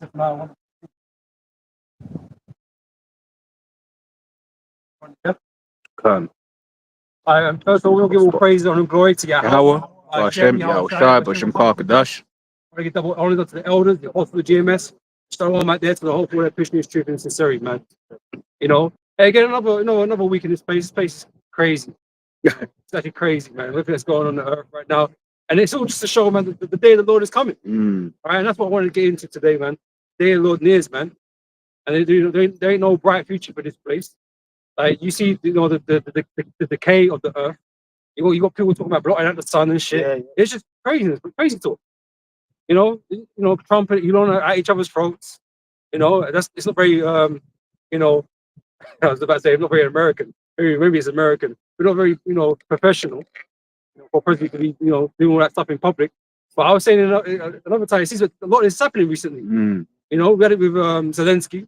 كان First of all, we'll give all praise and glory to Yahweh. قهوة وعشان يا وشاي بشم كاكداش. I give double honor to the elders, the host of the GMS. Start on out there to the whole for pushing his truth and sincerity, man. You know, hey, again, another week in this place. This place is crazy. It's actually crazy, man. Look at what's going on earth right now. And it's all just to show, man, that the day of the Lord is coming. All right, and that's what I wanted to get into today, man. The day of the Lord nears, man. And there ain't no bright future for this place. Like you see, you know, the decay of the earth. You got people talking about blotting out the sun and shit. Yeah. It's just craziness, crazy talk. You know, Trump and Elon are at each other's throats. You know, it's not very you know, I was about to say it's not very American. Maybe it's American, but not very, you know, professional. For president to be, you know, doing all that stuff in public. But I was saying another time, it seems that a lot is happening recently. You know, we had it with Zelensky,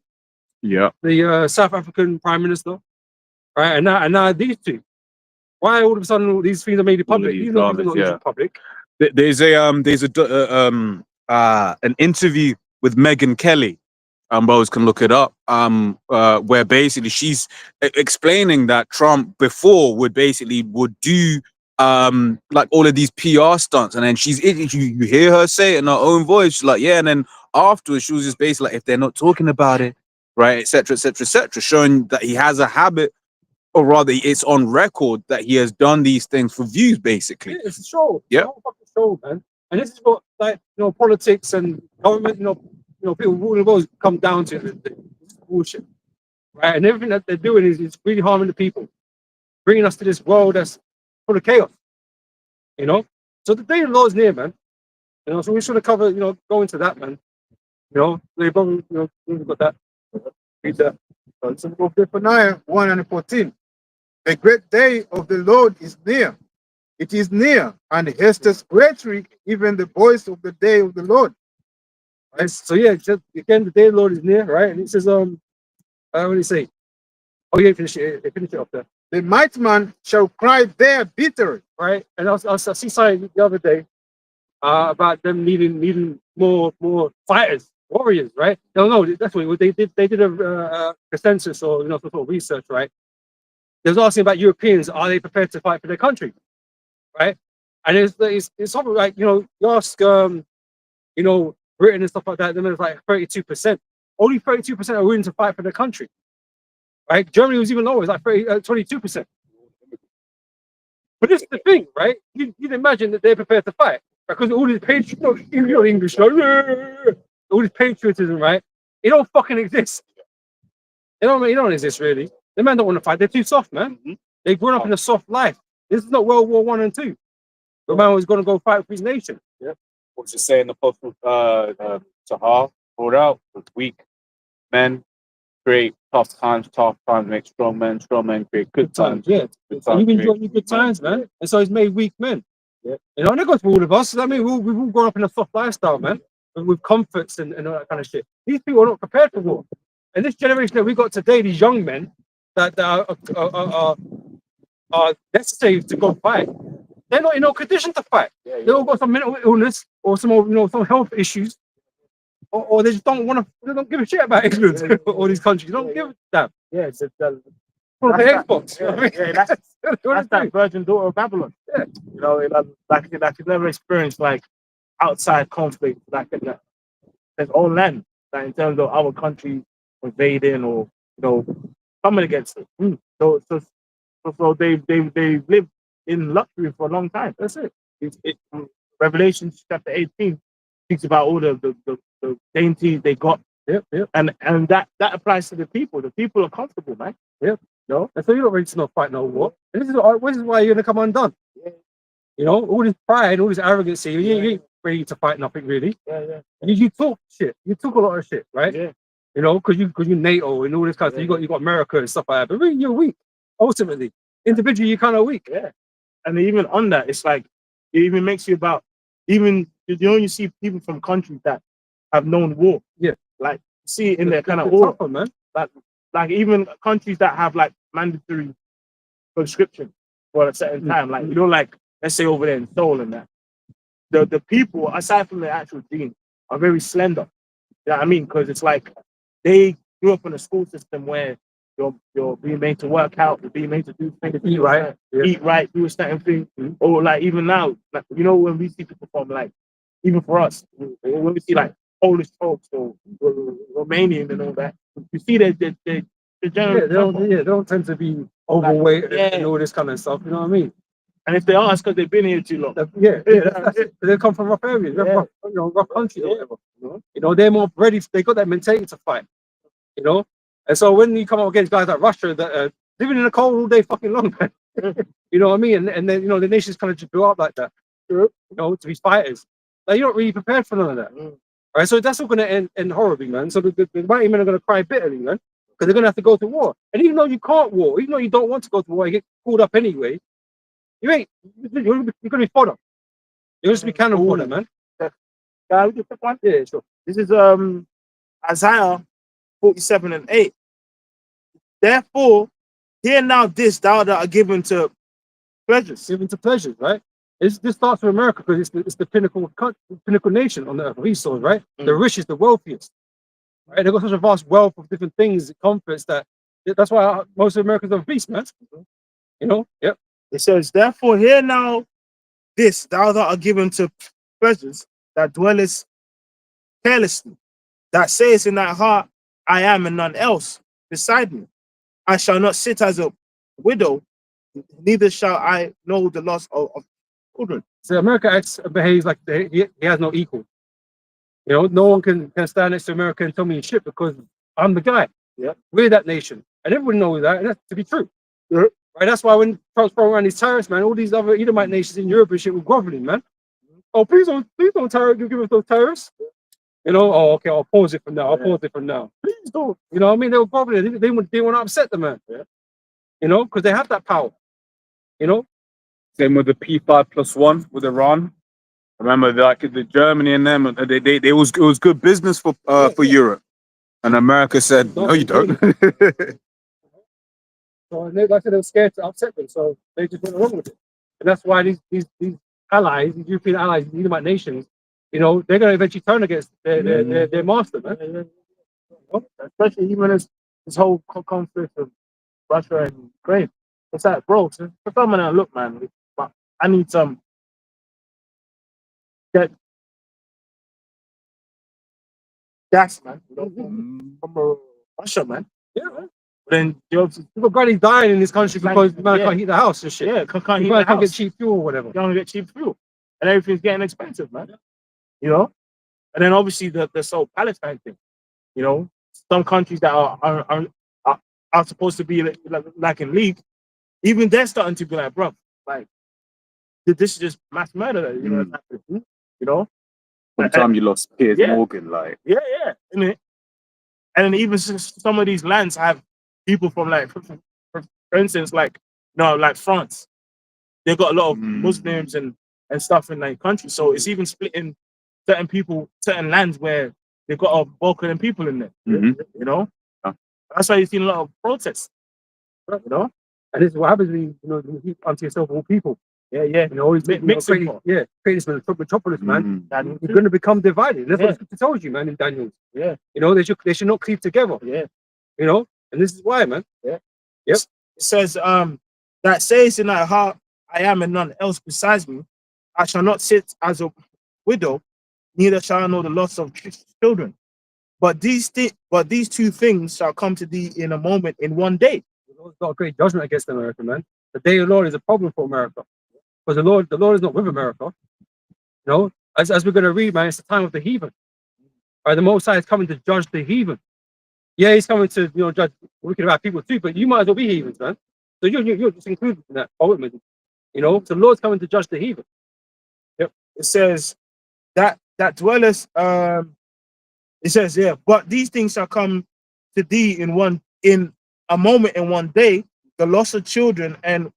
the South African Prime Minister, right? And now these two. Why all of a sudden all these things are made public? These are not public. There's an interview with Megyn Kelly. Both can look it up. Where basically she's explaining that Trump before would do like all of these PR stunts, and then you hear her say it in her own voice. She's like, yeah, and then afterwards she was just basically like, if they're not talking about it, right, etc., etc., etc., showing that he has a habit, or rather, it's on record that he has done these things for views, basically. Yeah, it's a show. Yeah, it's a fucking show, man. And this is what, like, you know, politics and government, you know, people ruling the world come down to. It's bullshit, right? And everything that they're doing is really harming the people, bringing us to this world that's full of chaos. You know, so the day of the Lord is near, man. You know, so we should cover, you know, go into that, man. You know, we've got that. Read that. So Zephaniah 1:14. The great day of the Lord is near. It is near, and hasteth greatly, even the voice of the day of the Lord. Right? So yeah, again, the day of the Lord is near, right? And it says, what do you say? Oh yeah, finish it up there. The mighty man shall cry there bitterly. Right? And I see something the other day about them needing more fighters, warriors, right? No, that's what they did. They did a consensus or, you know, some sort of research, right? They was asking about Europeans, are they prepared to fight for their country, right? And it's something like, you know, you ask, you know, Britain and stuff like that, then it's like 32%. Only 32% are willing to fight for their country, right? Germany was even lower, it's like 22%. But this is the thing, right? You'd imagine that they're prepared to fight because all this English, all this patriotism, right? It don't fucking exist. It don't exist really. The men don't want to fight. They're too soft, man. They've grown up in a soft life. This is not World War I and II. The man was going to go fight for his nation. Yeah. What was it saying? The Apostle Tahar brought out with weak men create tough times make strong men create good times. Yeah. You've enjoyed good times, man. And so he's made weak men. Yeah. You know, and that goes for all of us. I mean, we've all grown up in a soft lifestyle, man, with comforts and all that kind of shit. These people are not prepared for war. And this generation that we got today, these young men that are necessary to go fight, they're not in no condition to fight. Yeah. They all got some mental illness or some, you know, some health issues, or they just don't want to. They don't give a shit about England or these countries. They don't give a damn. Yeah, it's Xbox. That's that virgin daughter of Babylon. Yeah. You know, like never experienced like outside conflict, like their own land, like in terms of our country invading or, you know, coming against it. So they've lived in luxury for a long time. That's it. Revelation chapter 18 speaks about all the dainties they got. Yep. And that applies to the people. The people are comfortable, man. Yep. No, and so you're not ready to not fight no war. And this is why you're gonna come undone. Yeah. You know, all this pride, all this arrogancy, you ain't ready to fight nothing really. Yeah. You talk shit. You talk a lot of shit, right? Yeah. You know, because you're NATO and all this kind of stuff. You got America and stuff like that. But really, you're weak. Ultimately, individually, you're kind of weak. Yeah. And even on that, it's like it even makes you about you see people from countries that have known war. Yeah. Like see it in their kind of aura, tougher, man. Like even countries that have like mandatory conscription for a certain time, like, you know, like let's say over there in Seoul and that, the people aside from the actual team are very slender. You know what I mean? Because it's like they grew up in a school system where you're being made to work out, you're being made to do things, Eat right. Yeah. eat right, do a certain thing. Or like even now, like, you know, when we see people from like, even for us, when we see like Polish folks or Romanian and all that, you see that they Yeah, generally they don't tend to be overweight and all this kind of stuff. You know what I mean? and if they are, it's because they've been here too long. That's it. They come from rough areas, rough countries or whatever. You know, they're more ready. They got that mentality to fight. You know, and so when you come up against guys like Russia that are living in the cold all day fucking long, man, you know what I mean? And then, you know, the nations kind of just built up like that, you know, to be fighters. Like, you're not really prepared for none of that. All right, so that's all going to end horribly, man. So the mighty men are going to cry bitterly, man, because they're going to have to go to war. And even though you can't war, even though you don't want to go to war, you get called up anyway. You're going to be fodder. You're just be cannon fodder, man. Guy, you pick one? Yeah, sure. This is Isaiah 47:8. Therefore, hear now this thou that are given to pleasures. Given to pleasures, right? This starts with America because it's the pinnacle nation on the earth, resource, right? The richest, the wealthiest, right? They've got such a vast wealth of different things, comforts that's why most of Americans are beasts, man. You know, yep. It says, therefore, hear now this thou that are given to pleasures, that dwellest carelessly, that sayest in thy heart, I am and none else beside me. I shall not sit as a widow, neither shall I know the loss of children. So America behaves like he has no equal. You know, no one can stand next to America and tell me shit because I'm the guy. Yeah, we're that nation, and everyone knows that, and that's to be true. Yeah. Right, that's why when Trump's throwing around these tariffs, man, all these other Edomite nations in Europe and shit were groveling, man. Oh, please don't tariff, give us those tariffs. You know, oh, okay, I'll pause it for now. I'll pause it for now. Please don't. You know what I mean? They were groveling. They want to upset the man. Yeah. You know, because they have that power. You know. Same with the P5+1 with Iran. Remember, like the Germany and them, it was good business for Europe, and America said, no, you don't. So like I said, they were scared to upset them, so they just went along with it. And that's why these allies, these European allies, these Edomite nations, you know, they're going to eventually turn against their master, man. Especially even this whole conflict of Russia and Ukraine. It's like, bro, for someone look, man, I need some gas, man. You know, from Russia, man. Yeah. Then people granny dying in this country because man can't heat the house and shit. Yeah, can't get cheap fuel or whatever. You can't get cheap fuel, and everything's getting expensive, man. You know, and then obviously the whole Palestine thing. You know, some countries that are supposed to be like in league, even they're starting to be like, bro, like this is just mass murder. You know, you know. One time you lost Piers Morgan, like yeah, and then even some of these lands have people from like, for instance, like like France, they got a lot of Muslims and stuff in that country. So it's even splitting certain people, certain lands where they got a bulk of them people in there. You know, that's why you've seen a lot of protests. You know, and this is what happens when you heap unto yourself all people. Yeah. You know, always create this metropolis, man. You're going to become divided. That's what the scripture tells you, man, in Daniel. Yeah. You know, they should not cleave together. Yeah. You know, and this is why, man. Yeah. Yep. It says, that says in thy heart, I am and none else besides me. I shall not sit as a widow, neither shall I know the loss of children. But these two things shall come to thee in a moment, in one day. The Lord's got a great judgment against America, man. The day of the Lord is a problem for America. Because the Lord is not with America. You know, as we're going to read, man, it's the time of the heathen. Right, the Most High is coming to judge the heathen. Yeah, he's coming to judge wicked about people too, but you might as well be heathens, man. So you're just included in that ultimately. You know, so the Lord's coming to judge the heathen. Yep. It says that dwelleth. It says, yeah, but these things shall come to thee in a moment, in one day, the loss of children and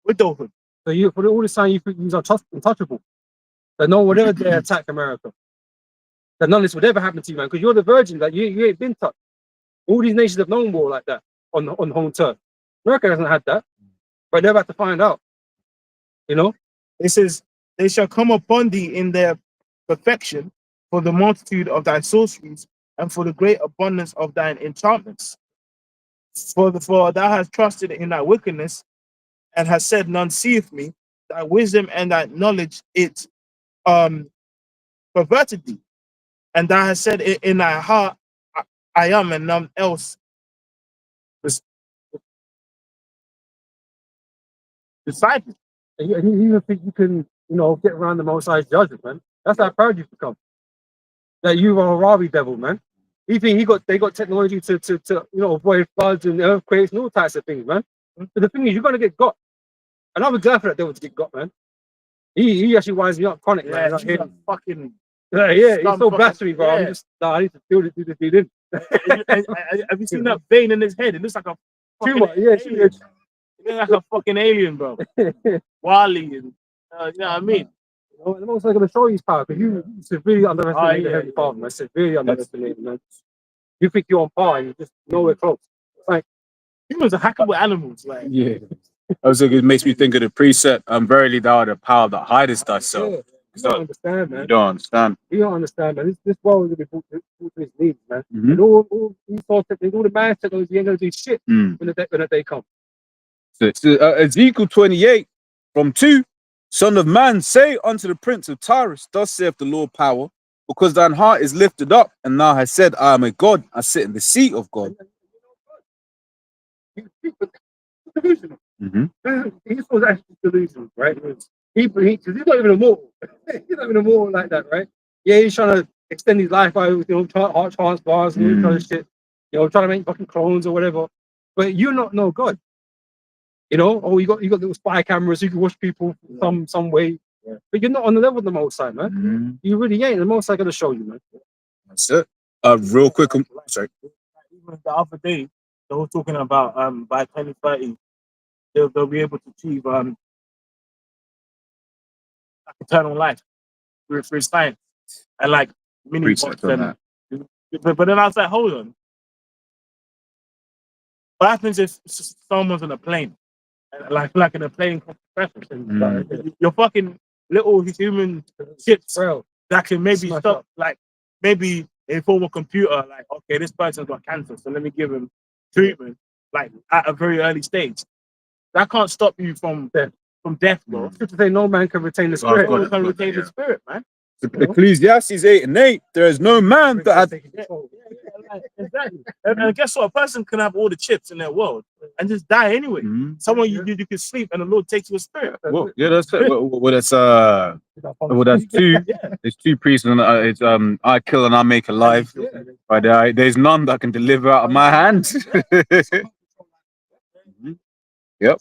widowhood. So for all this time you think you're untouchable. That no one would ever dare attack America. That none of this would ever happen to you, man, because you're the virgin. That you ain't been touched. All these nations have known war like that on home turf. America hasn't had that, but they're about to find out. You know, it says they shall come upon thee in their perfection, for the multitude of thy sorceries, and for the great abundance of thine enchantments. For thou hast trusted in thy wickedness, and hast said, none seeth me. Thy wisdom and thy knowledge it perverted thee. And thou hast said in thy heart, I am, and none else beside me. And you even think you can, get around the Most High's judgment, man. That's how proud you've become. That you are a Ravi devil, man. You think they got technology to avoid floods and earthquakes and all types of things, man. But the thing is, you're gonna get got. And I'm glad for that devil to get got, man. He actually winds me up chronic, Yeah, man. he's a fucking He's so fucking- blasphemy, bro. yeah. I'm just, I need to feel this dude in. Have you seen that vein in his head? It looks like a fucking Tumor, yeah, alien. It looks like a fucking alien, bro. Wally, and you know what I mean? I'm also going to show you his power because you severely underestimate the yeah, Heavenly Father, man. Severely underestimate, man. You think you're on par and you're just nowhere close. Humans are hackable animals, like. Yeah. I was like, it makes me think of the precept, verily thou art the power that hidest thyself. Yeah, you don't understand, You man. don't understand. You don't understand, man. This world is going to be brought to his knees, man. Mhm. And all the man technology ain't going to do shit Mm. when the day comes. So, Ezekiel 28 from 2, Son of man, say unto the prince of Tyrus, thus saith the Lord power, because thine heart is lifted up, and thou hast said, I am a God, I sit in the seat of God. Delusional. Mm-hmm. He's was actually delusional, right? He's not even immortal. He's not even immortal like that, right? Yeah, he's trying to extend his life by heart transplants and all this kind of shit. Trying to make fucking clones or whatever. But you're not no God. You got little spy cameras, you can watch people some way. Yeah. But you're not on the level of the Most High, man. Mm-hmm. You really ain't. The Most High gonna show you, man. That's it. Real quick, sorry. Even the other day, they were talking about by 2030, they'll be able to achieve like eternal life through science and like mini Research bots on and that. but then I was like, hold on. What happens if someone's on a plane? Like in a plane crash, your fucking little human chips that can maybe Smash stop, up. like maybe inform a computer, like, okay, this person's got cancer, so let me give him treatment, like at a very early stage. That can't stop you from death, bro. To say no man can retain the God, spirit. God, No one can God, retain yeah. the spirit, man. Ecclesiastes 8 and 8, there is no man that hath. Exactly. And guess what? A person can have all the chips in their world and just die anyway. Mhm. Someone you can sleep and the Lord takes your spirit. Well, yeah, that's it. Well, that's two. Yeah. There's two priests, and it's I kill and I make alive. But there's none that can deliver out of my hand. Yep.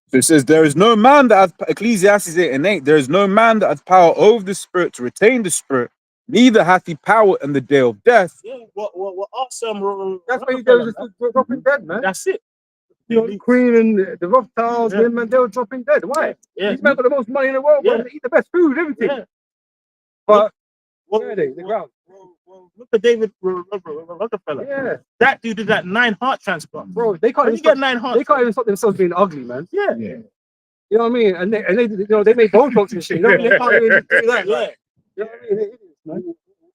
So it says, there is no man that hath, Ecclesiastes 8 and 8, there is no man that hath power over the spirit to retain the spirit, neither hath he power in the day of death. Yeah, what awesome. That's why they were just dropping dead, man. That's it. The Queen and the Rothschilds, Yeah. man, they were dropping dead. Why? Yeah. These men got the most money in the world, Yeah. man. They eat the best food, everything. Yeah. But Well, where are they? The ground. well, look at David Rockefeller. Yeah, That dude did that 9 heart transplant. bro, they can't When even you get stop, 9 heart, they can't even stop themselves being ugly, man. yeah. You know what I mean? And they make bone shots and shit. You know what I mean? They can't even do that. Yeah. Like, you know what I mean? They're idiots, man.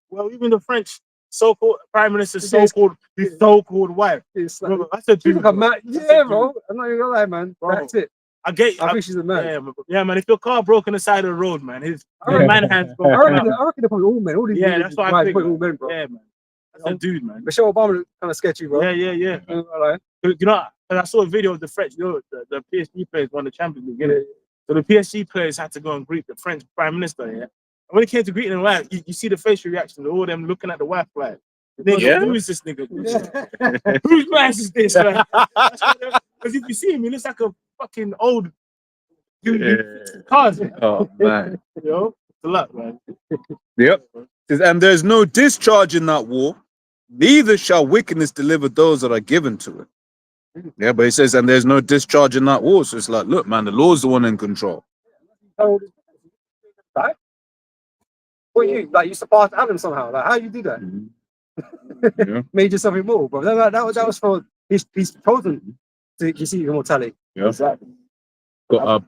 Well, even the French so-called prime minister's Yes. so-called wife. It's like, Bro, that's a she's dude. like a bro. man. That's a Yeah, dude. bro. I'm not even gonna lie, man. Bro. That's it. I get. I think she's a man. Yeah, man. If your car broke on the side of the road, man, his reckon- man hands go. I reckon they're probably all men. All these Yeah, niggas that's what I drive think. probably all men, bro. Yeah, man. That's a dude, man. Michelle Obama kind of sketchy, bro. Yeah. I'm not gonna lie. You know, and I saw a video of the French. The PSG players won the Champions League. innit? So the PSG players had to go and greet the French prime minister. Yeah. And when it came to greeting the wife, you see the facial reaction of all them looking at the wife like, nigga, Yeah. who is this nigga? Whose man is this, man? Because if you see him, he looks like a fucking old dude. Cars, Oh, man. you know? It's a lot, man. Yep. It says, and there's no discharge in that war, neither shall wickedness deliver those that are given to it. Yeah, but it says, and there's no discharge in that war. So it's like, look, man, the Lord's the one in control. Right? What you surpassed Adam somehow? Like, how you do that? Yeah. Made yourself immortal, bro. That was for he's chosen to receive immortality. Yeah. Exactly. Got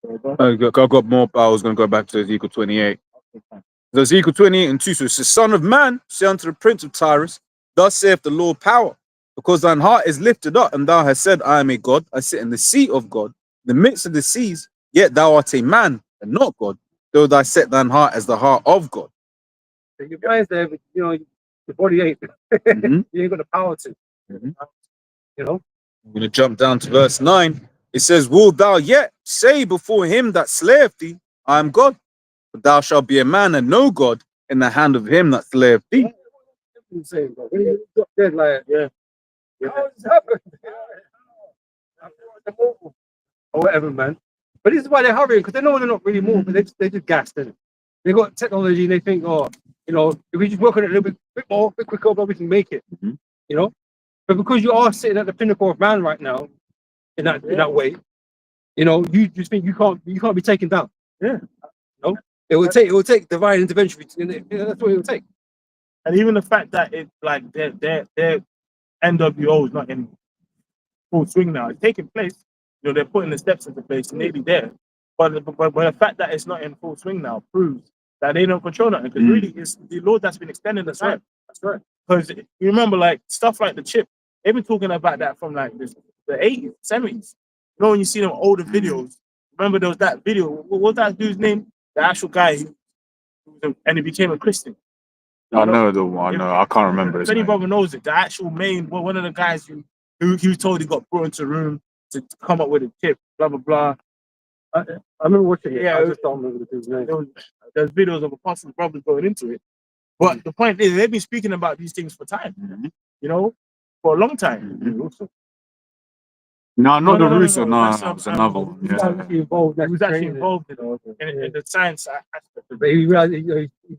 more. I was going to go back to Ezekiel 28. So Ezekiel 28:2. So it says, Son of man, say unto the prince of Tyrus, thus saith the Lord power, because thine heart is lifted up, and thou hast said, I am a God, I sit in the seat of God, in the midst of the seas, yet thou art a man, and not God, though thou set thine heart as the heart of God. So your mind's there, but you know, your body ain't. Mhm. You ain't got the power to. Mhm. You know? I'm going to jump down to verse 9. It says, Wilt thou yet say before him that slayeth thee, I am God? But thou shalt be a man and no God in the hand of him that slayeth thee. Insane, bro. When you drop dead, like, Yeah. how this happened? Or whatever, man. But this is why they're hurrying, because they know they're not really moving, but they just gassed in it. They got technology and they think, oh, you know, if we just work on it a little bit more, a bit quicker, but we can make it. Mhm. You know? But because you are sitting at the pinnacle of man right now, in that way, you know, you just think you can't be taken down. Yeah. No? It will take divine intervention. That's what it will take. And even the fact that it like their NWO is not in full swing now. It's taking place. You know, they're putting the steps into place, nearly there. But the fact that it's not in full swing now proves that they don't control nothing. Because really, it's the Lord that's been extending the time. That's right. Because you remember, like stuff like the chip, they've been talking about that from like the 80s, 70s. You know, when you see them older videos, remember there was that video. What was that dude's name? The actual guy, and he became a Christian. I know the one. No, I can't remember his If any name. brother knows it, the actual main, well, one of the guys who he was told he got brought into a room to come up with a tip, blah blah blah. I remember watching it. Yeah, I just don't remember the dude's name. There's videos of apostles brothers going into it. But the point is, they've been speaking about these things for time, you know, for a long time. No, not the No, Russo. No, that's, it's another one. He was actually involved. He was actually creating it. involved in the science aspect. But he realized he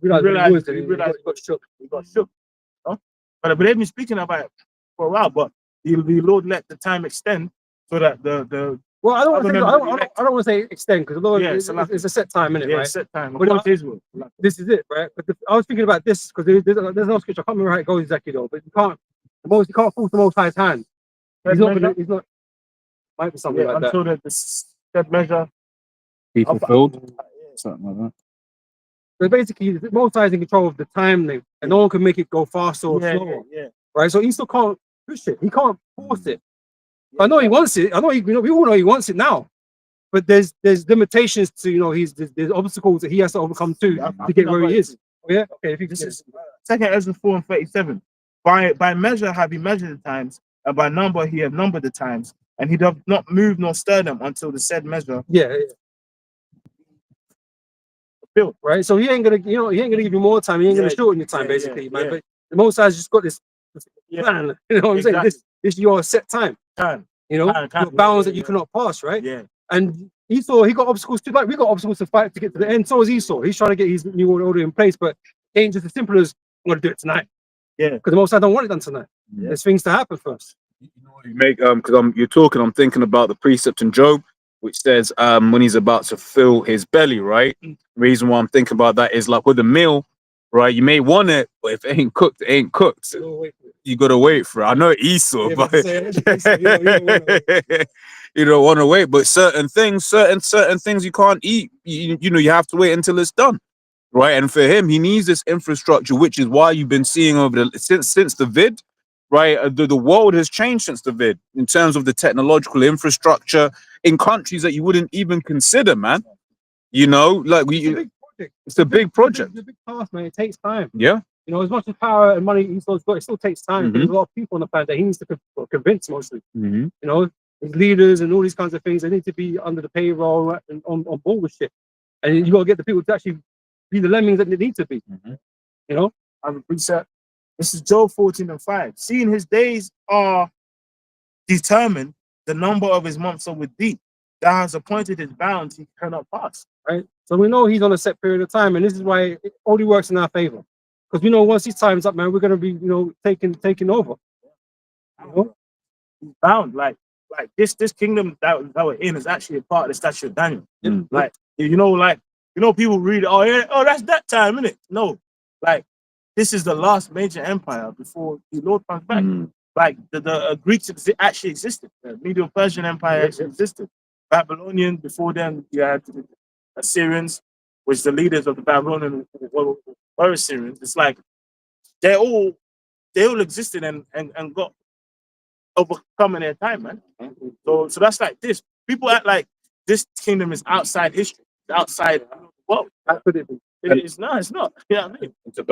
realized what he was, and he got shook. He got shook. You know? But they've been speaking about it for a while. But the Lord let the time extend so that the Well, I don't want other to say, members of the elect- I don't want to say extend, because Yeah, it's a set time, innit, yeah, right? set time. But According to his will. This is it, right? But I was thinking about this because there's no scripture. I can't remember how it goes exactly though. But you can't force the Most High's hand. He's not. Might be something like that. Until the said measure Be fulfilled. Something like that. So basically, the Most High is in control of the time length, and no one can make it go faster or slower, right? So he still can't push it. He can't force it. I know he wants it. I know we all know he wants it now. But there's limitations to, you know, there's obstacles that he has to overcome to get where he is. Oh, yeah. Okay. If you This is 2 Ezra 4:37. By measure have he measured the times, and by number he have numbered the times, and he doth not move nor stir them until the said measure. Yeah. Built. Right. So he ain't gonna give you more time. He ain't gonna shorten your time, basically, man. But the Most High's just got this plan. You know what I'm saying? This is your set time. You know, your bounds that you cannot pass, right? Yeah. And Esau, he got obstacles too. Like we got obstacles to fight to get to the end. So is Esau. He's trying to get his new order in place, but it ain't just as simple as I'm gonna do it tonight. Yeah. Because the Most High don't want it done tonight. Yeah. There's things to happen first. You know what you make because you're talking, I'm thinking about the precept in Job, which says when he's about to fill his belly, right? Reason why I'm thinking about that is like with a meal, right? You may want it, but if it ain't cooked, it ain't cooked. You gotta wait for it. I know Esau, but you don't want to wait. But certain things you can't eat. You know, you have to wait until it's done, right? And for him, he needs this infrastructure, which is why you've been seeing over since the vid, right? The world has changed since the vid in terms of the technological infrastructure in countries that you wouldn't even consider, man. You know, like it's a big project. It's a big task, man. It takes time. Yeah. You know, as much as power and money Esau's got, it still takes time. There's a lot of people on the planet that he needs to convince mostly. You know, his leaders and all these kinds of things. They need to be under the payroll and on board with shit. And you got to get the people to actually be the lemmings that they need to be. You know, I'm a preset. This is Job 14:5. Seeing his days are determined, the number of his months are with thee. Thou hast appointed his bounds, he cannot pass. Right. So we know he's on a set period of time, and this is why it only works in our favor. Because we know once his time's up, man, we're gonna be, you know, taking over. You know? He's bound, like this kingdom that we're in is actually a part of the statue of Daniel. Like people read, that's that time, isn't it? No, like this is the last major empire before the Lord comes back. Like the Greeks actually existed. The Medo-Persian Empire actually existed. Babylonian, before them you had the Assyrians, which the leaders of the Babylonian warrior Syrians, it's like they all existed and got overcome in their time, man. So that's like this. People act like this kingdom is outside history, outside. Well, it's not. It's not. You know what I mean? To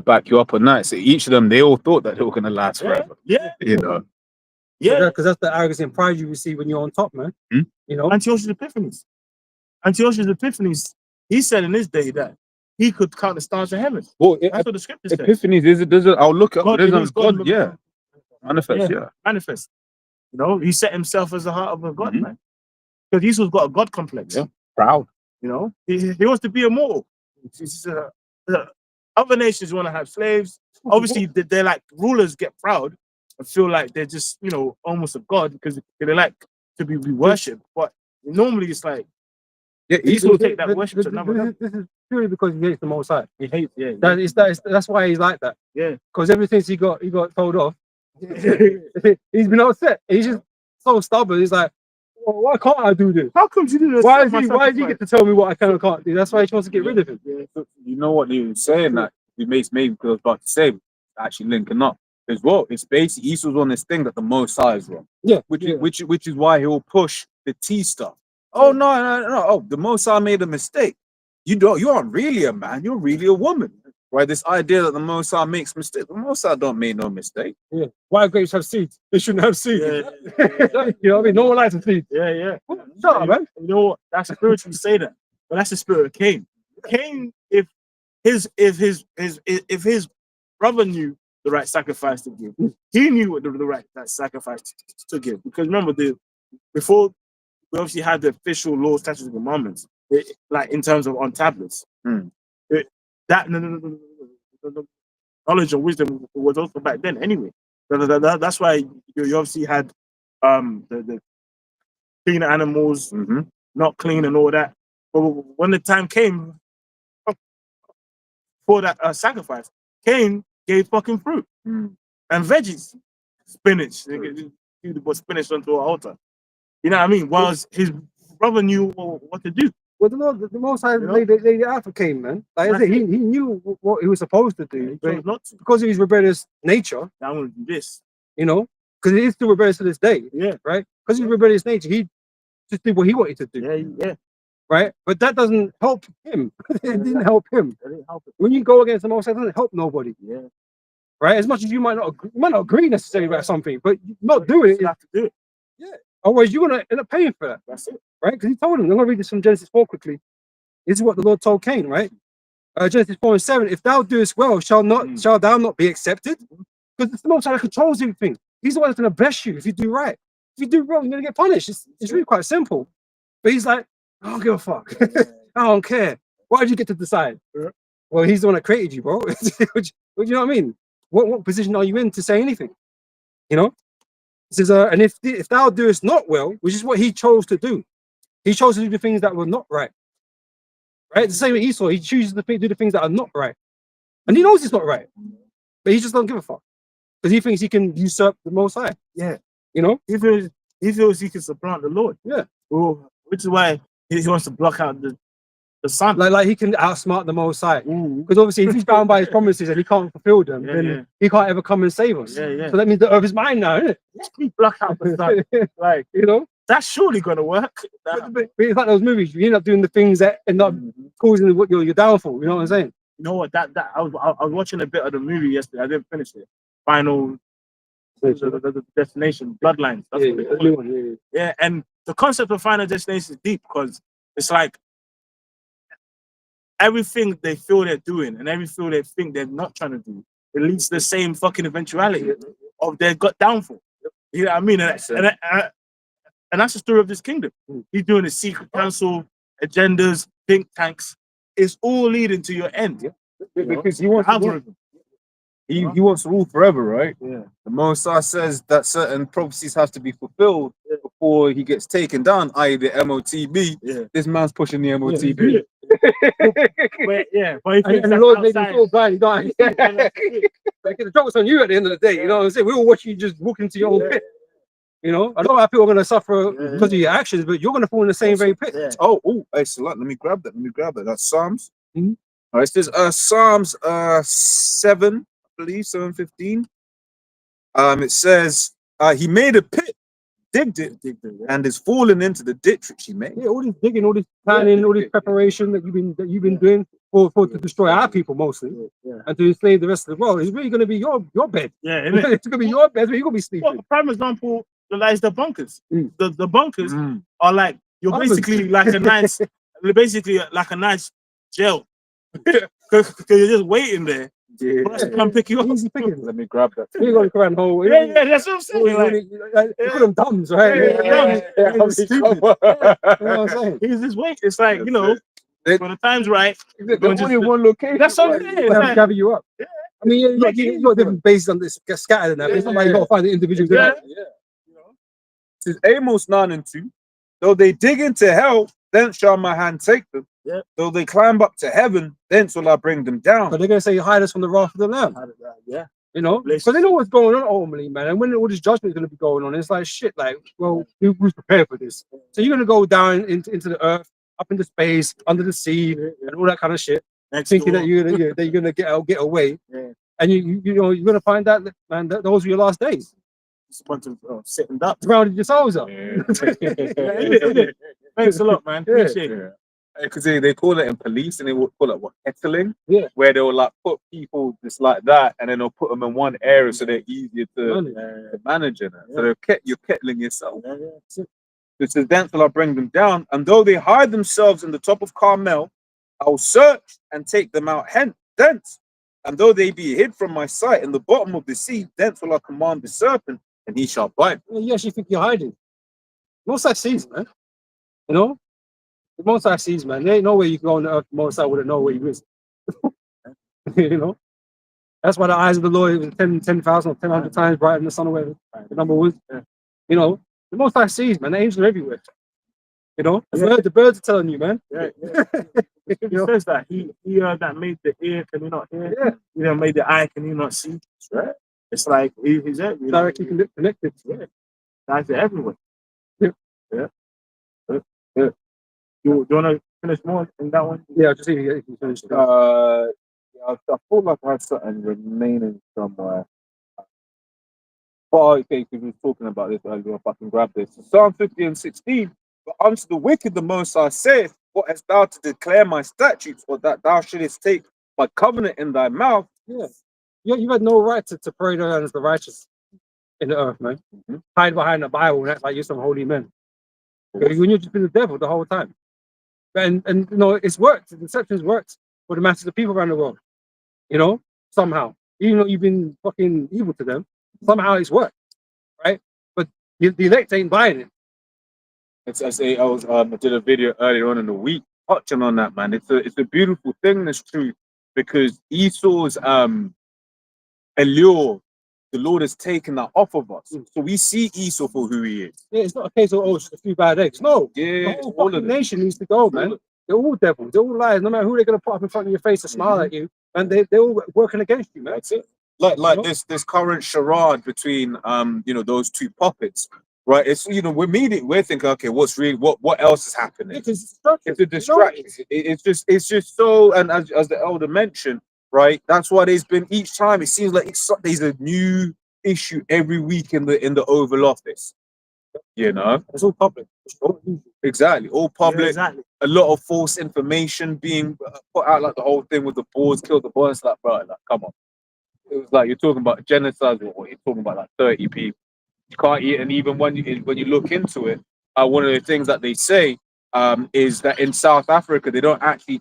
back you up on that, so each of them, they all thought that they were going to last forever. Yeah. You know. Yeah. Because that's the arrogance and pride you receive when you're on top, man. You know. Antiochus Epiphanes, he said in his day that he could count the stars of heaven. Well, That's what the scripture says. Epiphanies, I'll look up. God, Yeah. Manifest, yeah. Manifest. You know, he set himself as the heart of a God, Mhm. man. Because Esau's got a God complex. Yeah. Proud. You know, he wants to be immortal. Other nations want to have slaves. Obviously, they're like rulers get proud and feel like they're just, you know, almost a god because they like to be worshipped. But normally it's like, Yeah, Esau will take that worship to another level. This is purely because he hates the Most High. He hates, yeah. That's why he's like that. Yeah. Because ever since he got told off, he's been upset. He's just so stubborn. He's like, well, why can't I do this? How come you do this? Why does he get to tell me what I can and can't do? That's why he wants to get rid of him. Yeah. You know what they were saying that it makes me because I was about to say actually linking up as well. It's basically Esau's on this thing that the Most High is wrong. Yeah, Which is why he'll push the T stuff. Oh no. Oh, the Most High made a mistake. You aren't really a man. You're really a woman. Right? This idea that the Most High makes mistakes. The Most High don't make no mistake. Yeah. Why grapes have seeds? They shouldn't have seeds. Yeah. You know what I mean? No one likes a seed. Yeah. Shut up, man. You know what? That's spiritually say that, but that's the spirit of Cain. Cain, if his brother knew the right sacrifice to give, he knew what the right that sacrifice to give. Because remember, before we obviously had the official laws, statutes, and commandments, like in terms of on tablets. That knowledge and wisdom was also back then anyway. That's why you obviously had the clean animals, not clean and all that. But when the time came for that sacrifice, Cain gave fucking fruit and veggies, spinach. He put spinach onto an altar. You know what I mean? Whilst his brother knew what to do. Well, the Most High laid it out for Cain, man. Like I said, he knew what he was supposed to do, but not to. because of his rebellious nature, I'm gonna do this. you know, because he is still rebellious to this day, Yeah, right? Because of his rebellious nature, he just did what he wanted to do, yeah. right? But that doesn't help him. It didn't help him. That didn't help it. When you go against the Most High, it doesn't help nobody, Yeah, right? As much as you might not agree necessarily about something, but not doing it, you have to do it. otherwise you're gonna end up paying for that, That's it. right? Because he told him. I'm gonna read this from Genesis 4 quickly. This is what the Lord told Cain, right? Genesis 4:7. If thou doest well, shall thou not be accepted? Because it's the Most High that controls everything. He's the one that's gonna bless you if you do right. If you do wrong, you're gonna get punished. It's really quite simple. But he's like, I don't give a fuck. I don't care. Why did you get to decide? Well, he's the one that created you, bro. What you know what I mean? What position are you in to say anything? You know? It says, and if thou doest not well, which is what he chose to do, he chose to do the things that were not right. Right? The same with Esau, he chooses to do the things that are not right. And he knows it's not right. But he just don't give a fuck. Because he thinks he can usurp the Most High. Yeah, You know? he feels he can supplant the Lord. Yeah. Well, which is why he wants to block out the sun. Like he can outsmart the Most High. Ooh. Because obviously if he's bound by his promises and he can't fulfill them, Yeah, then yeah. he can't ever come and save us. Yeah. So that means the earth is mine now, isn't it? Let me block out the sun. Like, You know? that's surely gonna work. But it's like those movies, you end up doing the things that end up causing your downfall. You know what I'm saying? You know what? That I was watching a bit of the movie yesterday. I didn't finish it. Final the Destination, Bloodlines. That's what they call it. Yeah, and the concept of Final Destination is deep because it's like everything they feel they're doing and everything they think they're not trying to do, it leads to the same fucking eventuality of their gut downfall. You know what I mean? And that's the story of this kingdom. He's doing a secret council, agendas, think tanks. It's all leading to your end. Because he wants to rule, Algorithm. he wants to rule forever, right? Yeah. The Most High says that certain prophecies have to be fulfilled before he gets taken down, i.e. the MOTB. Yeah. This man's pushing the MOTB. But yeah, but he thinks And the that's Lord made him outside. so blind, he died. Like, the joke's on you at the end of the day. You know what I'm saying? We all watch you just walk into your own pit. You know, I know how people are going to suffer Yeah. because of your actions, but you're going to fall in the same very pit. Yeah. Oh, excellent. Let me grab that. Let me grab that. That's Psalms. Mhm. All right, this is Psalms 7, I believe, 7:15. It says, he made a pit, digged it, and is fallen into the ditch which he made. Yeah, all this digging, all this planning, all this preparation that you've been doing for to destroy our people mostly and to enslave the rest of the world. It's really going to be your bed. Yeah, It's going to be your bed where you're going to be sleeping. well, prime example, is the bunkers. Mm. The bunkers Mm. are like you're Bunkers. basically like a nice, basically like a nice jail, because you're just waiting there Yeah. for us to come pick you up. Easy pickings. Let me grab that. You're going to come around whole. Yeah, that's what I'm saying. You call them dumbs, right? Stupid. You know what I'm saying? He's just waiting. It's like, you know, They- when the time's right, They're Don't only just- one location. that's what I'm right? saying. They have to gather you up. Yeah. I mean, you got different bases on this scattered and that. But it's not like you got to find the individuals. Yeah. Yeah. This is Amos 9:2. Though they dig into hell, then shall my hand take them. Yeah. Though they climb up to heaven, thence will I bring them down. But they're going to say, hide us from the wrath of the Lamb. Yeah. You know, because they know what's going on ultimately, man. And when all this judgment is going to be going on, it's like shit. Like, well, who's prepared for this? So you're going to go down into the earth, up into space, under the sea, and all that kind of shit, Next thinking door. that you're gonna get away. Yeah. And you know you're gonna find out that, man, that those were your last days. It's a bunch of sitting ducks. Rounded your souls up. Thanks a lot, man. Yeah. Appreciate it. Yeah. Because they call it in police and they will call it what, kettling? Yeah. Where they'll like put people just like that and then they'll put them in one area so they're easier to manage in it. So you're kettling yourself. It says, thence will I bring them down, and though they hide themselves in the top of Carmel, I will search and take them out thence. And though they be hid from my sight in the bottom of the sea, thence will I command the serpent, and he shall bite. Well, you actually think you're hiding. Most I sees, man. You know, the most I sees, man. There ain't no way you can go on the earth. Most I wouldn't know where you is. You know, that's why the eyes of the Lord was 10,000 or 10,100 times brighter than the sun or whatever the number was. You know, the most I sees, man. The angels are everywhere. You know, the birds are telling you, man. It says that he that made the ear, can you not hear? Yeah. You know, made the eye, can you not see? That's right. It's like he's everywhere. Directly connected. Yeah. Guys are everywhere. Yeah. Yeah. Yeah. You want to finish more in that one? Yeah, just see if you finish. I feel like I had something remaining somewhere. Oh, okay, because we were talking about this earlier. If I can grab this. Psalm 50:16. But unto the wicked the Most High saith, what hast thou to declare my statutes, or that thou shouldest take my covenant in thy mouth? Yeah. You had no right to pray down as the righteous in the earth, man. Hide behind the Bible and act like you're some holy men. When you've just been the devil the whole time. And you know, it's worked. The deception's worked for the masses of people around the world. You know, somehow. Even though you've been fucking evil to them, somehow it's worked. Right? But the elect ain't buying it. I did a video earlier on in the week touching on that, man. It's a beautiful thing, that's true, because Esau's allure, the Lord has taken that off of us. So we see Esau for who he is. Yeah, it's not a case of just a few bad eggs. No, Yeah, the whole all of fucking them. nation needs to go, man. They're all devils. They're all liars. No matter who they're gonna put up in front of your face to smile at you, and they're all working against you, man. That's it. Like You know? this current charade between those two puppets, right? It's we're thinking, okay, what else is happening? It's It's a distraction. It's just so, and as the elder mentioned, right? That's why there's been each time it seems like there's a new issue every week in the Oval Office. You know, It's all public. exactly, all public. Yeah, exactly. A lot of false information being put out, like the whole thing with the boys killed the boys. Like, bro, like, come on. It was like you're talking about genocide, or you're talking about like 30 people. You can't eat, and even when you look into it, one of the things that they say is that in South Africa they don't actually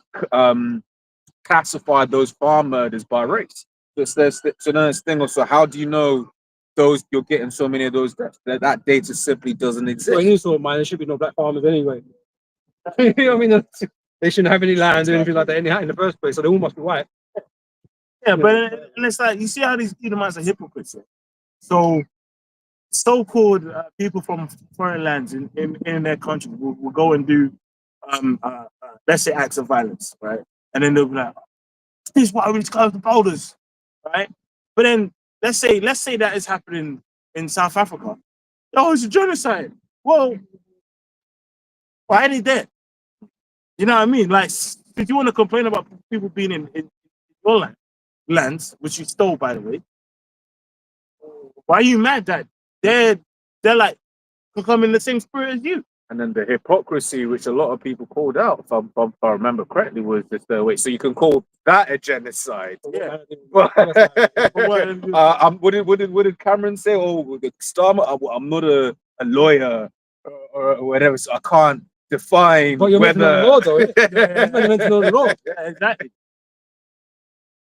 classify those farm murders by race. So there's thing also, how do you know those you're getting so many of those deaths? That data simply doesn't So exist. in this sort of mind, there should be no black farmers anyway. You know what I mean? They shouldn't have any land or anything like that in the first place. So they all must be white. Yeah, but and it's like you see how these Edomites are hypocrites. So-called people from foreign lands in their country will go and do let's say acts of violence, right? And then they'll be like, "This is why we just close the borders," right? But then let's say that is happening in South Africa, Oh, it's a genocide. Well, why ain't he dead? You know what I mean? Like, if you want to complain about people being in your lands, which you stole, by the way, why are you mad that they're like come in the same spirit as you? And then the hypocrisy, which a lot of people called out, if I remember correctly, was this. Wait, so you can call that a genocide? Yeah. what did Cameron say? Oh, the Starmer. I'm not a lawyer or whatever, so I can't define But you're meant to know the law, though. Yeah. You're meant to know the law. Yeah, exactly.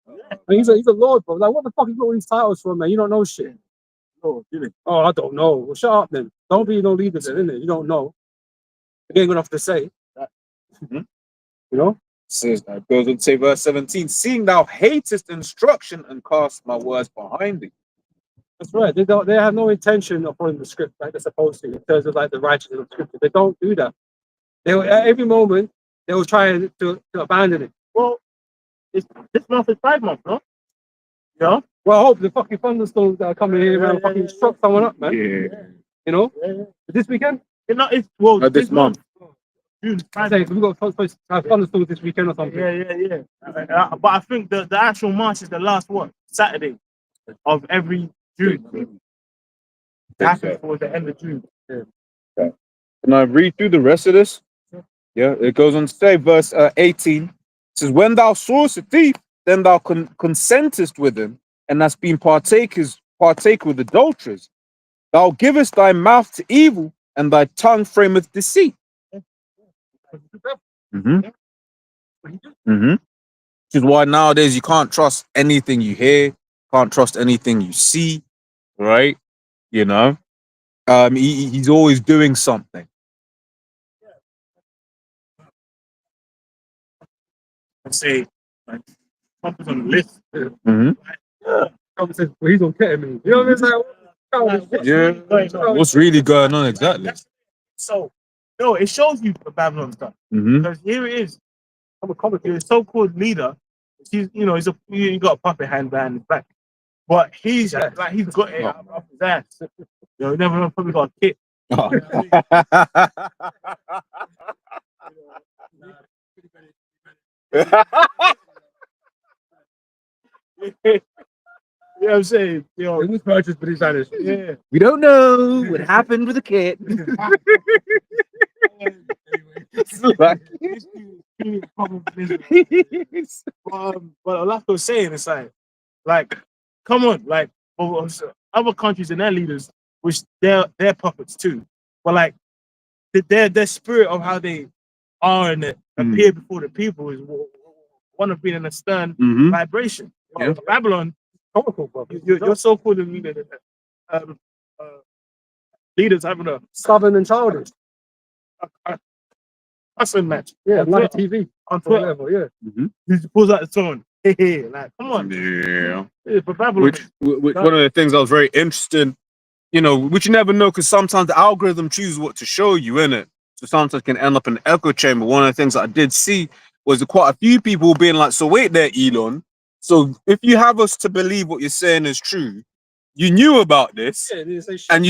I mean, he's a lord, bro. Like, what the fuck you got all these titles from, man? You don't know shit. Oh, really? Oh, I don't know. Well, shut up then. Don't be no leader then, innit? You don't know. You ain't got enough to say. Mhm. You know? Says that goes on to say verse 17, seeing thou hatest instruction and cast my words behind thee. That's right. They have no intention of following the script like they're supposed to in terms of like the righteousness of scripture. They don't do that. They will, at every moment they will try to abandon it. Well, this month is 5 months, no? Yeah. Well, I hope the fucking thunderstorms that are coming here, man, fucking struck someone up, man. Yeah. You know? Yeah. This weekend? It's well This month. June. I say we got supposed to have thunderstorms this weekend or something. Yeah. But I think the actual march is the last Saturday of every June. It happens towards the end of June. Can I read through the rest of this? Yeah, it goes on to say, verse 18. It says, when thou sawest a thief, then thou consentest with him, and hast been partaker with adulterers. Thou givest thy mouth to evil, and thy tongue frameth deceit. Which is why nowadays you can't trust anything you hear, can't trust anything you see, right? You know, he's always doing something. I say, like, Trump is on the list. Trump says, well, he's on ketamine. You know what I mean? It's like, What's really going on exactly? So, no, it shows you the Babylon stuff. Because here it is. I'm a comic. The so-called leader. He's he got a puppet hand behind his back, but he's got it up his ass. You never know, probably got a kit. You know what I'm saying? it was purchased, but he's vanished. Yeah. We don't know what happened with the kid. But like I was saying, it's like, come on, like other countries and their leaders, which they're puppets too, but like their spirit of how they are and appear before the people is one of being in a stern vibration. Yeah. Babylon, comical, bro. You're so cool to me that leaders having a Stubborn and childish. wrestling match. Yeah, on like Twitter. TV. On On Twitter. level, yeah. He just pulls out his phone. Hey, like, come on. Yeah. Yeah, but Babylon. Which one of the things I was very interested, which you never know, because sometimes the algorithm chooses what to show you, innit? So sometimes it can end up in an echo chamber. One of the things that I did see was that quite a few people being like, so wait there, Elon. So if you have us to believe what you're saying is true, you knew about this and you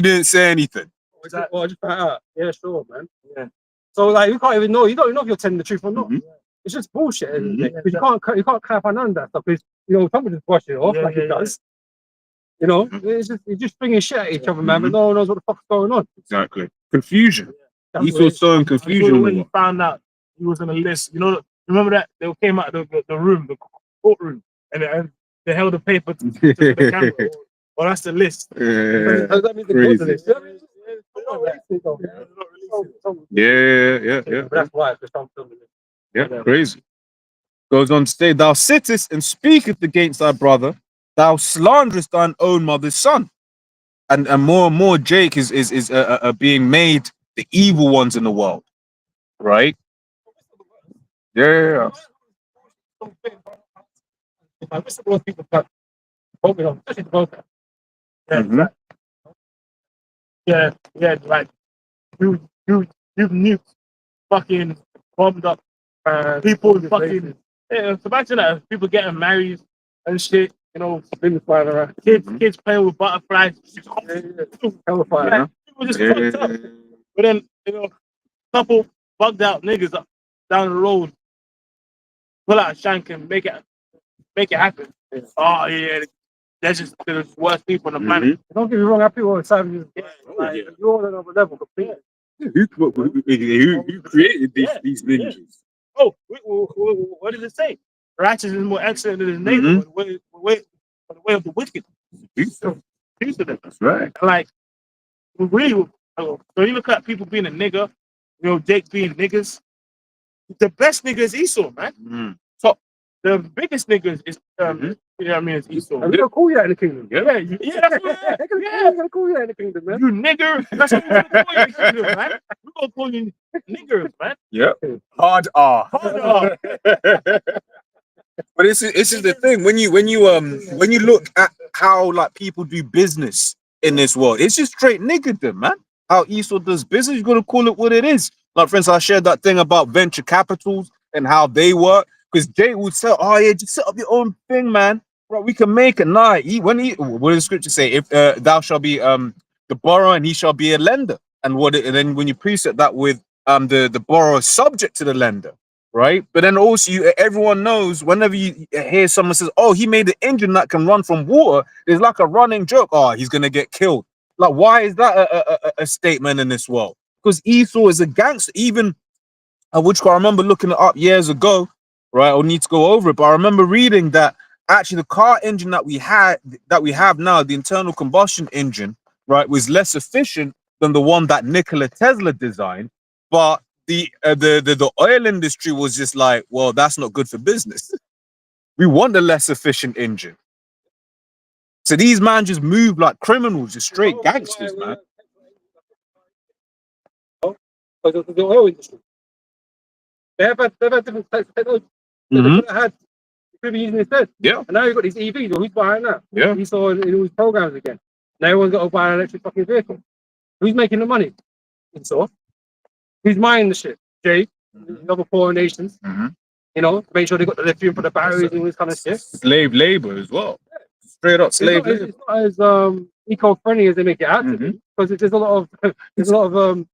didn't say anything. Well, I just found out. Yeah, sure, man. Yeah. So like, you can't even know. You don't even know if you're telling the truth or not. It's just bullshit, isn't it? Because you can't clarify none of that stuff. Because somebody just brush it off like it does. You know, it's just bringing shit at each other, man. But no one knows what the fuck's going on. Exactly. Confusion. That's He what it saw is. so in confusion. When he found out he was on the list, remember that they came out of the room, the courtroom, and they held the paper to the camera. Well, that's the list. Does that mean they got the list? Yeah. But that's why it's some filming it. Yeah, crazy. Goes on to say, thou sittest and speakest against thy brother, thou slanderest thine own mother's son. And more Jake is being made the evil ones in the world. Right? Yeah. I wish there was people that focus on, especially the voter. Yeah, like you've nuked, fucking bombed up people, fucking imagine that people getting married and shit. Kids playing with butterflies. Hellfire, People just fucked up. But then, a couple bugged out niggas up down the road pull out a shank and make it happen. Oh yeah, that's just the worst people on the planet. Don't get me wrong, I people are savages. Yeah. Like, you're on another level completely. Who created these ninjas? Oh, what did it say? Righteous is more excellent than his neighbor. The way of the wicked. Peace to them. That's right. Like, really, so you look at people being a nigga, Jake being niggas. The best nigga is Esau, man. So the biggest nigga is you know what I mean? It's Esau. And we're gonna call you that in the kingdom. Yeah, that's what They're gonna call you that in the kingdom, man. you nigger. That's what we're gonna call you in the kingdom, man. We're gonna call you niggers, man. Yep. Hard R. Hard R. But this is the thing. When you look at how like people do business in this world, it's just straight niggerdom, man. How Esau does business, you gotta call it what it is. Like, for instance, I shared that thing about venture capitals and how they work. Because Jay would say, "Oh yeah, just set up your own thing, man. Right, we can make it." Nah, what does the scripture say? If thou shall be the borrower, and he shall be a lender. And then when you preset that with the borrower subject to the lender, right? But then also everyone knows whenever you hear someone says, "Oh, he made an engine that can run from water," there's like a running joke. Oh, he's gonna get killed. Like, why is that a statement in this world? Because Esau is a gangster. Even which I remember looking it up years ago. Right, I'll need to go over it, but I remember reading that actually the car engine that we have now, the internal combustion engine, right, was less efficient than the one that Nikola Tesla designed. But the oil industry was just like, well, that's not good for business. We want a less efficient engine. So these man just move like criminals, just straight gangsters, man. Because the oil industry. They've had different types of technology. They could have been using instead. Yeah. And now you've got these EVs. Well, who's buying that? Yeah. You saw in all these programs again. Now everyone's got to buy an electric fucking vehicle. Who's making the money? Esau. Who's mining the shit? Jay. Other poor nations. Make sure they got the lithium for the batteries and all this kind of shit. Slave labor as well. Straight up slave labor. It's not as eco-friendly as they make it out to be, because there's a lot of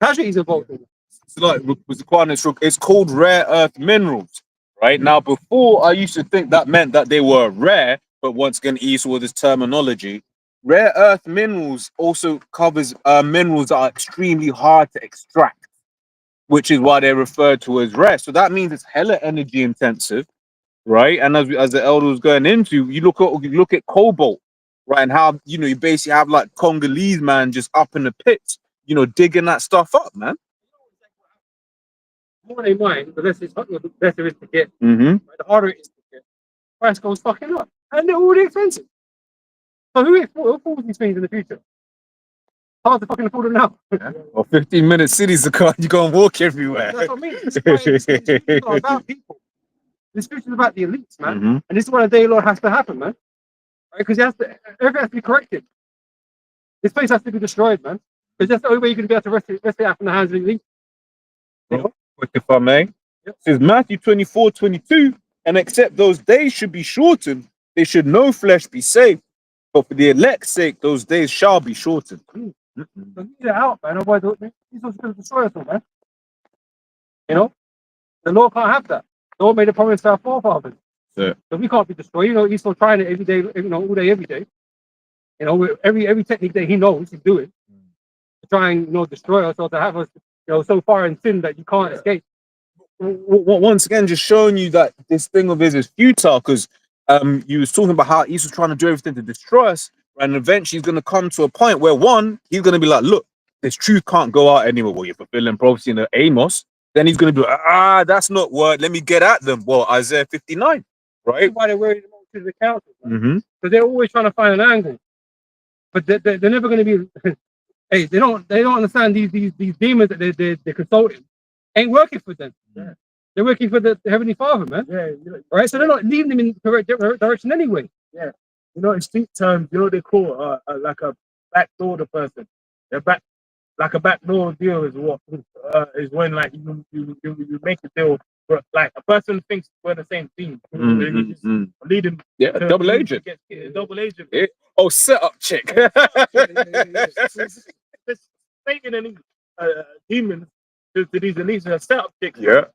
casualties involved in it. It's like it's called rare earth minerals, right? Now, before I used to think that meant that they were rare, but once again, Esau with this terminology, rare earth minerals also covers minerals that are extremely hard to extract, which is why they're referred to as rare. So that means it's hella energy intensive, right? And as the elder was going into, you look at cobalt, right? And how you basically have like Congolese man just up in the pits, digging that stuff up, man. The more they mine, the less there is to get. Mm-hmm. The harder it is to get. Price goes fucking up, and they're already expensive. So who affords these things in the future? It's hard to fucking afford them now. Or 15-minute cities to come, you go and walk everywhere. That's what I mean. This is not about people. This future is about the elites, man. And this is why the day Lord has to happen, man. Right? Because everything has to be corrected. This place has to be destroyed, man. Because that's the only way you're going to be able to rest it out from the hands of the elite. If I may, it says Matthew 24:22, and except those days should be shortened, they should no flesh be saved. But for the elect's sake, those days shall be shortened. So get it out, man. Otherwise, he's also going to destroy us all, man. The Lord can't have that. The Lord made a promise to our forefathers. So we can't be destroyed. He's still trying it every day, all day, every day. Every technique that he knows he's doing to try and destroy us or to have us so far in sin that you can't escape. Once again, just showing you that this thing of his is futile, because you was talking about how Esau's trying to do everything to destroy us, and eventually he's going to come to a point where he's going to be like, look, this truth can't go out anymore. Well, you're fulfilling prophecy in the Amos. Then he's going to be like, that's not word. Let me get at them. Well, Isaiah 59, right? That's why they're worried about the council. Because they're always trying to find an angle, but they're never going to be. Hey, they don't understand these demons that they're consulting ain't working for them. Yeah. They're working for the Heavenly Father, man. Yeah, right. So they're not leading them in the correct direction anyway. Yeah, in street terms, they call like a backdoor person. They're like a backdoor deal is what is when like you make a deal, but like a person thinks we're the same team. Leading. Yeah, double agent. Double agent. Yeah. Oh, set up chick. Satan and these demons to these elites and setup chicks. Yeah.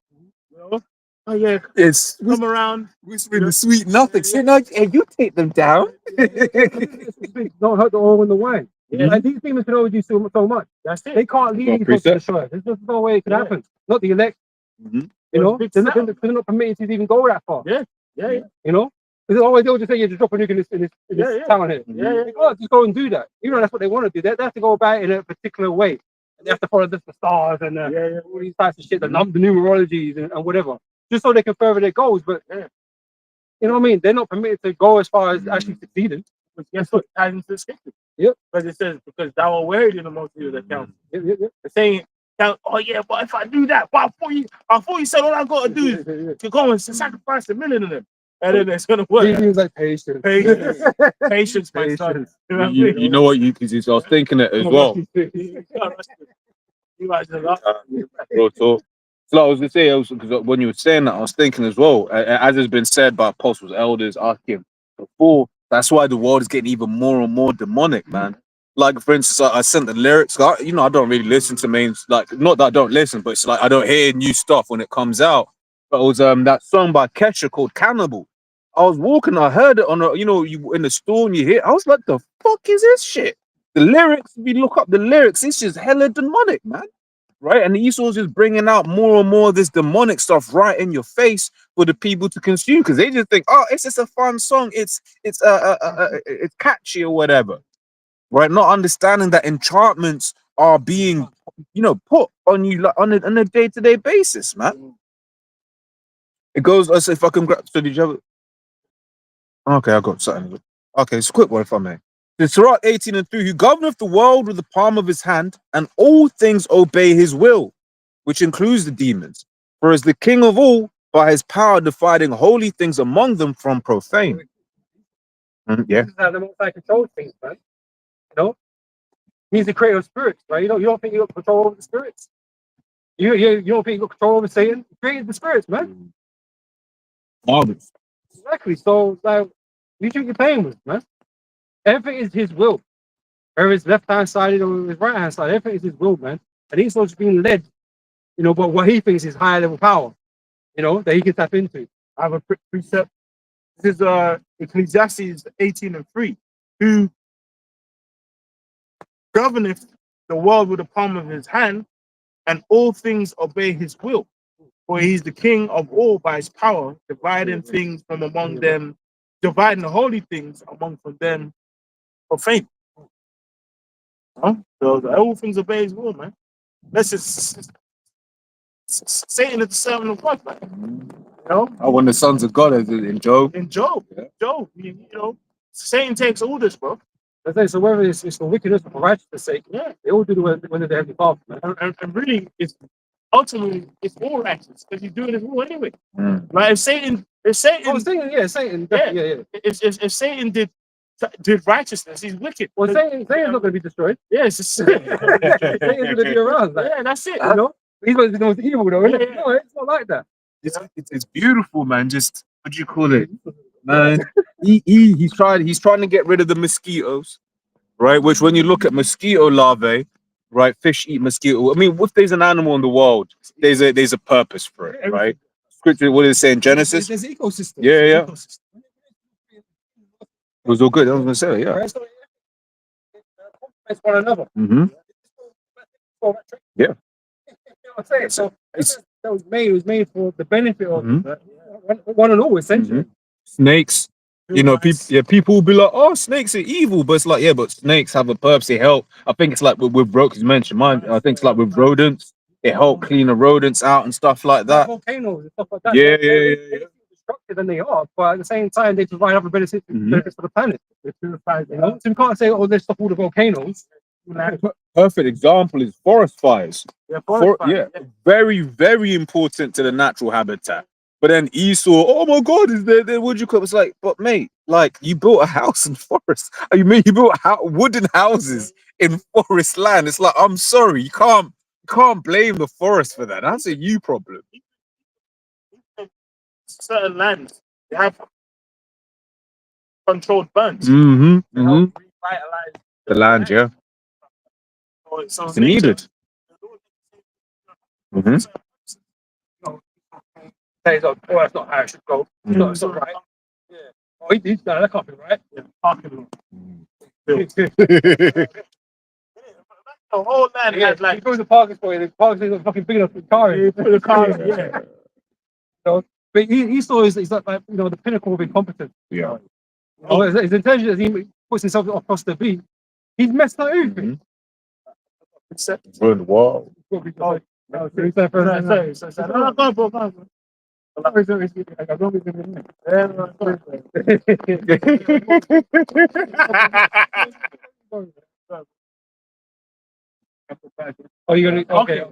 You know? Oh yeah, It's come around. whispering the sweet nothing. So now, hey, you take them down. Don't hurt the oil in the wine. Yeah. Like these demons can only do so much. That's it. They can't lead Got a you to preset? destroy. There's just no way it can Yeah. happen. Not the elect. Mhm. You know, Big they're not, setup. they're not permitted to even go that far. Yeah. You know, because always they'll just say, "Yeah, just drop a nuke in this Yeah. town here." Yeah. They can't just go and do that. You know, that's what they want to do. They have to go about it in a particular way. And they have to follow the stars and Yeah. all these types of shit, the numerologies and whatever, just so they can further their goals. But Yeah. you know what I mean? They're not permitted to go as far as actually succeeding. But guess what? Ties into the scripture. Yep. Because it says, because thou art wearied in the multitude of the count. Yeah. The saying, oh yeah, but if I do that, but I thought you said all I gotta do is to go and sacrifice 1 million of them. And then it's gonna work. He was like patience. Patience, my son. You know what I'm You saying? know what? Because I was thinking it as well. You guys are like, Real talk. So I was gonna say, because when you were saying that, I was thinking as well, as has been said by apostles, elders, asking before. That's why the world is getting even more and more demonic, man. Like for instance, I sent the lyrics. I don't really listen to not that I don't listen, but it's like I don't hear new stuff when it comes out. But it was that song by Kesha called "Cannibal." I was walking, I heard it on you in the store and you hear. I was like, the fuck is this shit? The lyrics, if you look up the lyrics, it's just hella demonic, man. Right? And Esau's just bringing out more and more of this demonic stuff right in your face for the people to consume because they just think, oh, it's just a fun song. It's catchy or whatever. Right? Not understanding that enchantments are being, put on you like on a day-to-day basis, man. It goes, let's say if I can grab, so did you have it? Okay, I got something. Okay, it's a quick one if I may. The Sirach 18:3, who governeth the world with the palm of his hand, and all things obey his will, which includes the demons. For as the king of all, by his power dividing holy things among them from profane. Yeah. This is how the Most High controls things, man. You know, he's the creator of spirits, right? You don't think you got control over the spirits? You don't think you got control over Satan? He created the spirits, man. Marvelous. Exactly. So like, you should be playing with, man. Everything is his will. Whether it's left hand sided or his right hand side, everything is his will, man. And he's also being led, but what he thinks is higher level power, that he can tap into. I have a precept. This is Ecclesiastes 18:3. Who governeth the world with the palm of his hand, and all things obey his will. For he's the king of all by his power, dividing things from among them, dividing the holy things among from them profane. So all things obey his will, man. That's just Satan is the servant of God, man. When the sons of God is in Job. In Job, Yeah. Job, Satan takes all this, bro. So whether it's for wickedness or for righteousness' sake, they all do the will of the Heavenly Father, man. And really, ultimately it's all righteous because he's doing his will anyway. Like if Satan, Satan. Yeah. If Satan did righteousness, he's wicked. Well, Satan's not going to be destroyed. Yeah, it's just Satan's going to be around. Like, yeah, that's it. He's going to know the evil, though. Isn't it? Yeah. No, it's not like that. It's beautiful, man. Just what do you call it, man? He's trying to get rid of the mosquitoes, right? Which when you look at mosquito larvae, right? Fish eat mosquito. I mean, if there's an animal in the world, there's a purpose for it, right? Scripture, what does it say in Genesis? There's an ecosystem. Yeah. It was all good. I was gonna say, yeah. It's one another. Mm-hmm. Yeah. You know what I'm saying? So that was made for the benefit of one and all, essentially. Snakes. People will be like, "Oh, snakes are evil," but it's like, yeah, but snakes have a purpose. They help. I think it's like with you mentioned mine. I think it's like with rodents. They help clean the rodents out and stuff like that. Volcanoes and stuff like that. Yeah. They're destructive than they are, but at the same time, they provide other benefits for the planet. So we can't say, "Oh, let's stop all the volcanoes." Perfect example is forest fires. Forest fires. Very, very important to the natural habitat. But then Esau, oh my God, is there would you call it? It's like, but mate, like you built a house in forest. You built wooden houses in forest land. It's like, I'm sorry, you can't blame the forest for that. That's a you problem. Certain lands they have controlled burns. Mm-hmm. To help revitalize The land, yeah. It's needed. Mhm. Say, oh, that's not how it should go. It's not right. Yeah. Oh, no, that can't be right. Yeah, parking lot. The whole land Yeah, had like, like he goes to parking spot, the parking spot is fucking big enough for the car. you put the car in, yeah. So, but he still is, he's like, you know, the pinnacle of incompetence. Yeah. You know, his intention as he puts himself across the beat, he's messed up everything. Good. Wow. Oh, No, go on, bro, go on, bro. Oh, you're gonna okay.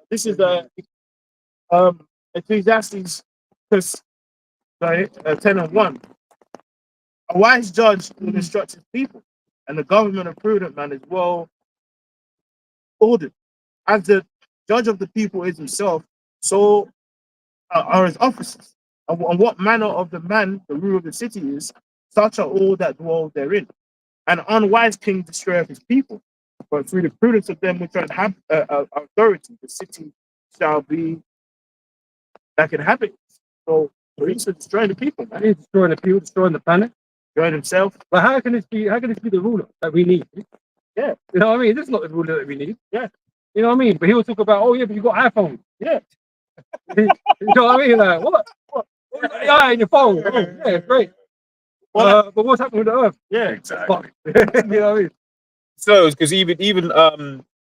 This is Ecclesiastes, sorry, 10:1. A wise judge will instruct his people, and the government of prudent man is well ordered. As the judge of the people is himself, so are his officers. And what manner of the man the ruler of the city is, such are all that dwell therein. An unwise king destroyeth his people, but through the prudence of them which have authority, the city shall be like inhabitants. So he's destroying the people, man. He's destroying the people, destroying the planet. Destroying himself. But how can this be the ruler that we need? Yeah. You know what I mean? This is not the ruler that we need. Yeah. You know what I mean? But he will talk about, oh yeah, but you got iPhone. Yeah. You know what I mean? Like, what? Yeah, in your phone. Oh, yeah, great. But what's happening with the earth? Yeah, exactly. You know what I mean? So, because even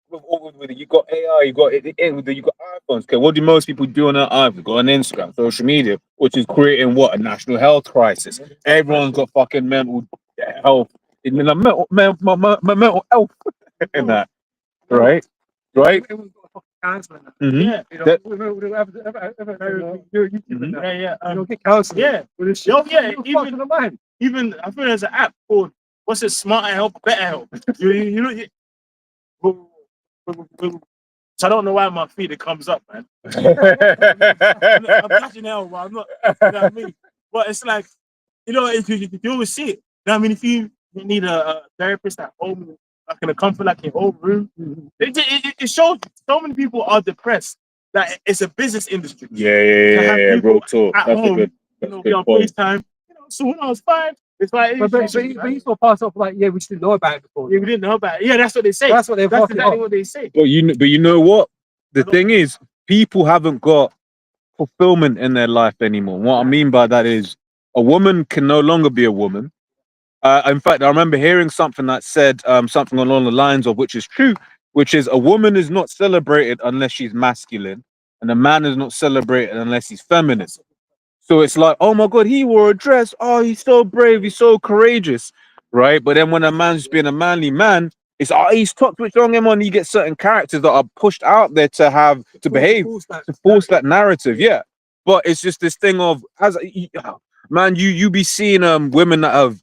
with you got AI, you got iPhones. Okay, what do most people do on their iPhone? Go on Instagram, social media, which is creating what, a national health crisis. Everyone's got fucking mental health, mental health in that, right? Right? Everyone's got a fucking cancer. Mhm. Yeah. You know, That- yeah. you don't get cancer. Yeah. With this shit. Oh, yeah, You're even- fucked in the mind. Even I think there's an app called what's it? Smarter Help, Better Help. you know. So I don't know why my feed it comes up, man. I'm catching hell, but I'm not. You know what I mean? But it's like, you know, if you always see it. You know what I mean? If you need a therapist at home, like in a comfort, like in your own room, it shows so many people are depressed that it's a business industry. Yeah. Real talk. At That's a home, good. you know, be on FaceTime. You know, so when I was 5, it's like, But you still pass off like, yeah, we just didn't know about it before. yeah, we didn't know about it. Yeah, that's what they say. That's what they're That's fucking exactly up. what they say. But you know what? The thing is, people haven't got fulfillment in their life anymore. What I mean by that is, a woman can no longer be a woman. In fact, I remember hearing something that said something along the lines of, which is true, which is a woman is not celebrated unless she's masculine, and a man is not celebrated unless he's feminine. So it's like, oh my God, he wore a dress. Oh, he's so brave. He's so courageous, right? But then when a man's being a manly man, it's he's top switch on him on. You get certain characters that are pushed out there to behave, to force that narrative. Yeah, but it's just this thing of man, you be seeing women that have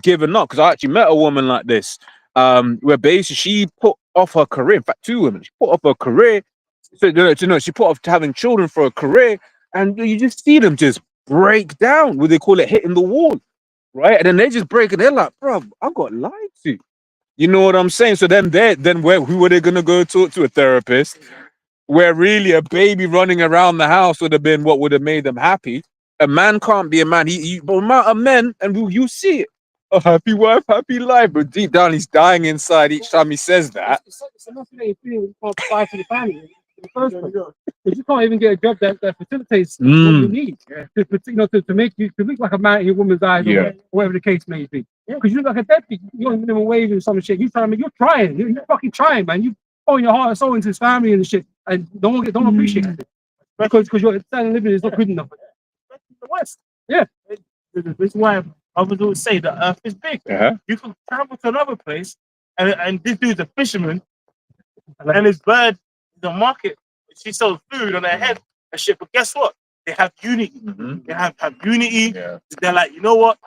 given up. Because I actually met a woman like this, where basically she put off her career. In fact, 2 women. She put off her career. So she put off having children for a career. And you just see them just break down. What they call it, hitting the wall, right? And then they just break it. They're like, bro, I got lied to. You know what I'm saying? So then who were they gonna go talk to? A therapist? Where really a baby running around the house would have been what would have made them happy. A man can't be a man. But amount of men, and you see it. A happy wife, happy life. But deep down, he's dying inside each time he says that. It's a motivating feeling you can't provide for the family in the first place. Because you can't even get a job that facilitates what you need. To make you to look like a man in your woman's eyes, or whatever the case may be. Because you look like a deadbeat. You're on minimum wage and some shit. You're trying. You're fucking trying, man. You pouring your heart and soul into his family and shit, and don't appreciate it. Because your standard of living is not good enough. The West. Yeah. This is why I would always say the earth is big. You can travel to another place, and this dude's a fisherman, and his bird is a market. She sells food on their head and shit. But guess what? They have unity. They have unity. Yeah. They're like, you know what?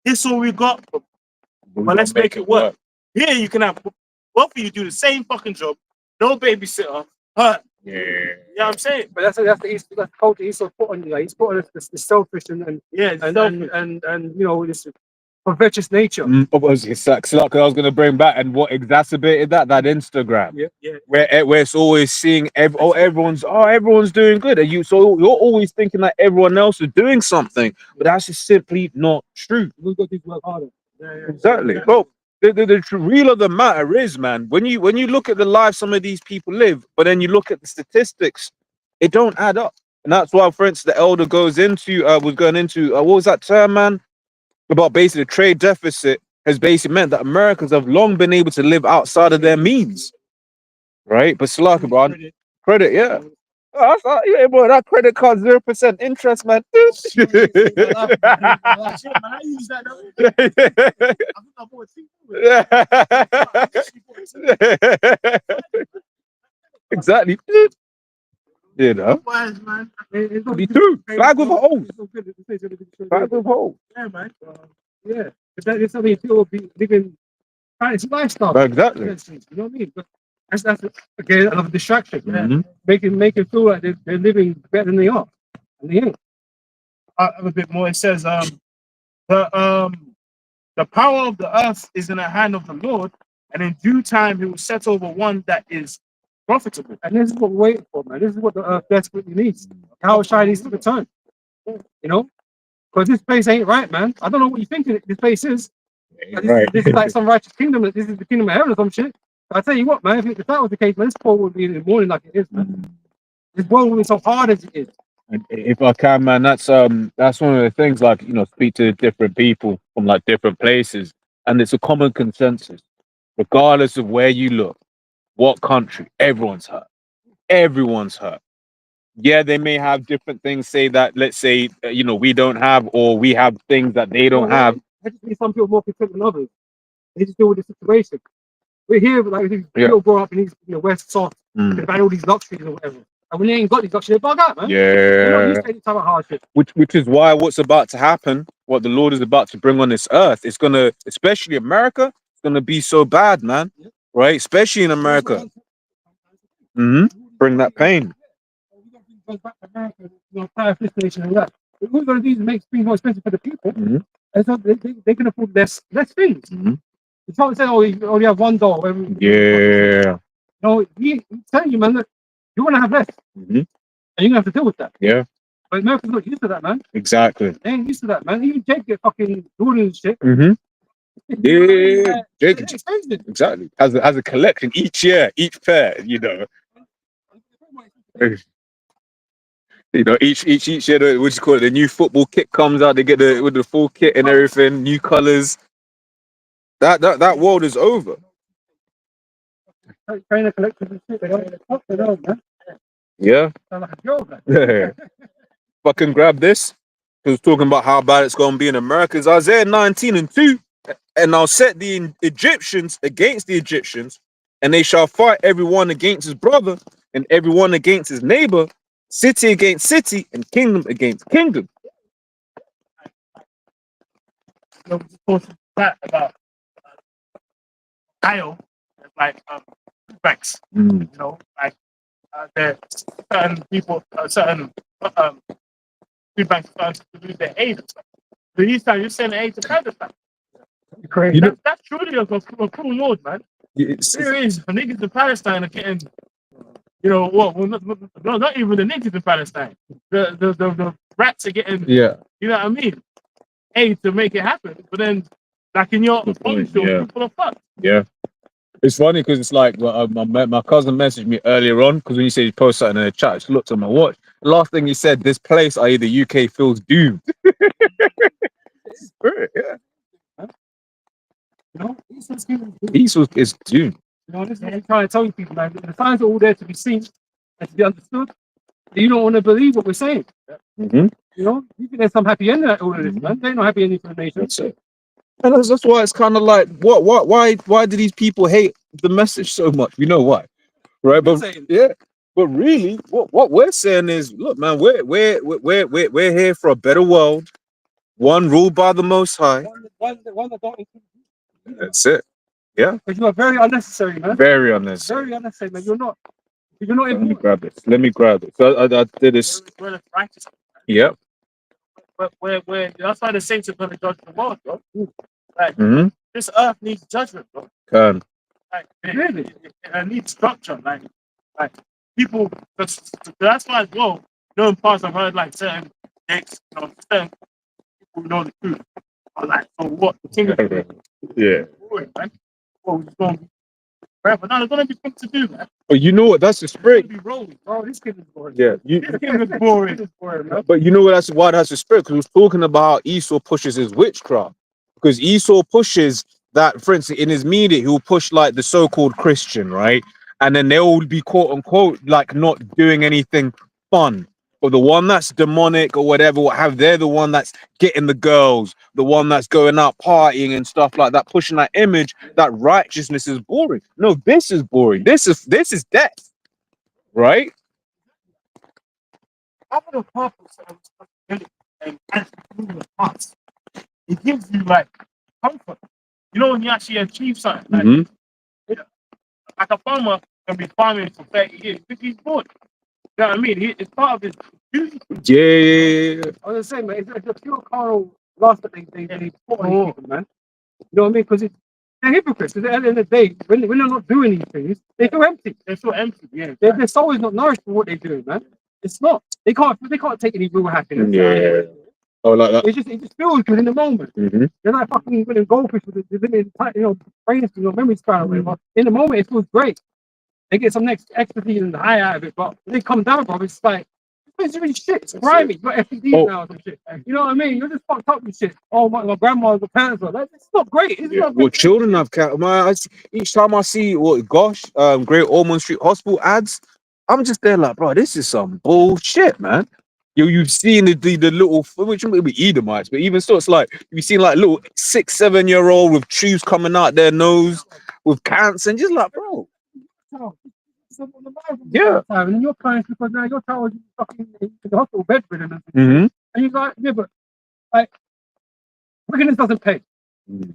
This is all we got, but let's make it work. Here you can have both of you do the same fucking job, no babysitter. Yeah. You know what I'm saying? But that's the culture he's sort of put on you. Like, he's put on the selfish and you know this covetous nature. It's like, I was going to bring back, and what exacerbated that Instagram, Yeah. where it's always seeing everyone's doing good, and so you're always thinking that everyone else is doing something, but that's just simply not true. We've got to work harder. Exactly. Well, the real of the matter is, man, when you look at the lives some of these people live, but then you look at the statistics, it don't add up. And that's why, for instance, the elder was going into what was that term, man? About basically the trade deficit has basically meant that Americans have long been able to live outside of their means, right? But Salaka, bro, credit, yeah. Yeah, bro, that credit card 0% interest, man. Shit, man, I use that. I think I bought Exactly. You know, wise, man. me too. Flag with a hole. Flag with a hole. Yeah, man. Yeah, but that is something people will be living. It's a lifestyle. Exactly. You know what I mean? But that's again another distraction. Mhm. Making feel like they're living better than they are, and they ain't. A bit more. It says, the power of the earth is in the hand of the Lord, and in due time he will set over one that is profitable. And this is what we're waiting for, man. This is what the earth desperately needs. How Shai needs to return. You know, because this place ain't right, man. I don't know what you think this place is. Right. This is like some righteous kingdom. This is the kingdom of heaven or some shit. But I tell you what, man. If that was the case, man, this poor would be in the morning like it is, man. This world would be so hard as it is. And if I can, man, that's one of the things. Like, speak to different people from like different places, and it's a common consensus, regardless of where you look, what country, everyone's hurt. Everyone's hurt. Yeah, they may have different things. Say that, let's say, we don't have, or we have things that they don't have. I just think some people more content than others. They just deal with the situation. We're here, like these Yeah. people grow up in these West South. They've had all these luxuries or whatever. And when they ain't got these luxuries, they bug out, man. They're not Yeah. used to any type of hardship. Which is why what's about to happen, what the Lord is about to bring on this earth, it's gonna, especially America, it's gonna be so bad, man. Yeah. Right? Especially in America. Bring that pain. Goes back to America, prior destination and that. What we're going to do is make things more expensive for the people. And so they can afford less things. It's not saying, you only have $1. Yeah. No, he's telling you, man, that you're going to have less. And you're going to have to deal with that. Yeah. But America's not used to that, man. Exactly. They ain't used to that, man. Even Jake get fucking Jordan and shit. Yeah. Jake, It's expensive. exactly. Has a collection each year, each pair, each year, what you call it, the new football kit comes out, they get with the full kit and everything, new colours. That world is over. Trainer collectors and shit, they don't, man. Yeah. Sound like a joke, man. Fucking grab this. He was talking about how bad it's gonna be in America. It's Isaiah 19:2. And I'll set the Egyptians against the Egyptians, and they shall fight everyone against his brother, and everyone against his neighbor, city against city, and kingdom against kingdom. That about Kyle, like banks. Like there certain people, certain food banks to do their aid. So each time you send aid to Palestine. Crazy. That's truly a cruel mode, man. There is the niggas in Palestine are getting, not even the niggas in Palestine. The rats are getting, you know what I mean, aid to make it happen. But then, like in your own show, people are fucked. Yeah. It's funny because it's like my cousin messaged me earlier on, because when you said you post something in the chat, I just looked at my watch. The last thing he said, this place, i.e. the UK, feels doomed. Yeah. Peace is doomed. This is what I'm trying to tell you people, man. The signs are all there to be seen and to be understood. You don't want to believe what we're saying. You think there's some happy ending at all of this, man. There ain't no happy ending for the nation. That's it. And that's why it's kind of like, why do these people hate the message so much? We know why, right? But but really, what we're saying is, look, man, we're here for a better world, one ruled by the Most High. One that don't include you. That's it. Yeah. But you are very unnecessary, man. Very unnecessary. Very unnecessary, man. You're not Let me important. grab this. Let me grab it. So I did this. We're righteous. Yep. But that's why the saints are going to judge the world, bro. Like Mhm. this earth needs judgment, bro. Can. Like it needs structure. Like people. That's why as well. You know, in past I've heard like certain ex, certain people know the truth. But like, so what? The king of Yeah. boring, man. Well, it's going to be forever. No, there's gonna be things to do, man. But you know what? That's the It's spirit. gonna be rolling. Bro, this kid is boring. Yeah. This kid is boring. This boring, man. But you know what? That's why that's the spirit. Because we was talking about Esau pushes his witchcraft. Because Esau pushes that, for instance, in his media, he'll push like the so-called Christian, right? And then they'll be quote unquote like not doing anything fun. But the one that's demonic or whatever, what have, they're the one that's getting the girls, the one that's going out partying and stuff like that, pushing that image that righteousness is boring. No, this is boring. This is death, right? Having a purpose and responsibility and actually moving the parts, it gives you like comfort. You know, when you actually achieve something, like, Mhm. like a farmer can be farming for 30 years because he's bored. You know what I mean? It's part of his duty. Yeah. I was saying, man, it's a pure carnal lust that they put on these people, man. You know what I mean? Because they're hypocrites. 'Cause at the end of the day, when they're not doing these things, they feel empty. They feel empty. Yeah. Their soul is not nourished for what they're doing, man. It's not. They can't take any real happiness. Yeah. Oh, like that. It just feels good in the moment. Mhm. They're like fucking winning goldfish with the limited, brain, memory span or whatever. In the moment, it feels great. They get some next ecstasy and high out of it, but when they come down, bro, it's like it's really shit. It's grimy. You got FPDs now or some shit. You know what I mean? You're just fucked up with shit. Oh my grandma, the parents are like, it's not great. It's not Well, great. children have each time I see Great Ormond Street Hospital ads, I'm just there like, bro, this is some bullshit, man. You've seen the little, which maybe Edomites, but even still, it's like you've seen like little 6-7-year-old with tubes coming out their nose with cancer, and just like, bro, yeah. And your parents, because now your child is fucking in the hospital bedridden, Mm-hmm. and you're like, yeah, but like wickedness doesn't pay.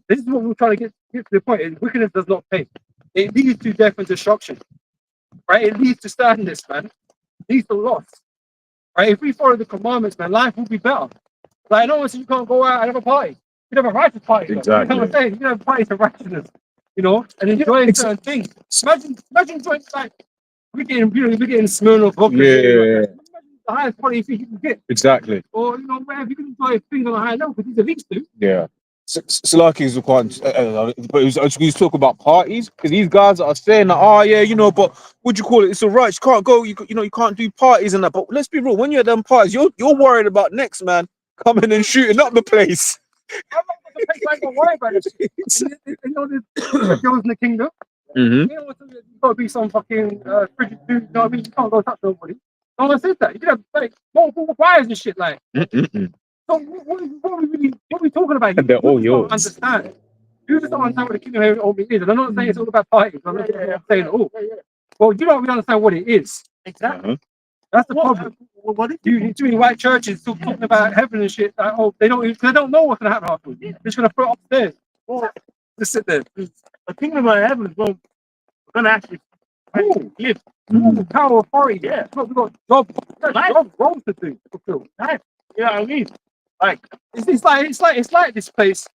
This is what we're trying to get to the point. Is wickedness does not pay. It leads to death and destruction, right? It leads to sadness, man. It leads to loss, right? If we follow the commandments, man, life will be better. Like, no one says you can't go out and have a party. You can have a righteous party. Exactly. You know what I'm saying? You can have a party for righteousness, and enjoying certain things. Imagine enjoying like we're getting Smirnoff vodka. Yeah. Imagine the highest quality thing you can get, Exactly. or whatever you can enjoy things on a high level because these elites do. Yeah. Salaki is quite, but we was talking about parties because these guys are saying that, oh yeah, but what do you call it? It's all right. You can't go. You can't do parties and that. But let's be real. When you're at them parties, you're worried about next man coming and shooting up the place. I don't worry about this. And there's girls in the kingdom. Mm-hmm. You know, you gotta be some fucking frigid dude. You know what I mean? You can't go touch nobody. No one said that. You can have like multiple wives and shit like. So what are we talking about? They're all yours. Don't understand. You just don't understand what the kingdom of heaven is. And I'm not saying it's all about parties. I'm not saying it all. Well, you don't really understand what it is. Exactly. That's the problem. What Too many white churches still talking about heaven and shit. Like, they don't know what's gonna happen afterwards. They're just gonna throw it upstairs. Just sit there. the kingdom of heaven is gonna actually live. Power, authority. Yeah. We've got jobs roles to do. Fulfill. You know what I mean? Like It's like this place,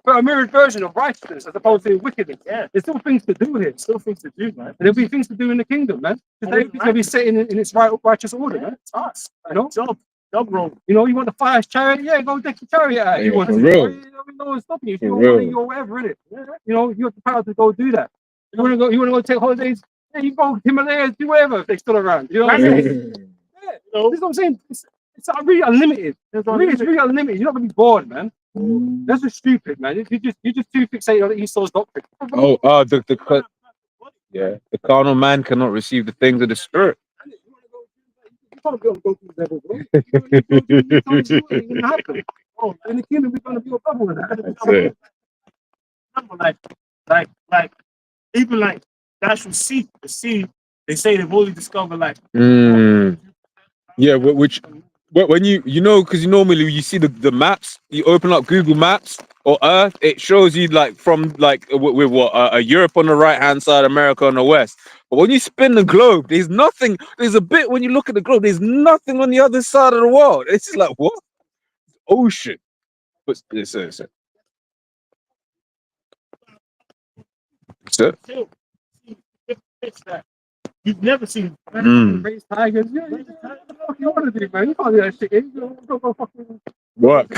but a mirrored version of righteousness as opposed to wickedness. Yeah. There's still things to do here. still things to do, man. And there'll be things to do in the kingdom, man. Because everything's gonna be set in its righteous order, man. It's us. You know? Job role. You want the fire chariot? Yeah, go take your chariot out. You Yeah, want for to? real. No one's stopping you. If For you want real. money or whatever, innit? You have the power to go do that. You want to go take holidays? Yeah, you go Himalayas, do whatever if they're still around. You know what I'm saying? Yeah. This is what I'm saying. It's really unlimited. It's really unlimited. You're not gonna be bored, man. That's just stupid, man. You're just too fixated on the Esau's doctrine. The carnal man cannot receive the things of the spirit. You can't be on both these levels, bro. You can't do it. It ain't happen. Oh, in the kingdom, we're gonna be a bubble with that. That's it. Like even like the actual sea, they say they've only discovered like Yeah, when you because normally you see the maps, you open up Google Maps or Earth, it shows you like from like with Europe on the right hand side, America on the west. But when you spin the globe, there's nothing. There's a bit when you look at the globe, there's nothing on the other side of the world. It's just like what ocean. But it's So, Still see different fish that you've never seen. Raise tigers. Yeah, what the fuck you want to do, man? You can't do that shit. You go fucking work.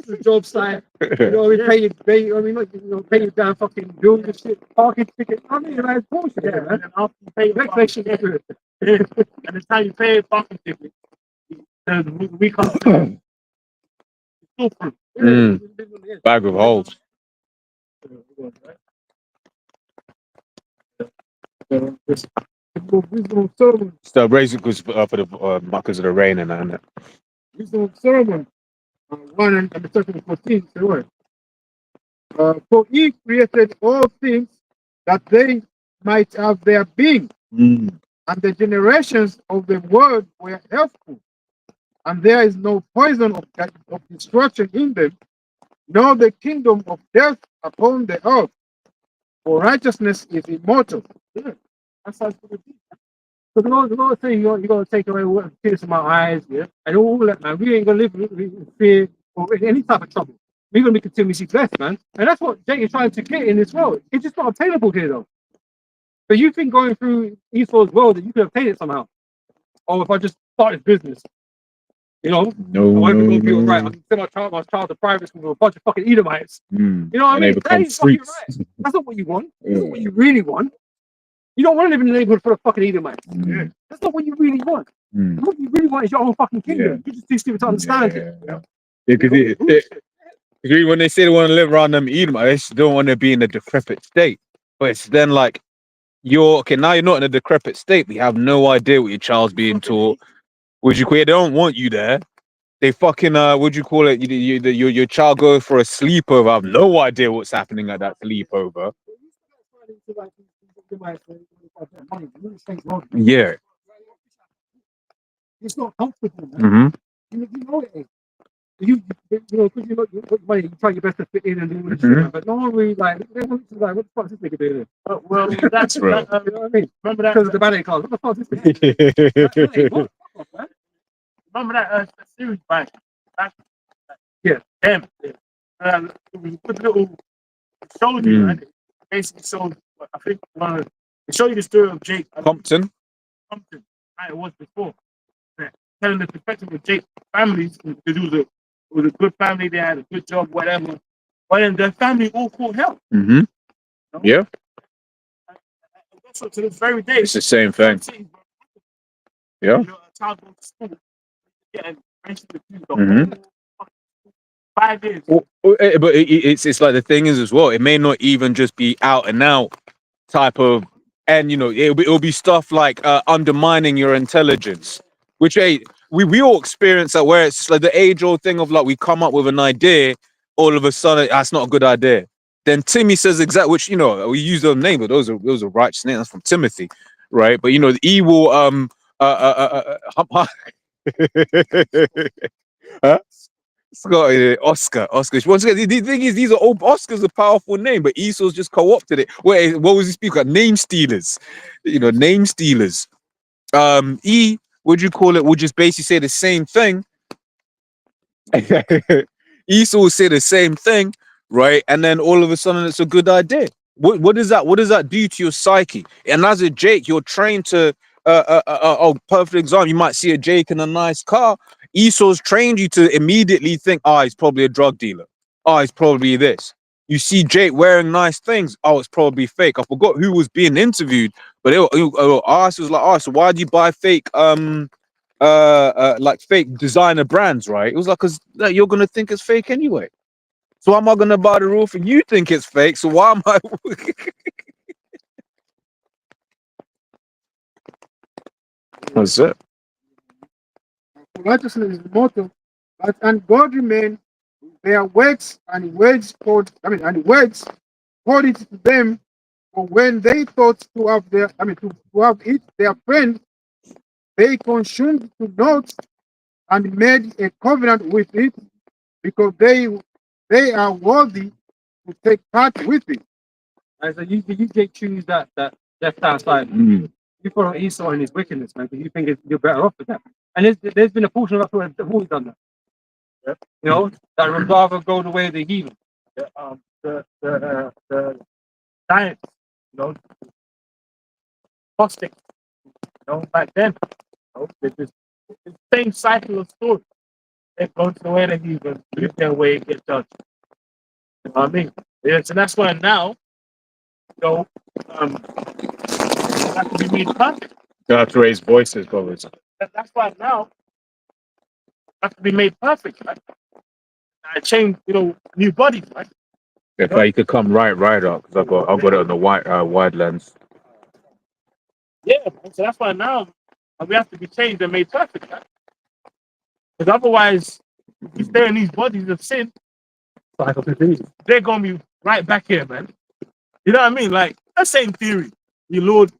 the job site. You know, we pay you, I mean, like, you know, pay you down fucking bills and shit, parking ticket. I mean, like, it's bullshit, man. And then after you pay your parking ticket, and the time you pay a parking ticket, we can't. Still fruit. Bag of holes. So basically, for the muckers of the rain and that. innit? Wisdom of Solomon, 1 and the 14. Say what? For he created all things that they might have their being, Mm. and the generations of the world were healthful, and there is no poison of destruction in them, nor the kingdom of death upon the earth. For righteousness is immortal. Yeah, that sounds pretty deep. So the Lord saying you got to take away what tears from our eyes, yeah, and all that, man. We ain't gonna live in fear or in any type of trouble. We're gonna be continuously blessed, man. And that's what Jake is trying to get in this world. It's just not obtainable here, though. But you think going through Esau's world that you can obtain it somehow? Or if I just start this business, you know, No, I won't no, be going right. I no. can send my child to private school with a bunch of fucking Edomites. Mm. You know what I And mean? they become That ain't fucking freaks. right. That's not what you want. That's not what you really want. You don't want to live in the neighborhood for a fucking Edomites. Mm. That's not what you really want. Mm. What you really want is your own fucking kingdom. You're just too stupid to understand it. Yeah, because when they say they want to live around them Edom, they just don't want to be in a decrepit state. But it's then like you're okay. Now you're not in a decrepit state. But you have no idea what your child's being taught. Would you call it? They don't want you there. They fucking would you call it? Your child goes for a sleepover. I have no idea what's happening at that sleepover. Yeah. It's not comfortable, man. Mm-hmm. You know it ain't. You know, because you got money, you try your best to fit in and do all this Mhm. shit, but no one really like, everyone's like, what the fuck is this nigga doing? Well, that's Bro. that, You know what I mean? remember that. Because of the ballet class. What the fuck is this? Hey, what? Fuck off, man. Remember that series back. Yeah. Them. It was a good little showed you, Mm. and it basically showed. I think it showed you the story of Jake Compton. Compton, how it was before. Yeah. Telling the perspective of Jake's families, because it was a good family. They had a good job, whatever. But then their family all caught help. Mm-hmm. Yeah. So to this very day, It's the same thing. Yeah. You know, a child goes to school, getting mentioned the Mhm. 5 years. But it's like the thing is as well. It may not even just be out and out type of, and you know, it'll be stuff like undermining your intelligence, which we all experience that, where it's just like the age old thing of like we come up with an idea, all of a sudden that's not a good idea. Then Timmy says exactly, which you know we use those names, but those are righteous names. That's from Timothy, right? But you know, he will huh? Scott, Oscar. Once again, the thing is, these are all Oscar's a powerful name, but Esau's just co-opted it. Wait, what was he speaking about? Name stealers. You know, name stealers. Would you call it? Would just basically say the same thing. Esau will say the same thing, right? And then all of a sudden, it's a good idea. What does that? What does that do to your psyche? And as a Jake, you're trained to. Perfect example. You might see a Jake in a nice car. Esau's trained you to immediately think, he's probably a drug dealer. He's probably this. You see Jake wearing nice things. It's probably fake. I forgot who was being interviewed, but asked was like, so why do you buy fake like fake designer brands, right? It was like, because you're gonna think it's fake anyway. So am I gonna buy the roof and you think it's fake? So why am I? That's it. Righteousness is immortal, but ungodly men, their works and words called, and words called it to them. For when they thought to have to have it their friend, they consumed to naught and made a covenant with it, because they are worthy to take part with it. And so you take choose that left hand side. Mm. You follow Esau and his wickedness, man, because you think you're better off with that. And there's been a portion of us who have always done that. Yeah. You know, that would rather go the way of the heathen. The giants, you know, apostate, back then, it's the same cycle of story. They go to the way that he was, live their way, get judged. You know what I mean? Yeah, so that's why now, you have to be made perfect. You have to raise voices, brothers. That's why now, you have to be made perfect, right? I change, new bodies, right? If you could come right up, because I've got it on the wide lens. Yeah, man. So that's why now we have to be changed and made perfect, right? Because otherwise, if we stay in these bodies of sin, Cycle continues. they're gonna be right back here, man. You know what I mean? Like that same theory. The Lord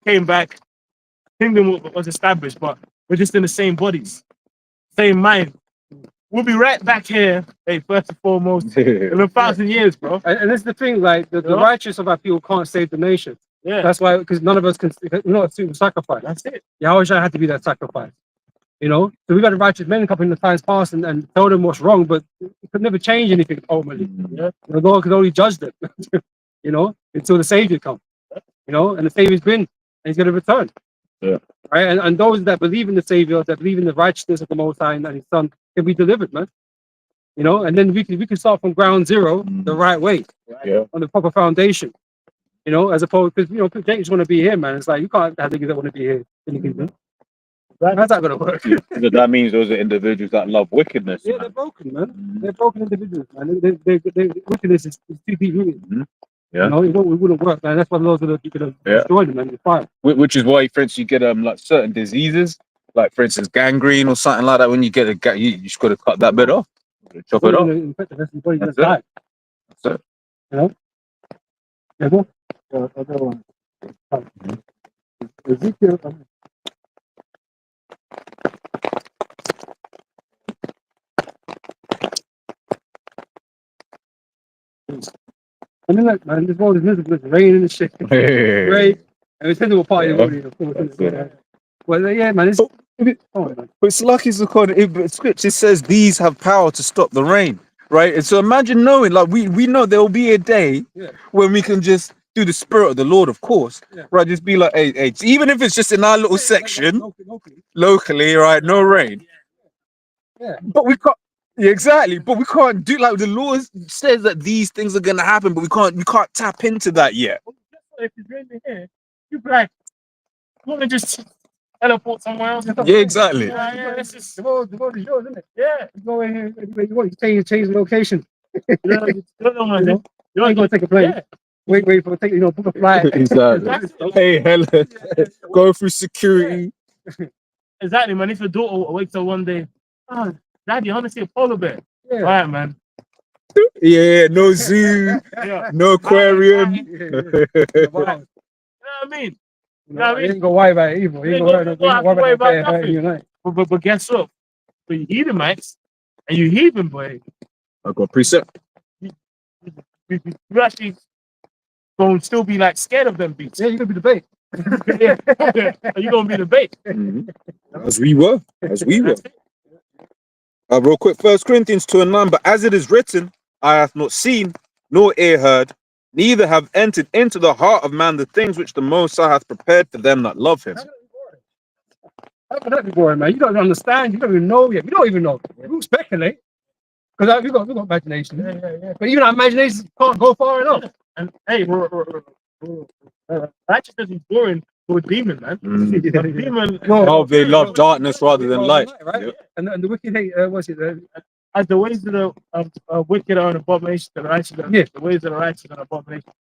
came back, kingdom was established, but we're just in the same bodies, same mind. We'll be right back here, hey, first and foremost, in 1,000 years, bro. And that's the thing, like the Yeah. righteous of our people can't save the nation. Yeah, That's why, because none of us can, we're not a super sacrifice. that's it. Yahweh had to be that sacrifice. So we've had the righteous men come in the times past and tell them what's wrong, but it could never change anything ultimately. Yeah. The Lord could only judge them, until the Savior comes. And the Savior's been, and he's going to return. Yeah. Right? And those that believe in the Savior, that believe in the righteousness of the Most High and his Son, can be delivered, man. And then we can start from ground zero the right way, Yeah. on the proper foundation. As opposed, because they just want to be here, man. It's like you can't have niggas that want to be here in the kingdom. How's that gonna work? That means those are individuals that love wickedness. Yeah, they're broken, man. They're broken individuals, man. Wickedness is too deep rooted. Yeah. It wouldn't work, man. That's why the Lord's gonna destroy them, man. It's fine. Which is why, for instance, you get like certain diseases, like for instance gangrene or something like that. When you get you just got to cut that bit off, chop it off. That's the body That's just died. That's it. Yeah, go. Other one. Ezekiel. I mean, like, man, this world is miserable. It's raining and shit. Right? And it's into a party, of course. Well, yeah, man. It's man. But it's lucky it's according. Scripture says these have power to stop the rain, right? And so imagine knowing, like we know there will be a day when we can just do the spirit of the Lord, of course, right? Just be like, hey, even if it's just in our little section, locally, right? No rain. Yeah. But we can't. Yeah, exactly. But we can't do like the law says that these things are gonna happen, but we can't tap into that yet. If it's raining here, you'd be like, you want to just teleport somewhere else? Yeah, exactly. Yeah, this is The world is yours, isn't it? yeah. You go in here, anywhere you want. You change the location. You don't want to. You ain't gonna take a plane. Yeah. Wait for book a flight. Exactly. Hey, Helen, go through security. Exactly, man. If your daughter wakes up one day, oh, Daddy, I want to see a polar bear. Yeah. All right, man. Yeah, no zoo, Yeah. no aquarium. Yeah. You know what I mean? You ain't gonna worry about it either. You ain't gonna worry about nothing. you, right? But guess what? For you Edomites and you heathen, boy, I got precept. you actually gonna still be like scared of them beats. Yeah, you're gonna be the bait. Yeah. You're gonna be the bait. As we were. Real quick, 1 Corinthians 2:9. But as it is written, I have not seen, nor ear heard, neither have entered into the heart of man the things which the Most High hath prepared for them that love him. How can that be boring, man? You don't understand. You don't even know yet. You don't even know. You speculate. Because we've got imagination. Yeah. But even our imagination can't go far enough. And hey, righteousness is boring to a demon, man. A demon. Oh, they love darkness rather than light. Right? Yep. And the wicked hate, what's it? As the ways of the wicked are an abomination to the righteous. Yeah. The ways of the righteous are an abomination.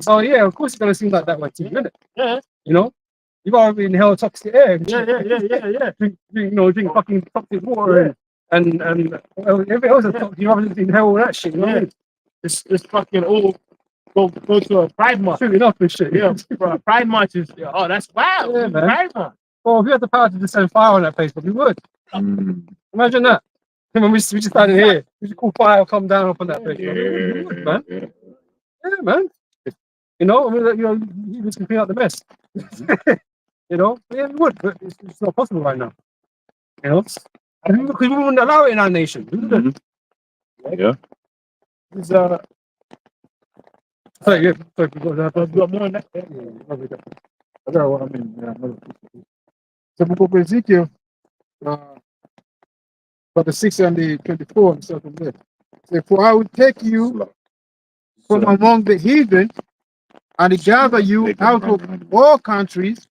So yeah, of course it's gonna seem like that way to you, isn't it? Yeah. You've already inhaled toxic air. Yeah. Drink fucking toxic water and everything else is toxic. You haven't inhaled all that shit. You know what I mean? It's fucking all go to a pride march. Shooting up and shit. Yeah, bro, a pride march is that's wow. Yeah, man. Pride march. Well, if we had the power to just send fire on that place, but we would. Imagine that. When we just started here, we just call fire come down up on that place. We would, man. Yeah, man. You just can clean out the mess. Yeah, we would, but it's not possible right now. Because we wouldn't allow it in our nation. We wouldn't. Yeah. It's So yeah, so you got that. But more than that. I got what I mean. Yeah, so we go to Ezekiel, for the 6 and the 24 and stuff like that. Say, for I will take you from among the heathen and gather you out of all countries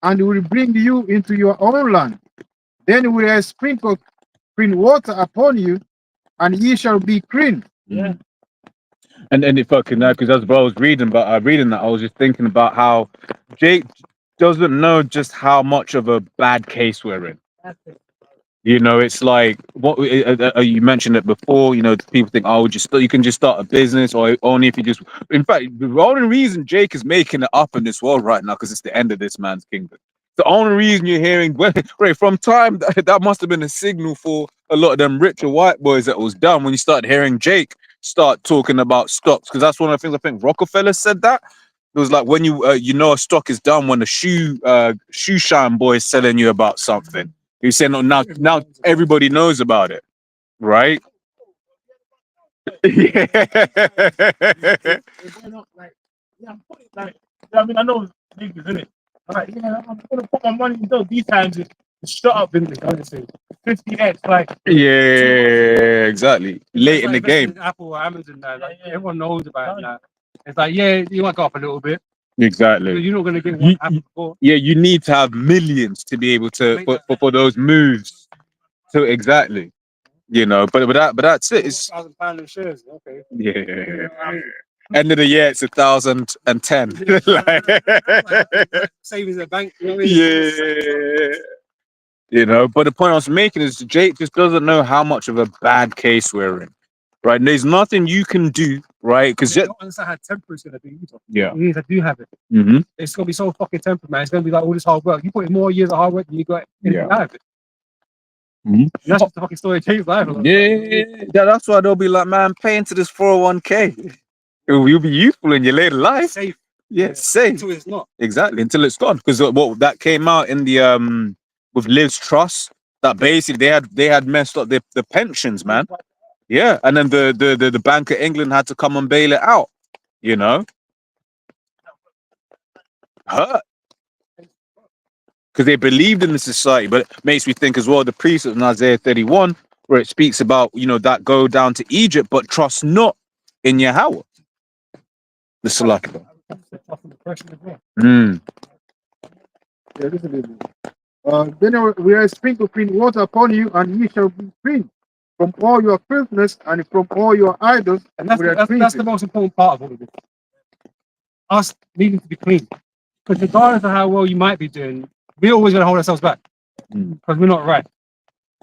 and will bring you into your own land. Then will I sprinkle clean water upon you, and ye shall be clean. Yeah. And if I can, because that's what I was reading, but reading that, I was just thinking about how Jake doesn't know just how much of a bad case we're in. You know, it's like what you mentioned it before. You know, people think, oh, you can just start a business, or only if you just. In fact, the only reason Jake is making it up in this world right now because it's the end of this man's kingdom. The only reason you're hearing, right, from time that must have been a signal for a lot of them richer white boys that was done when you started hearing Jake start talking about stocks, because that's one of the things I think Rockefeller said that. It was like when you know a stock is done when the shoe shine boy is telling you about something. You say no, now everybody knows about it, right? Yeah. Like, yeah, I'm putting like, I mean, I know niggas, isn't it? I'm like, yeah, I'm gonna put my money in those. These times it's shut up in the currency. 50x, like, Yeah, exactly. Late in the game. Apple or Amazon now, like, Yeah. everyone knows about it now. It's like, yeah, you might go up a little bit, but Exactly. you're not gonna get what happened before. Yeah, you need to have millions to be able to for those moves. So exactly, you know, but that's it. It's £1,000 in shares. Okay. yeah. End of the year, it's 1,010. Savings at bank. You know what I mean? Yeah. You know, but the point I was making is Jake just doesn't know how much of a bad case we're in, right? And there's nothing you can do, right? Because You don't understand how temper it's gonna be either. yeah, Years I do have it. mm-hmm. It's gonna be so fucking temper, man. It's gonna be like all this hard work. You put in more years of hard work than you got anything out of it. Mhm. And that's just the fucking story of Jake's life. Yeah, that's why they'll be like, man, pay into this 401k. You'll be useful in your later life. Safe. Yeah, safe. Until it's not. Exactly, until it's gone. Because what that came out in the with Liz Truss, that basically they had messed up the pensions, man. Yeah, and then the Bank of England had to come and bail it out. You know, hurt because they believed in the society. But it makes me think as well the precept in Isaiah 31, where it speaks about that go down to Egypt, but trust not in Yahweh. The Salakah. Mm. Yeah, this is it. Then we will sprinkle clean water upon you, and ye shall be clean from all your filthiness and from all your idols. And that's the most important part of all of this. Us needing to be clean. Because regardless of how well you might be doing, we're always going to hold ourselves back. Because we're not right.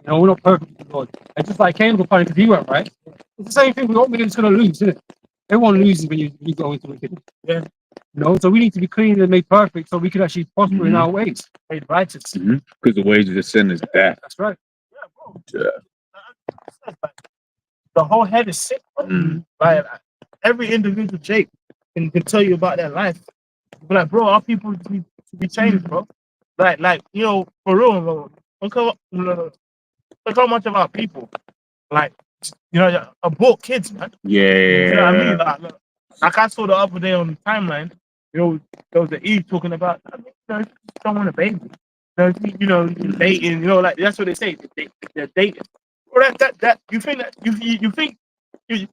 You know, we're not perfect with God. And just like Cain was funny because he weren't right. It's the same thing. We're just going to lose, isn't it? Everyone loses when you go into wicked. Yeah. You know, so we need to be clean and made perfect so we can actually prosper in our ways. Made righteous. Because the wages of sin is death. That's right. yeah, bro. Yeah. The whole head is sick. Like, every individual Jake can tell you about their life. But like, bro, our people to be changed, bro. Like you know, for real, bro. Look how much of our people, like, you know, abort kids, man. Yeah. You know what I mean? Like I saw the other day on the timeline, you know, there was the Eve talking about, don't want a baby. You know, dating, you know, like that's what they say. They're dating. Or that you think that you think you're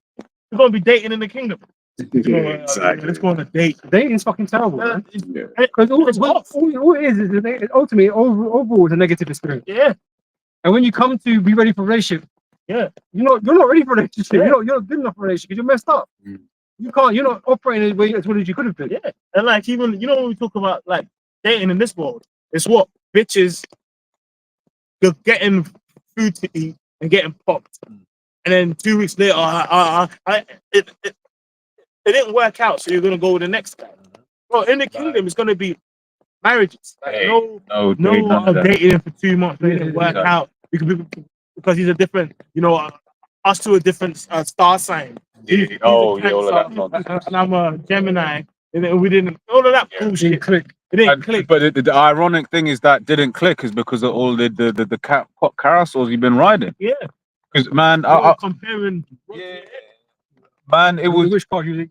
gonna be dating in the kingdom. Exactly. Let's go on a date. Dating is fucking terrible, man. Yeah. Because all it is ultimately overall is a negative experience. Yeah. And when you come to be ready for a relationship, Yeah. you're not ready for a relationship. Yeah. You're not good enough for a relationship because you're messed up. You're not operating as well as you could have been. Yeah. And like, even, you know, when we talk about like dating in this world, it's what bitches you're getting food to eat and getting popped. And then 2 weeks later, it didn't work out, so you're gonna go with the next guy. Well, in the kingdom, it's gonna be marriages. Like, no dating for 2 months. It didn't work out because he's a different, you know, us to a different star sign. Yeah. All of that. And I'm a Gemini, and we didn't. All of that bullshit. It didn't click. But the ironic thing is that didn't click is because of all the carousels you've been riding. Yeah. Because man, Comparing. yeah. Man, it was which car you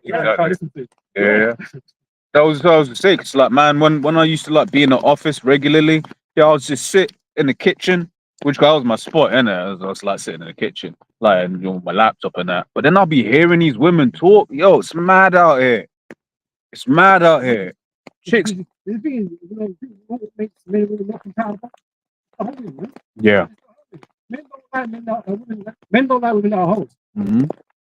Yeah. car listen to. yeah. That was what I was gonna say. 'Cause, like, man, when I used to like be in the office regularly, yeah, I was just sit in the kitchen, which that was my spot, innit? I was like sitting in the kitchen, like, and, with my laptop and that. But then I'll be hearing these women talk. Yo, it's mad out here. It's mad out here. Chicks. The thing is, what makes men and women not compatible? Yeah. Men don't like women that are hoes. hmm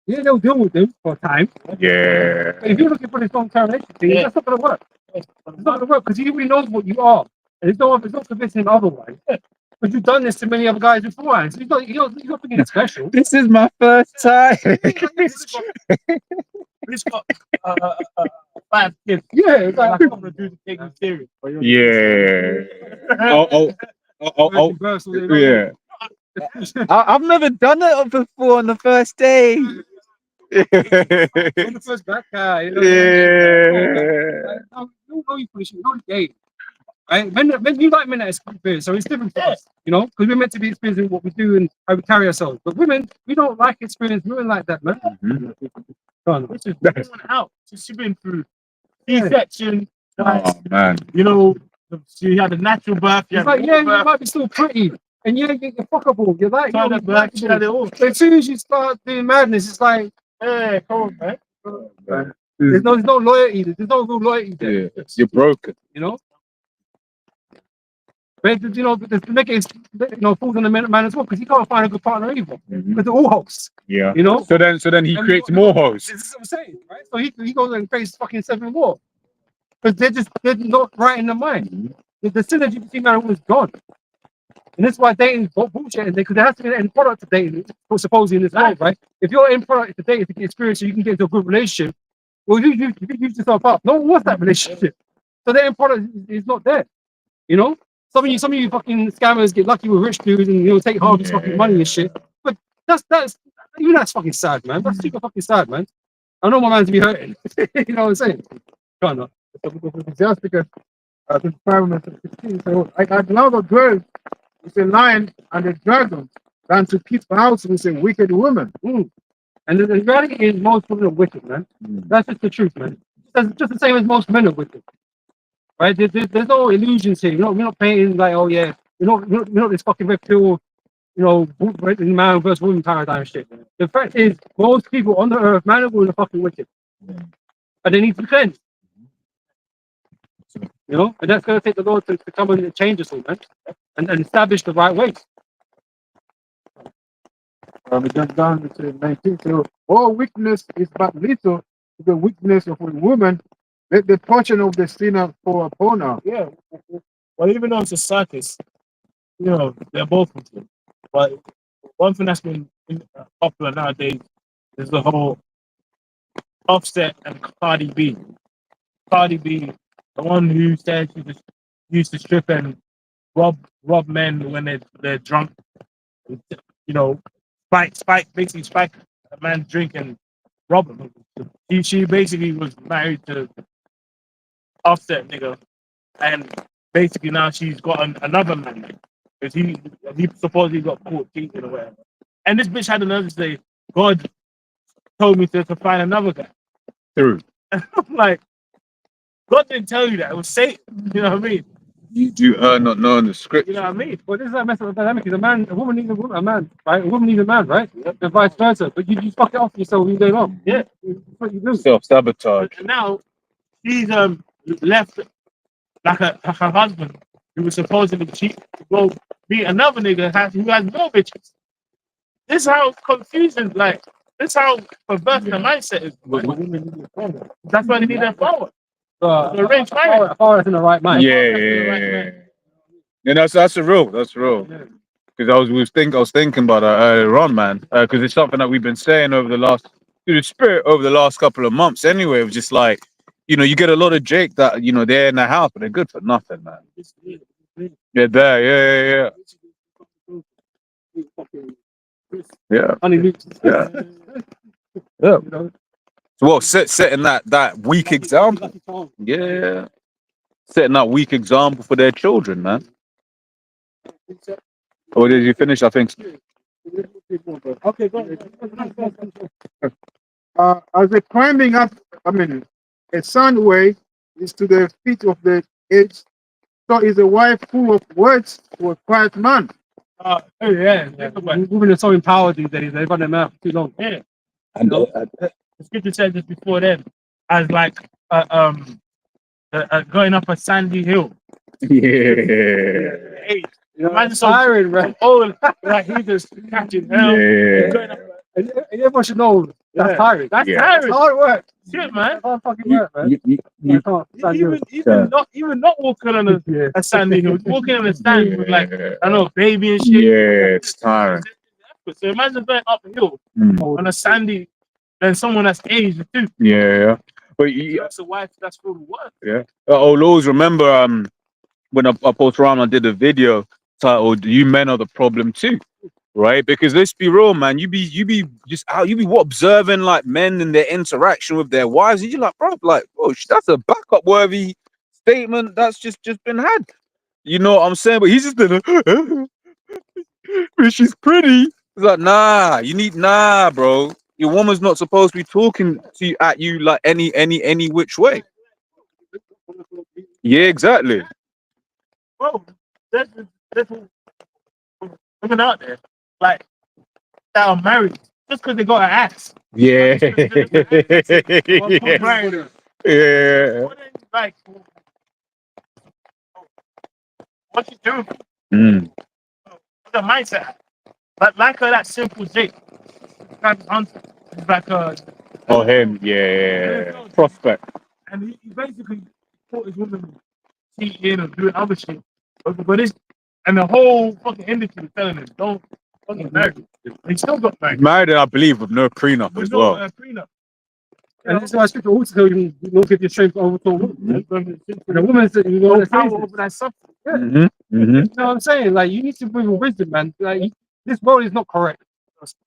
Yeah, they'll deal with them for a time. Yeah. But if you're looking for this long-term relationship, that's not gonna work. It's not gonna work because he already knows what you are, and it's not convincing otherwise. But you've done this to many other guys beforehand, so you're not thinking it's special. This is my first time. He's got 5 kids. Yeah, it's Like, like I'm gonna do the thing in serious. Yeah. Oh, Reverse, yeah. I've never done it before on the first day. On the first back guy, Yeah. You know you push it, you know the game. Right? Men, you like men that experience, so it's different for us, because we're meant to be experiencing what we do and how we carry ourselves. But women, we don't like experience women like that, man. Mhm. Come on. Which is going out. She's been through C-section. Oh man. She had a natural birth. It's like, yeah, you might be still pretty, and yeah, you're fuckable. You're like, Trying to birth. She had it all. but as soon as you start doing madness, it's like, Yeah, come on, man. there's no loyalty. There's no real loyalty there. Yeah. You're broken. You know. But the negative, falls on the man as well because he can't find a good partner either. Because they're all hosts. Yeah. You know. So then he And creates more hosts. This is what I'm saying, right? So he goes and creates fucking 7 more because they're not right in the mind. The synergy between man and woman is gone, and that's why dating is bullshit. Because there has to be an end product to dating, supposedly in this world, right? If your end product to dating to get experience, so you can get into a good relationship, well, you use yourself up. No one wants that relationship, so the end product is not there. Some of you fucking scammers get lucky with rich dudes and take half his fucking money and shit. But that's fucking sad, man. That's super fucking sad, man. I know my man to be hurting. You know what I'm saying? Can't not. Just because the environment of 15. So I'd love a girl with a lion and a dragon than to keep house with a wicked woman. And the reality is most women are wicked, man. That's just the truth, man. That's just the same as most men are wicked. Right? There's no illusions here. We're not painting like, oh yeah, we're not this fucking red pill, man versus woman paradigm shit. The fact is, most people on the earth, man and woman, are fucking wicked. And they need to cleanse. And that's going to take the Lord to come and change us all, man. And establish the right ways. We jump down to 19. So all weakness is but little to the weakness of a woman. Let the portion of the sinner fall upon her. Yeah. Well, even though it's a circus, they're both wicked. But one thing that's been popular nowadays is the whole Offset and Cardi B. Cardi B, the one who said she just used to strip and rob men when they're drunk. Spike a man's drink and rob him. She basically was married to Offset nigga, and basically now she's got another man because he supposedly got caught cheating or whatever. And this bitch had another say, God told me to find another guy. True. And I'm like, God didn't tell you that. It was Satan. You know what I mean? You do not knowing the script. You know what I mean? Well, this is a mess of the dynamic. Is a woman needs a man, right? A woman needs a man, right? And vice versa. But you fuck it off yourself all day long. Yeah. That's what you do. Self-sabotage. And now she's left like her husband, who was supposedly cheat, to go meet another nigga who has no bitches. This is how confusing, this is how perverse the mindset is. That's why they need their power. The range Power in the right mind. Yeah. That's the real. That's real. Because I was thinking about that earlier on, man. Because it's something that we've been saying over the last couple of months. Anyway, it was just like, you get a lot of Jake that they're in the house, but they're good for nothing, man. They're there, yeah. So what? Setting that weak example. Yeah. Setting that weak example for their children, man. Or did you finish? I think. Okay, go on. As they're climbing up, I mean, a sand way is to the feet of the edge. So is a wife full of words to a quiet man. Oh yeah. Women are so empowered these days. They've got their mouth too long. Yeah. And The scripture said this before then, as like going up a sandy hill. Hey, imagine some Tiring, man. old like he just catching hell. Going up, And everyone should know that's Yeah. tiring. that's Yeah. That's tiring. hard work. Shit, man. That's hard fucking you, work, man. you, I can't stand Even it. even not walking on Yeah. a sandy hill, walking on a sand with like I don't know, baby and shit. Yeah, it's tiring. So imagine going uphill Mm. on a sandy, then someone that's aged too. Yeah, but you, That's a wife that's full of work. Lord, remember when Apostle Rahman did a video titled "You Men Are the Problem Too," right? Because let's be real, man. You be just out. You be observing like men and their interaction with their wives, and you're like, bro, like, oh, that's a backup worthy statement that's just been had. You know what I'm saying? But he's just been, she's pretty. It's like, nah, bro. Your woman's not supposed to be talking to you at you like any which way. Yeah, exactly. Bro, there's women out there like that are married just because they got an ass. Yeah. Right. Yeah. What is, like, what you doing? Mm. The mindset. But like that simple Jake. It's like Oh, him. Yeah. Prospect. and he basically taught his woman cheating or doing other shit. But it's and the whole fucking industry was telling him, don't fucking marry. He still got married. Married, I believe, with no prenup With as no, well. prenup. And this is why scripture also tells you don't give your strength over to a woman. And a woman said you No know power what over that substance. Mm-hmm. You know what I'm saying? Like you need to bring wisdom, man. Like this world is not correct.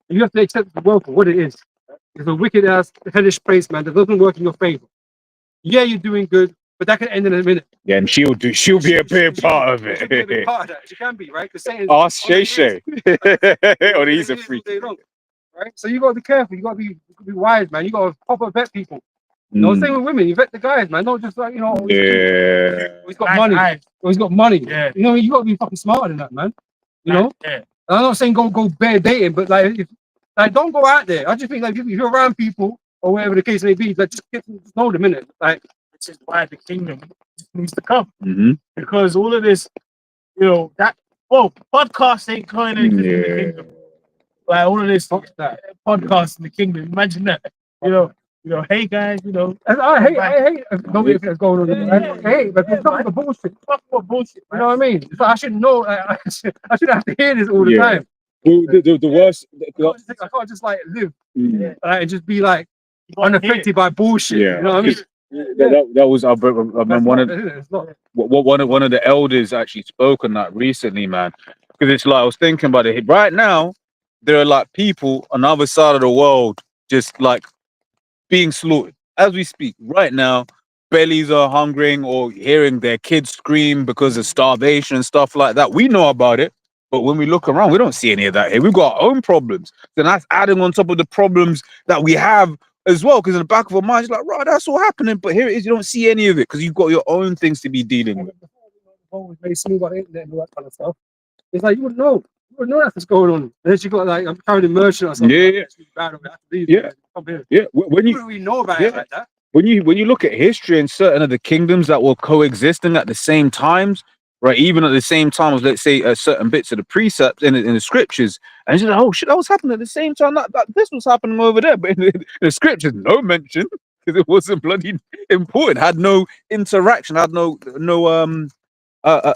You have to accept the world for what it is. It's a wicked ass hellish place, man, that doesn't work in your favor. Yeah, you're doing good, but that can end in a minute. Yeah, and she'll be a big part of She'll be a big it. part of that. She can be, right? Because Satan Ask Shay Shay. Oh, he's a freak. Right? So you gotta be careful, you gotta be wise, man. You gotta proper vet people. You know, same with women, you vet the guys, man. Not just like, you know, oh, he's got money. Or he's got money. Yeah. You know, you gotta be fucking smarter than that, man. You know? Yeah. I'm not saying go bare dating, but like don't go out there. I just think like if you're around people or whatever the case may be, like just get to know them, innit? Like Which is why the kingdom needs to come. Mm-hmm. Because all of this, you know, podcasts ain't going into the kingdom. Like all of this podcast in the kingdom. Imagine that. You know, hey guys, you know. I hate don't get that's going on. I hate, but it's not the bullshit. Fuck what bullshit. You know what I mean? It's like, I should know. I should have to hear this all the Yeah. time. The worst. I can't just like live Mm. and just be like unaffected by bullshit. Yeah. You know what I mean? That was I remember It's not. one of the elders actually spoke on that recently, man. Because it's like I was thinking about it right now. There are like people on the other side of the world just like being slaughtered as we speak right now. Bellies are hungering or hearing their kids scream because of starvation and stuff like that. We know about it, but when we look around, we don't see any of that here. We've got our own problems. Then that's adding on top of the problems that we have as well. Because in the back of our mind, it's like, right, that's all happening. But here it is, you don't see any of it because you've got your own things to be dealing with. Always very smooth about the internet and all that kind of stuff. It's like you wouldn't know. You wouldn't know that's what's going on. Unless you got like I'm carrying a merchant or something. Yeah, yeah. When You you wouldn't really know about it like that. when you look at history and certain of the kingdoms that were coexisting at the same times, right? Even at the same time as, let's say, certain bits of the precepts in the scriptures, and it's just like, oh shit, that was happening at the same time that this was happening over there, but in the scriptures, no mention because it wasn't bloody important, had no interaction, had no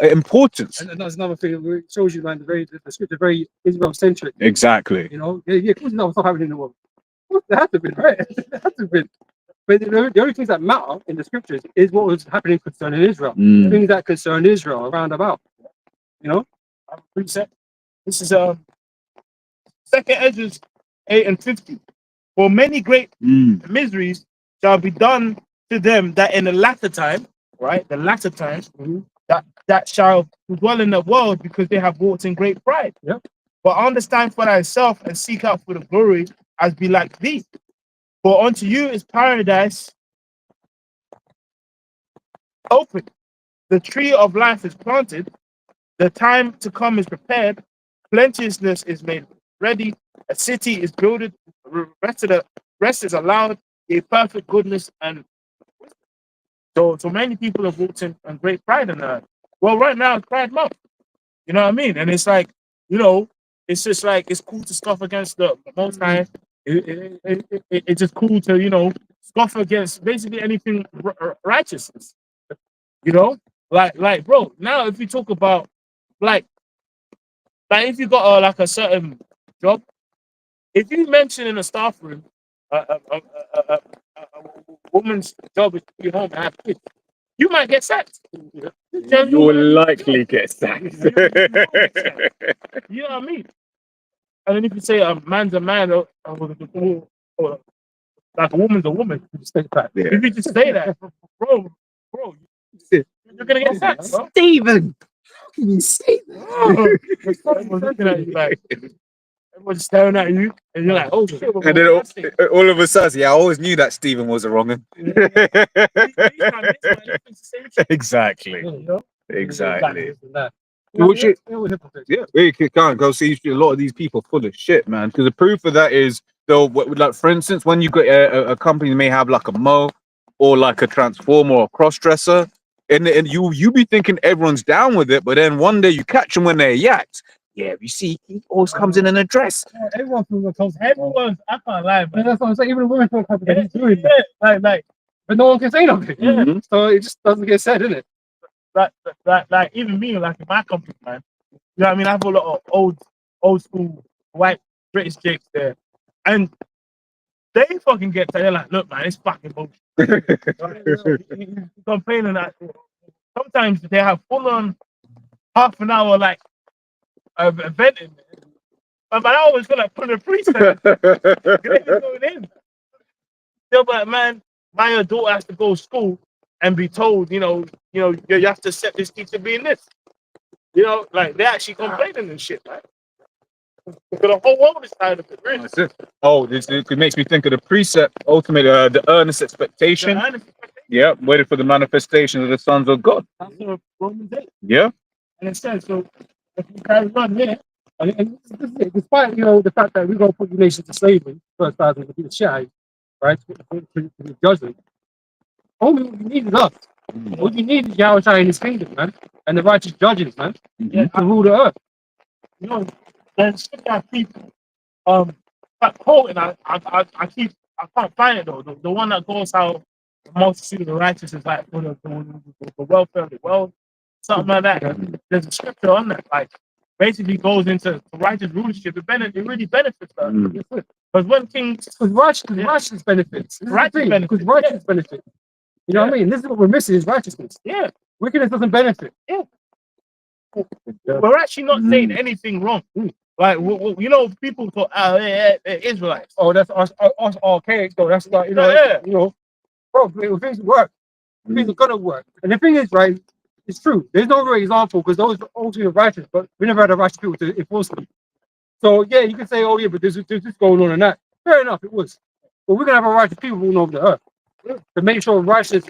importance. And that's another thing that shows you, man, the script is very Israel centric. Exactly. You know, of course, what's happening in the world. There has to be, right? There has to be. But the only things that matter in the scriptures is what was happening concerning Israel. Things that concern Israel around about. You know? Precept. This is 2nd Ezra 8 and 50. For many great miseries shall be done to them that in the latter time, right? The latter times, that shall dwell in the world because they have walked in great pride. Yep. But understand for thyself and seek out for the glory as be like thee. For unto you is paradise open. The tree of life is planted. The time to come is prepared. Plenteousness is made ready. A city is builded. Rest is allowed. A perfect goodness and so many people have walked in and great pride in that. Well, right now it's Pride Month. You know what I mean? And it's like, it's just like it's cool to scoff against the Most High. It's just cool to scoff against basically anything righteousness. Like bro. Now, if you talk about like if you got like a certain job, if you mention in a staff room a woman's job is to be home and have kids, you might get sacked. You will likely get sacked. You know what I mean? And then if you say a man's a man or like a woman's a woman, you just say that. Yeah. If you just say that, bro, you're gonna get sacked, bro. Stephen, how can you say Everyone's looking at you like everyone's staring at you, and you're like, oh shit. And then all of a sudden, I always knew that Stephen was a wrong one. Exactly. Exactly. Which it- Yeah, you can't go see a lot of these people full of shit, man. Because the proof of that is, though, like for instance, when you got a company may have like a Mo or like a transformer or a cross dresser, and you be thinking everyone's down with it, but then one day you catch them when they're yacked. Yeah, you see, he always comes in a dress. Everyone feels uncomfortable. Everyone's, I can't lie, And man. that's what I'm saying. Even the women feel uncomfortable. He's doing that. Yeah, like, But no one can say nothing. Mhm. So it just doesn't get said, innit? like even me, like in my company, man. You know what I mean? I have a lot of old school white British chicks there, and they fucking get tired. They're like, look, man, it's fucking bullshit. Complaining that sometimes they have full on half an hour like of eventing, but I always feel like putting a preset. Going in. They're like, man, my daughter has to go to school and be told, you have to accept this teacher being this. Like they're actually complaining and shit, man. Because the whole world is tired of it, really. That's it. Oh, it makes me think of the precept, ultimate, the earnest expectation. Yeah, waiting for the manifestation of the sons of God. That's what Romans 8. Yeah. And it says, so if you carry on here, And this is it. Despite the fact that we're going to put the nation to slavery, first thousand to be the shy, right? To the judgment. Only what you need is us. What you need is Yahweh Shai in his kingdom, man, and the righteous judges, man, yeah, to rule the earth. there's shit that people that quote, and I can't find it though. The one that goes how the multitude of the righteous is like for the welfare of the world, something like that. There's a scripture on that, like basically goes into righteous rulership. It really benefits us. Because when kings, Because righteous benefits. Righteous benefits, Because righteous benefits. You know what I mean? This is what we're missing is righteousness. yeah, Wickedness doesn't benefit. we're actually not saying anything wrong. Like people call Israelites. Oh, that's us archaic though. That's like bro, things work. Things are gonna work. And the thing is, right, it's true. There's no real example because those are ultimately righteous, but we never had a righteous people to enforce them. So yeah, you can say, oh yeah, but there's this going on and that. Fair enough, it was. But we're gonna have a righteous people ruling over the earth to make sure righteousness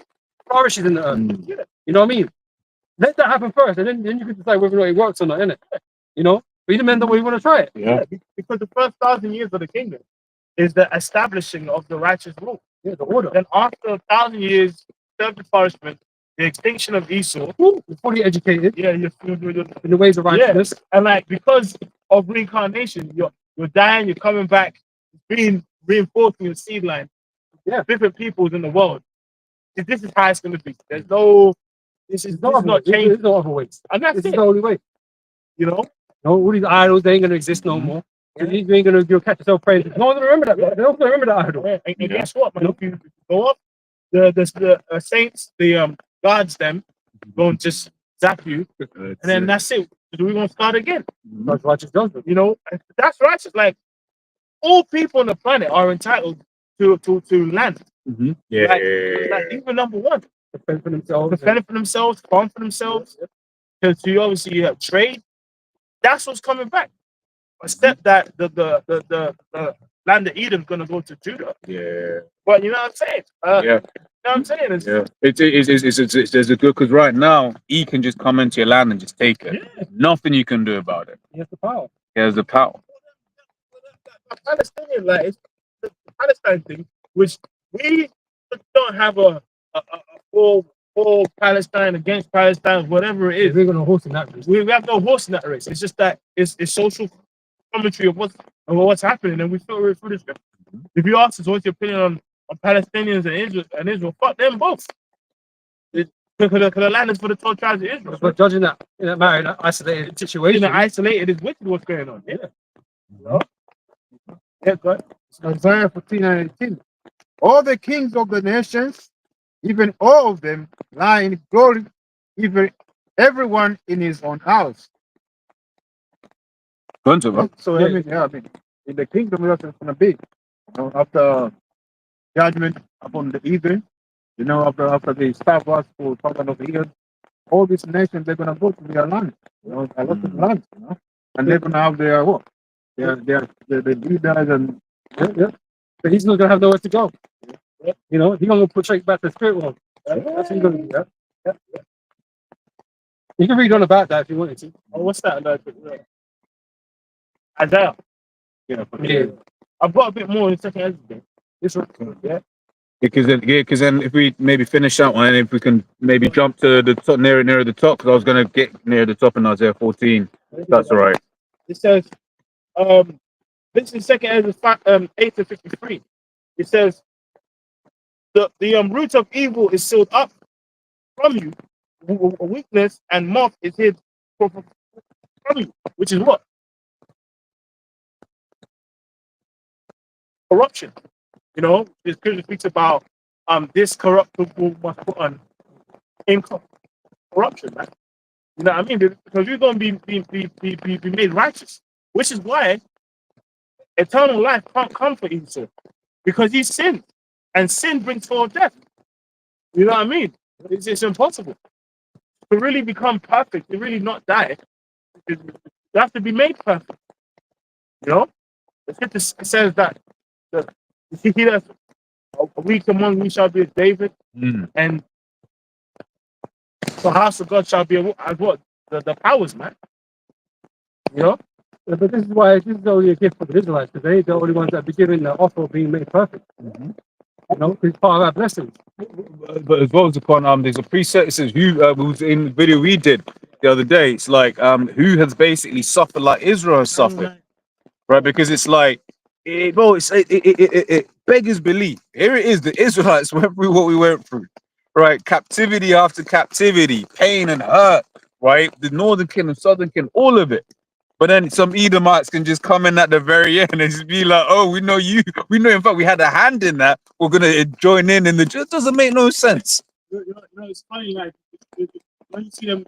flourishes in the earth. You know what I mean? Let that happen first, and then you can decide whether or not it works or not, innit? But you depend on where you want to try it. Yeah, because the first 1,000 years of the kingdom is the establishing of the righteous rule. Yeah, the order. Then after 1,000 years, serve the punishment, the extinction of Esau. You're fully educated Yeah, in the ways of righteousness. and like because of reincarnation, you're dying, you're coming back, being reinforcing your seed line. Yeah. Different peoples in the world. This is how it's going to be. This is not changing. There's no other ways. And that's This is it. the only way. You know, All these idols, they ain't gonna exist no more. You ain't gonna catch yourself praying. No one's gonna remember that. They don't remember that idol. And guess what, man? If you go up, the saints, the guards, them going to just zap you, and then that's it. We're gonna start again. That's righteous judgment. That's righteous. Like all people on the planet are entitled to land. Yeah. Like even number one, Defend for themselves. defend for themselves, farm for themselves. Because you obviously have trade. That's what's coming back. a step that the land of Eden's gonna go to Judah. Yeah. But you know what I'm saying? Yeah. You know what I'm saying? It's, Yeah. There's a good, because right now he can just come into your land and just take it. Yeah. Nothing you can do about it. He has the power. He has the power. the Palestinian, like it's the Palestine thing, which we don't have a full Palestine against Palestine, whatever it is. We're gonna host in that race. We have no horse in that race. It's just that it's social commentary of what's happening, and we filter it through this. If you ask us what's your opinion on Palestinians and Israel, fuck them both. Because the land is for the 12 tribes of Israel. But judging that in that matter, in that isolated In situation, the isolated, it's wicked what's going on. Yeah. Yeah, go ahead. Isaiah 14 and 18. All the kings of the nations, even all of them, lie in glory, even everyone in his own house. Go into it, bro. So I mean, in the kingdom, that's going to be. You know, after judgment upon the heathen, you know, after the staff was for talking of the heathen, all these nations they're going to go to their land. You know, a lot of land. You know, and they're going to have their what? Their leaders and but he's not gonna have nowhere to go. You know, he's gonna put straight back to the spirit world. That's what he's gonna do. Yeah. You can read on about that if you wanted to. Oh, what's that? Isaiah. Yeah. I've got a bit more in the second Ezra. This one, yeah. Because then if we maybe finish that one, and if we can maybe jump to the top, near the top, because I was gonna get near the top in Isaiah 14. That's all right. It says, this is second Ezra 8 to 53. It says, the root of evil is sealed up from you, a weakness and moth is hid from you, which is what? Corruption. You know, the scripture speaks about this corruptible must put on corruption, man. You know what I mean? Because you're going to be made righteous, which is why eternal life can't come for Esau, because he sinned, and sin brings forth death. You know what I mean? It's impossible to really become perfect, to really not die. You have to be made perfect. You know, the scripture says that he that's a weak among you shall be as David, and the house of God shall be as what? The powers, man. You know? But this is why this is only a gift for the Israelites, because they're the only ones that be given the offer of being made perfect. You know, it's part of our blessings. But as well as upon there's a preset. It says who was in the video we did the other day. It's like who has basically suffered like Israel has suffered, right? Because it's like it beggars belief. Here it is. The Israelites went through what we went through, right? Captivity after captivity, pain and hurt, right? The northern kingdom, southern kingdom, all of it. But then some Edomites can just come in at the very end and just be like, "Oh, we know you. We know. In fact, we had a hand in that. We're gonna join in." And it just doesn't make no sense. You know, it's funny, like when you see them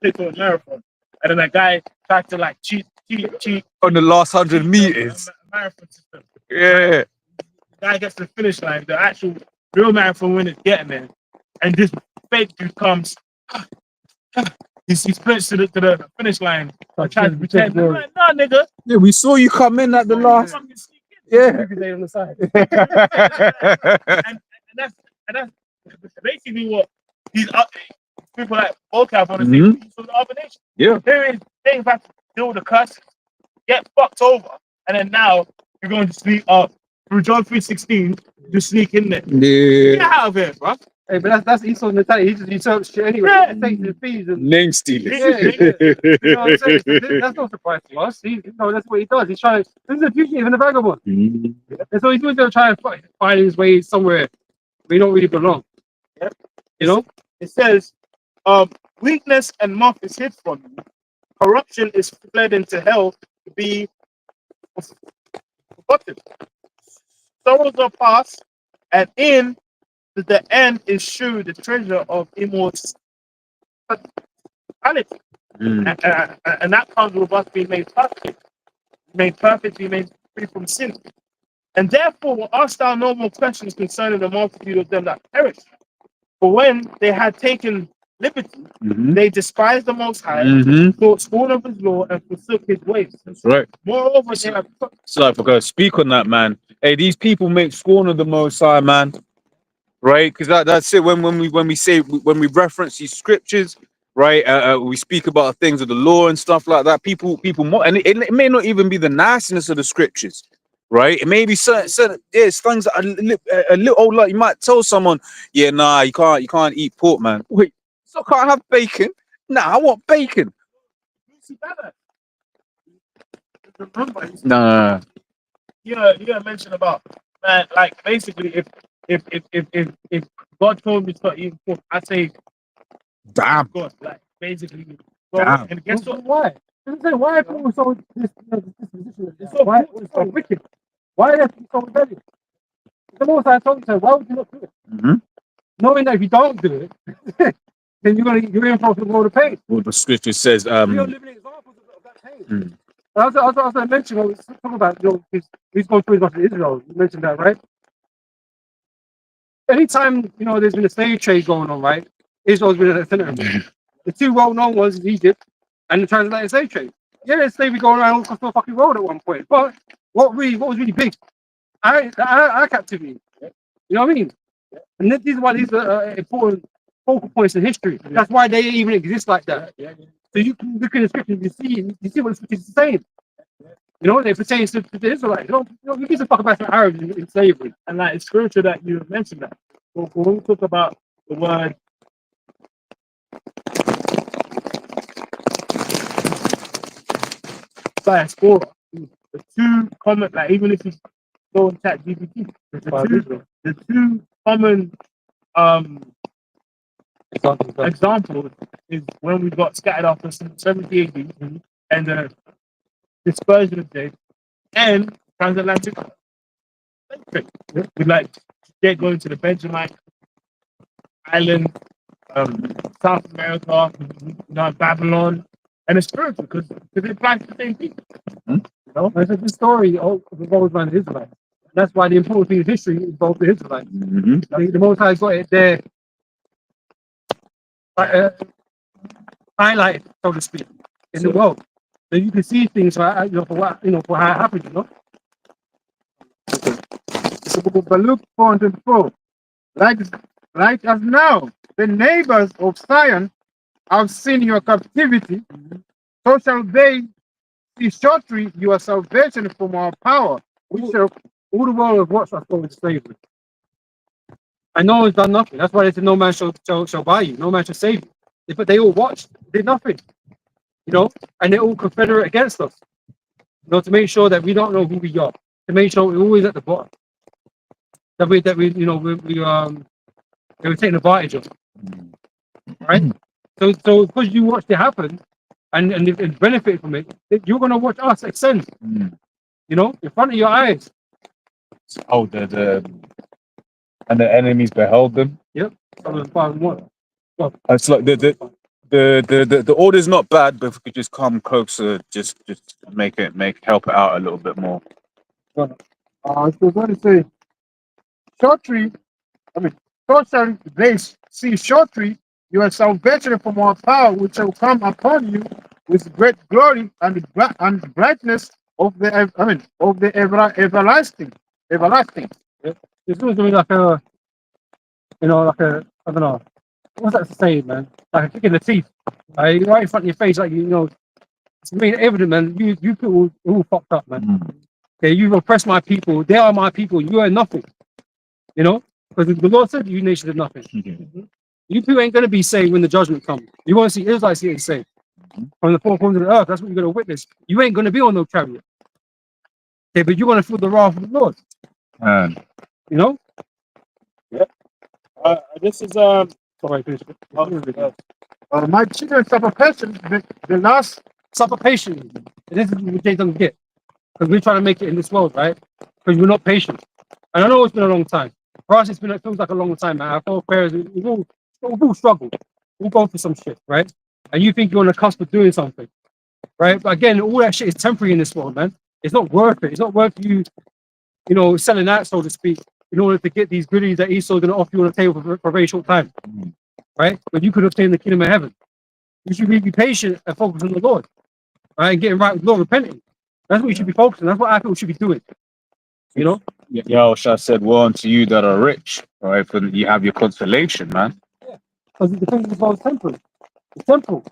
take on a marathon, and then that guy tried to like cheat On the last 100 meters. Marathon system. Yeah. The guy gets to the finish line. The actual real marathon winner getting there, and this fake dude comes. He sprints to the finish line. Trying to pretend. I'm like, nah, nigga. Yeah, we saw you come in at the last. Yeah. On the side. and that's basically what these people like vocab on the same for the other nation. Yeah. There is things have to deal with the curse, get fucked over, and then now you're going to sneak up through John 3:16, just sneak in there. Yeah. Get out of here, bro. Hey, but that's Esau's mentality. He just usurps shit anyway. Yeah. He takes his fees and Name stealing. you know what I'm saying? So that's no surprise to us. That's what he does. He's trying. This is a fugitive and a vagabond. And so he's going to try and find his way somewhere where he don't really belong. Yep. You know? It says, weakness and moth is hid from you. Corruption is fled into hell to be forgotten. Sorrows are past, and in the end is true the treasure of immortality. And that comes with us being made perfect. Made perfect, being made free from sin. And therefore, ask thou no more questions concerning the multitude of them that perish. For when they had taken liberty. Mhm. They despised the Most High, Mhm. thought scorn of His law, and forsook His ways. That's right. Moreover, they have So I forgot to speak on that, man. Hey, these people make scorn of the Most High, man. Right? Because that's it. When we say when we reference these scriptures, right? We speak about things of the law and stuff like that. People, and it may not even be the nastiness of the scriptures, right? It may be certain it's things that are a little old. Like you might tell someone, yeah, nah, you can't eat pork, man. Wait, so I can't have bacon? Nah, I want bacon. remember. Nah. You mentioned about man, like basically, if God told me to start eating pork, I say Damn. God, like basically. Damn. And guess what? Why? Why are people so disposition? It's so Why brutal. it's so wicked? Why are they so rebellious? The most I told you, why would you not do it? Mhm. Knowing that if you don't do it, then you're in for the world of pain. Well, the scripture says, We are living examples of that pain. Mm. As I mentioned, when we talk about he's going through his Israel. You mentioned that, right? Anytime there's been a slave trade going on, right? Israel's been at the center of it. The two well-known ones is Egypt and the transatlantic slave trade. Yeah, there's slavery going around all across the fucking world at one point. But what was really big? Our captivity. You know what I mean? And this is why these are important focal points in history. That's why they even exist like that. So you can look at the scriptures, you see what the scriptures are saying. They pertain to the Israelites. You give a fuck about the Arabs in slavery. And like it's spiritual that you mentioned that. So when we talk about the word diaspora, the two common, like even if you go and chat GPT, the two common examples is when we got scattered after 70 AD and the dispersion of James and transatlantic trade. We like they're going to the Benjamin Island, South America, Babylon, and it's spiritual because it applies to the same thing. It's the story of revolves around the Israelites. That's why the important thing in history involves the Israelites. The Most High got it there, highlighted, so to speak, in the world. So you can see things for how it happened. It's the book of Luke 4:24. Like as now, the neighbors of Zion have seen your captivity, so shall they see shortly your salvation from our power. All the world have watched us go into slavery. And no one's done nothing. That's why they said no man shall buy you, no man shall save you. But they all watched, did nothing. And they're all confederate against us. To make sure that we don't know who we are. To make sure we're always at the bottom. That we they were taking advantage of. Right? So because you watched it happen and benefit from it, you're gonna watch us ascend. In front of your eyes. Oh, and the enemies beheld them. Yep. It's like the order's not bad, but if we could just come closer, just help it out a little bit more. I was going to say, shortly, so shall they see shortly your salvation from our power, which shall come upon you with great glory and brightness of the everlasting. It's going to be like a, I don't know, what's that saying, man? Like a kick in the teeth, right in front of your face, it's made evident, man. You people are all fucked up, man. Okay, you've oppressed my people. They are my people. You are nothing. Because the Lord said you nations are nothing. You people ain't gonna be saved when the judgment comes. You want to see Israelites getting saved from the four corners of the earth. That's what you're gonna witness. You ain't gonna be on no chariot. Okay, but you're gonna feel the wrath of the Lord. This is Sorry, finish it. My children suffer passion. The last Suffer patiently. And this is what they don't get. Because we're trying to make it in this world, right? Because we're not patient. And I know it's been a long time. For us, it feels like a long time, man. Our forebears, we've all struggled. We'll go through some shit, right? And you think you're on the cusp of doing something, right? But again, all that shit is temporary in this world, man. It's not worth it. It's not worth you, selling out, so to speak, in order to get these goodies that Esau's going to offer you on the table for a very short time. right? But you could obtain the kingdom of heaven. You should be patient and focus on the Lord, right? And getting right with the Lord, repenting. That's what you should be focusing on. That's what I feel we should be doing. You know? Yahusha said, "Woe unto you that are rich, right? For you have your consolation, man." Because the thing is about temporal. It's temporal.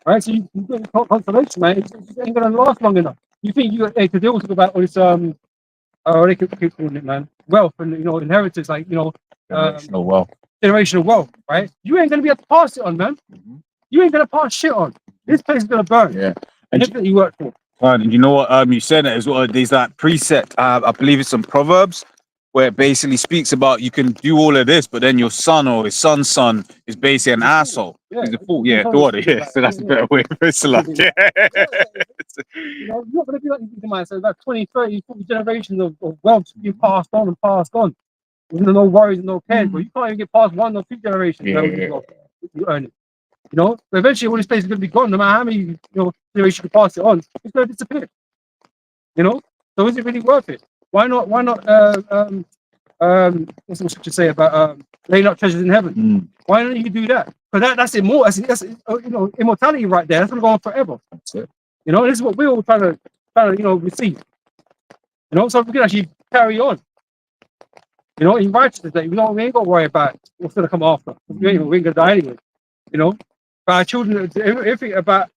Right? So you get the consolation, man. It ain't gonna last long enough. You think you because they also talk about all this what they keep calling it, man, wealth and inheritance, like Generational wealth. generational wealth, right? You ain't gonna be able to pass it on, man. You ain't gonna pass shit on. This place is gonna burn. Yeah. And everything you work for. And you know what? You said it as well. There's that precept. I believe it's in Proverbs, where it basically speaks about you can do all of this, but then your son or his son's son is basically an asshole. Yeah. He's a fool. Yeah, daughter. Yeah. So that's a better way of it. Like, yeah. You're not gonna be like you man. So about 20, 30, 40 generations of wealth being passed on and passed on. With no worries and no cares, but you can't even get past 1 or 2 generations. Yeah. You earn it. But eventually all this place is going to be gone. No matter how many generations you pass it on, it's going to disappear. So is it really worth it? Why not? What's the scripture say about laying up treasures in heaven? Why don't you do that? Because that's immortal. That's immortality right there. That's going to go on forever. That's it. This is what we're all trying to receive. So we can actually carry on. In righteousness, that we ain't got to worry about what's going to come after. We ain't going to die anyway. But our children, everything about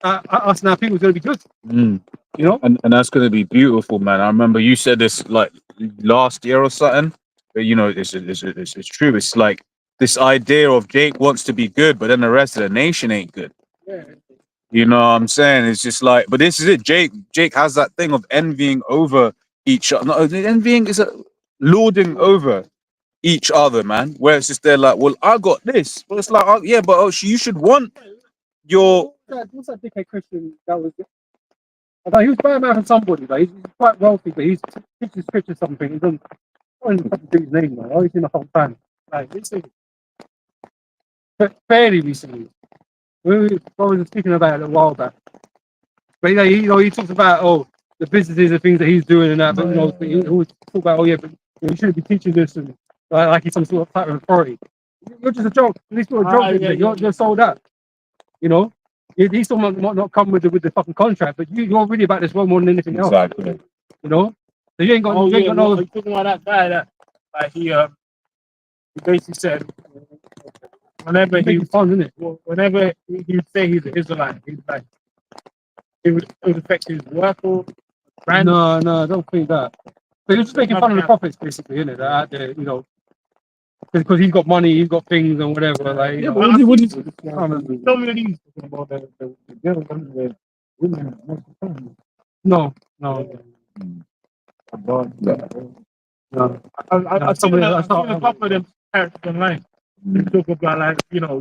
us and our people is going to be good. And that's going to be beautiful, man. I remember you said this like last year or something. But, it's true. It's like this idea of Jake wants to be good, but then the rest of the nation ain't good. Yeah. You know what I'm saying? It's just like, but this is it. Jake has that thing of envying over each other. No, envying is lording over each other, man. Where it's just they're like, well, I got this. But it's like, oh, yeah, but you should want your. What's that dickhead Christian that was? I thought he was better man than somebody. Like, he's quite wealthy, but he's teaches scripture something. He doesn't. I don't even do his name, man. I've always seen the whole time. Like, recently, but fairly recently, we were speaking about it a while back. But he talks about the businesses and things that he's doing and that. But he always talk about but you shouldn't be teaching this and like he's some sort of type of authority. You're just a joke. At least you're a joke. You're sold out. These still might not come with the fucking contract, but you're really about this world more than anything else. Exactly. So you ain't got no. You're talking about that guy that he basically said whenever whenever he would say he's an Israelite, he's like it would affect his work or brand. No, I don't think that. But you're just making fun of the prophets, basically, isn't it? They're out there, because he's got money, he's got things and whatever. Like, Yeah, but what is so many of these about the women. No. I've seen a couple of them characters online. They talk about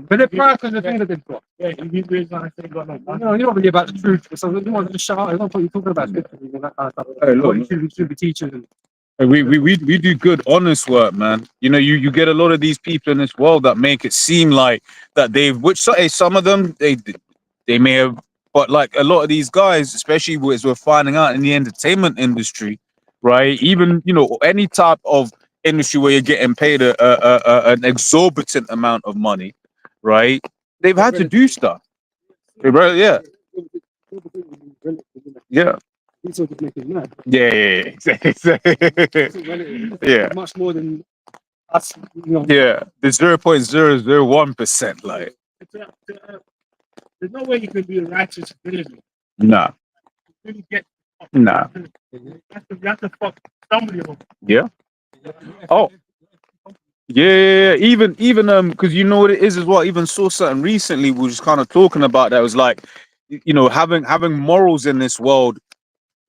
But they're proud because the thing that they've got. Yeah, he's really nice. They got no. You're not really about the truth. So you want to just shout out. I don't know what you're talking about scripture and that kind of stuff. Hey, look, What you should be teaching. we do good, honest work, man. You get a lot of these people in this world that make it seem like that some of them they may have, but like a lot of these guys, especially as we're finding out in the entertainment industry, right? Even any type of industry where you're getting paid an exorbitant amount of money, right? They've had to do stuff. Yeah. He's sort of making mad. Yeah. Yeah. Much more than us. Yeah. The 0.001%, like. There's no way you can be a righteous religion. Nah. Really get. Nah. You have to fuck somebody over. Yeah. Oh. Yeah. Even because you know what it is as well. Even saw something recently. We were just kind of talking about that. It was like, having morals in this world.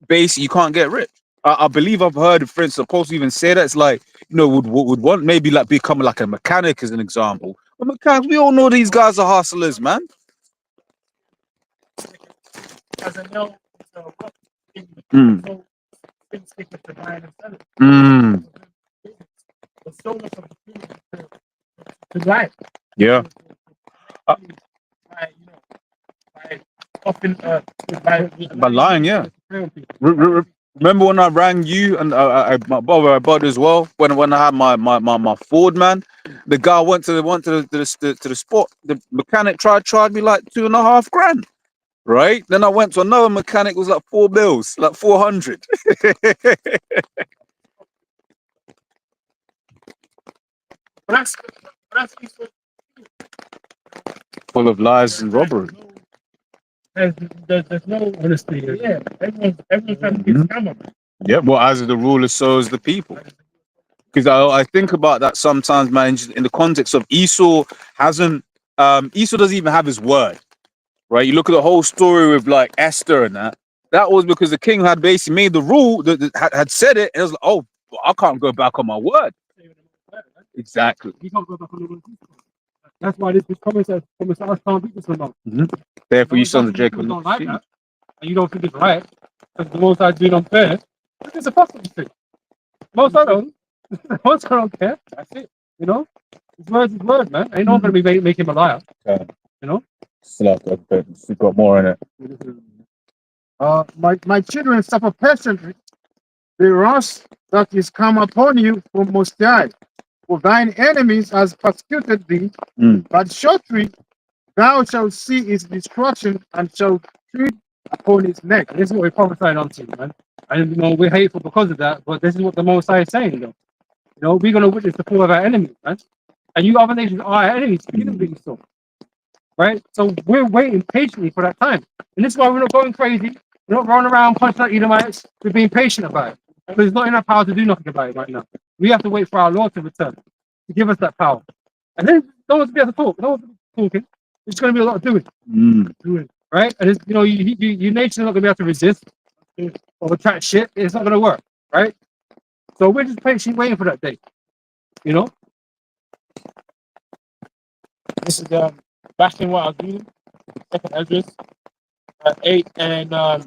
Basically, you can't get rich. I believe I've heard friends supposed to even say that. It's like, would want maybe like become like a mechanic as an example. But mechanics, we all know these guys are hustlers, man. As a no, Yeah. Often by lying, yeah. Remember when I rang you and my brother I bought as well when I had my Ford, man. The guy went to the spot. The mechanic tried to charge me like 2.5 grand. Right? Then I went to another mechanic. It was like 4 bills, like 400. But that's Full of lies and robbery. there's no honesty. Yeah, everyone's trying to be a scammer. Yeah, well, as the ruler, so is the people. Because I think about that sometimes, man, just in the context of Esau Esau doesn't even have his word, right? You look at the whole story with like Esther and that. That was because the king had basically made the rule that had said it, and it was like, oh, well, I can't go back on my word. Exactly. You can't go back on the word. That's why this promise us can't beat this or not. Therefore, you Those sons of people Jacob. don't like that, and you don't think it's right, because the most I doing unfair. It's a fucking thing. Most I don't. Most I don't care. That's it. You know, his word's his word, man. Ain't not gonna be make him a liar. You know. You've got more in it. My children suffer patiently the wrath that is come upon you from Most High. For thine enemies has persecuted thee, but shortly thou shalt see his destruction and shalt tread upon his neck. This is what we're prophesying onto you, man. And you know we're hateful because of that, but this is what the Most High is saying, though. You know, we're gonna witness the fall of our enemies, man. And you other nations are our enemies. You didn't really so. Right? So we're waiting patiently for that time. And this is why we're not going crazy. We're not running around punching out Edomites. We're being patient about it. Because there's not enough power to do nothing about it right now. We have to wait for our Lord to return to give us that power. And then no one's be able to talk. No one's talking. It's going to be a lot of doing. Right? And it's, you know, your nation's not going to be able to resist or attract shit. It's not going to work. Right? So we're just patiently waiting for that day. You know? This is back in what I was reading, second Ezra 8 and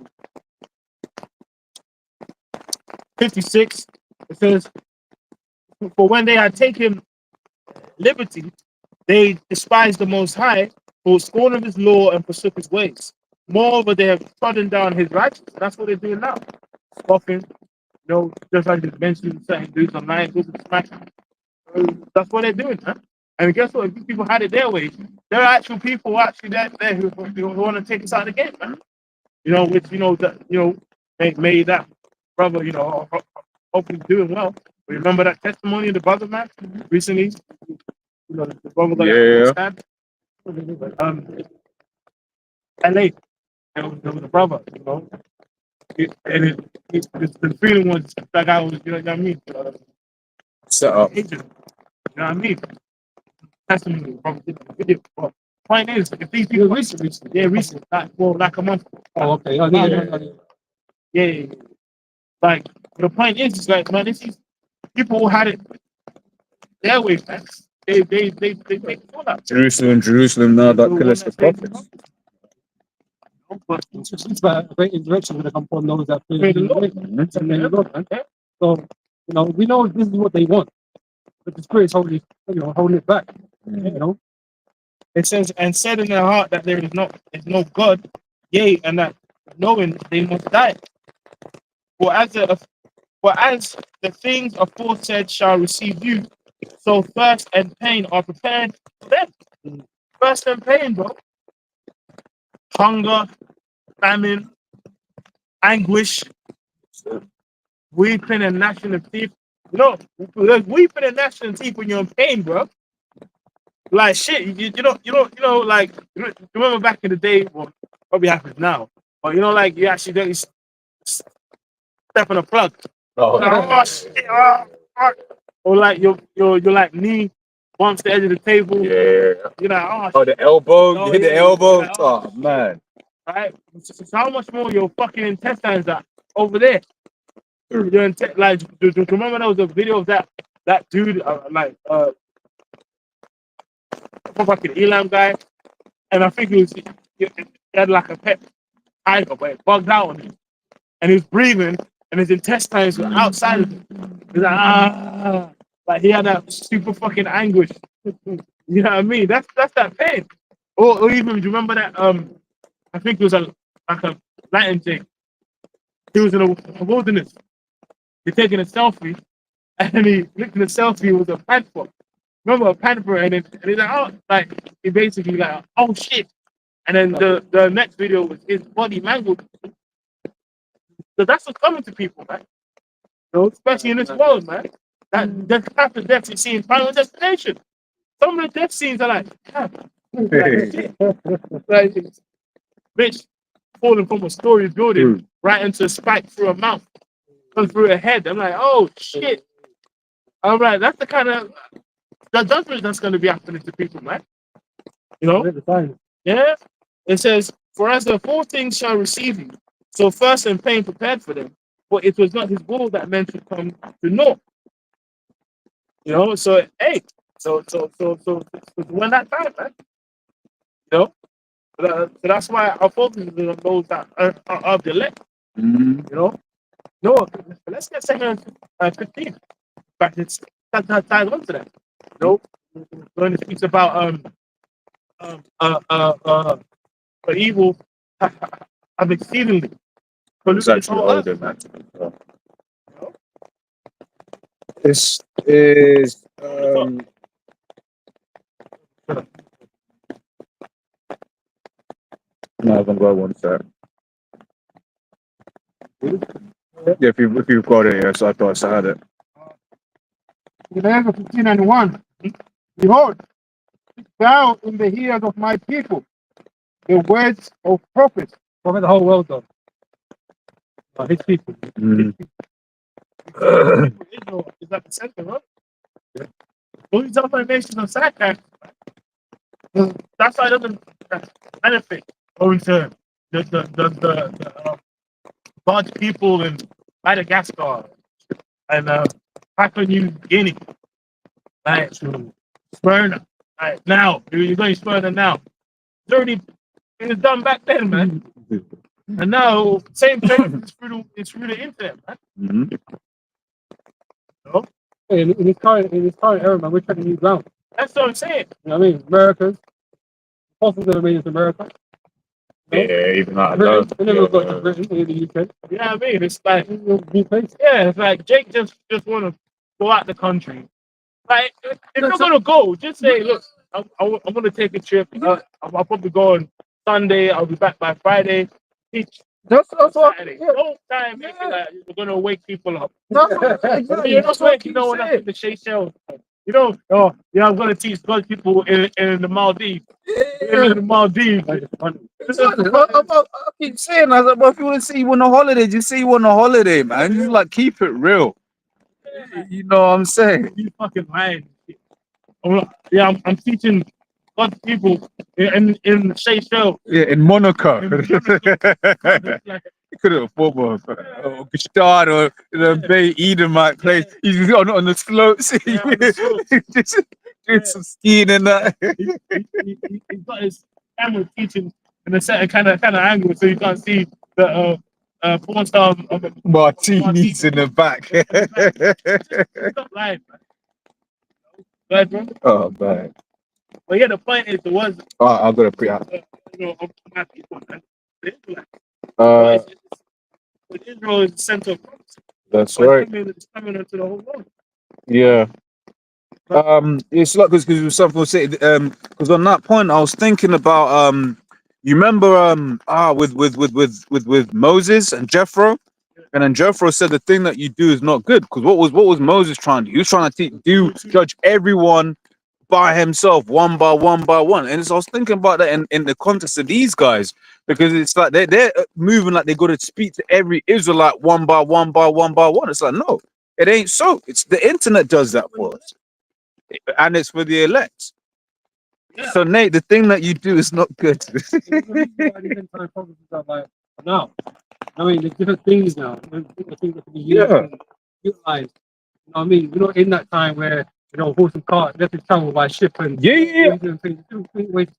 56. It says, "For when they had taken liberty, they despised the Most High, for scorn of his law and forsook his ways. Moreover, they have trodden down his righteousness." That's what they're doing now, scoffing. You know, just like you mentioned, certain dudes online, smashing. That's what they're doing, huh? And guess what? If these people had it their way, there are actual people actually there who want to take us out of the game, man. You know, which made that brother, hopefully doing well. But remember that testimony of the brother, man, recently. You know, the brother that stabbed. LA, there was a brother, you know, the feeling was that guy was, you know what I mean? Set up. Agent, you know what I mean? Testimony from the video. But point is, if these people recently, like a month. Oh, okay. Yeah. Like the point is like, man, this is people who had it their way, man. They take all that. Jerusalem, now that killeth the prophets. But it's about a great interaction when it comes from those that Pray the Lord. and then Lord, man. So, you know, we know this is what they want, but the spirit's holding it back. You know, It says, and said in their heart that there is no God, yea, and that knowing they must die. For as the things aforesaid shall receive you, so thirst and pain are prepared for them. Thirst and pain, bro. Hunger, famine, anguish, weeping and gnashing of teeth. You know, there's weeping and gnashing of teeth when you're in pain, bro. Like shit, you know, like remember back in the day, well, probably happens now, but you know, like you actually don't step on a plug. Oh shit! Or like you're like knee bumps the edge of the table. Yeah. You're like, Oh, the elbow. You hit the elbow. Like, Oh, man. Right? So how much more your fucking intestines are over there? Like, do you remember there was a video of that dude, fucking Elam guy, and I think he had like a pet tiger, but it bugged out on him, and he was breathing, and his intestines were outside of him. He's like he had that super fucking anguish. You know what I mean? That's that pain. Or even do you remember that? I think it was like a Latin thing. He was in a wilderness. He's taking a selfie, and he looked in the selfie with a panther. Remember a panther, and he's like, oh, like he basically like, oh shit. And then the next video was his body mangled. So that's what's coming to people, man. You know, especially in this world, man. That type of death you see in Final Destination. Some of the death scenes are like, damn, like, shit. Like, bitch falling from a story building right into a spike through a mouth, comes through a head. I'm like, oh shit. I'm like, that's the kind of the judgment that's going to be happening to people, man. You know? Yeah. It says, for as the four things shall receive you, so first and pain prepared for them, but it was not his will that men should come to know. You know, so hey, so when that time, man. You know? So that's why our focus is on those that are of the elect. You know? No, let's get 2:15. But it's that ties on to that. You know? When it speaks about for evil have exceedingly polluted the whole earth. man. This is no, I'm gonna go one sec. Yeah, if you've got it, yes, I thought I had it. Leviticus 15 and 1. Behold, thou in the ears of my people the words of prophets. Probably the whole world, though. His people. Israel is at the center, right? Yeah. All these other nations on side that's why it doesn't benefit going to the large people in Madagascar and Papua New Guinea. Like Smyrna. Like now, you're going to Smyrna now. It was done back then, man. And now, same thing it's through the internet, man. No? In this current era, man, we're trying new ground. That's what I'm saying. You know what I mean? America's possible to remain in America. No? Yeah, even that. Britain, never got to Britain in the UK. You know what I mean? It's like, New place. yeah, it's like Jake just want to go out the country. Like, if you're going to go, just say, look, I'm going to take a trip. I'll probably go on Sunday. I'll be back by Friday. Teach. That's what. Saturday. Yeah. No time making like you're going to wake people up. Exactly. You're not waking no one up in the Seychelles. You know, oh, yeah, I'm going to teach God people in the Maldives. In the Maldives. I keep saying, I was like, well, if you want to see you on a holiday, just say you on a holiday, man. Just like keep it real. You know what I'm saying? You fucking lying. I'm teaching God's people in Seychelles. Yeah, in Monaco. In Monaco. Like, Could have football or Gestard or the Bay Edomite place. He's on the slopes. Yeah, on the slopes. Just doing some skiing and that. He's got his camera teaching in a certain kind of angle, so you can't see the porn star Martini's in the back. Stop lying, man. Right, bro? Oh man. But yeah, the point is the ones I've got to pre of my people, man. But Israel is the center of prophecy. That's But right. it's coming into the whole world. Yeah. It's like because something was saying because on that point I was thinking about you remember with Moses and Jethro, and then Jethro said the thing that you do is not good because what was Moses trying to do? He was trying to judge everyone by himself one by one, and so I was thinking about that in the context of these guys because it's like they're moving like they got to speak to every Israelite one by one. It's like no, it ain't so. It's the internet does that for us. And it's for the elect. Yeah. So Nate, the thing that you do is not good. Now, I mean, there's different things now. I think that can be Yeah. utilized. You know what I mean? We're not in that time where horse and cart, they have to travel by ship and ways to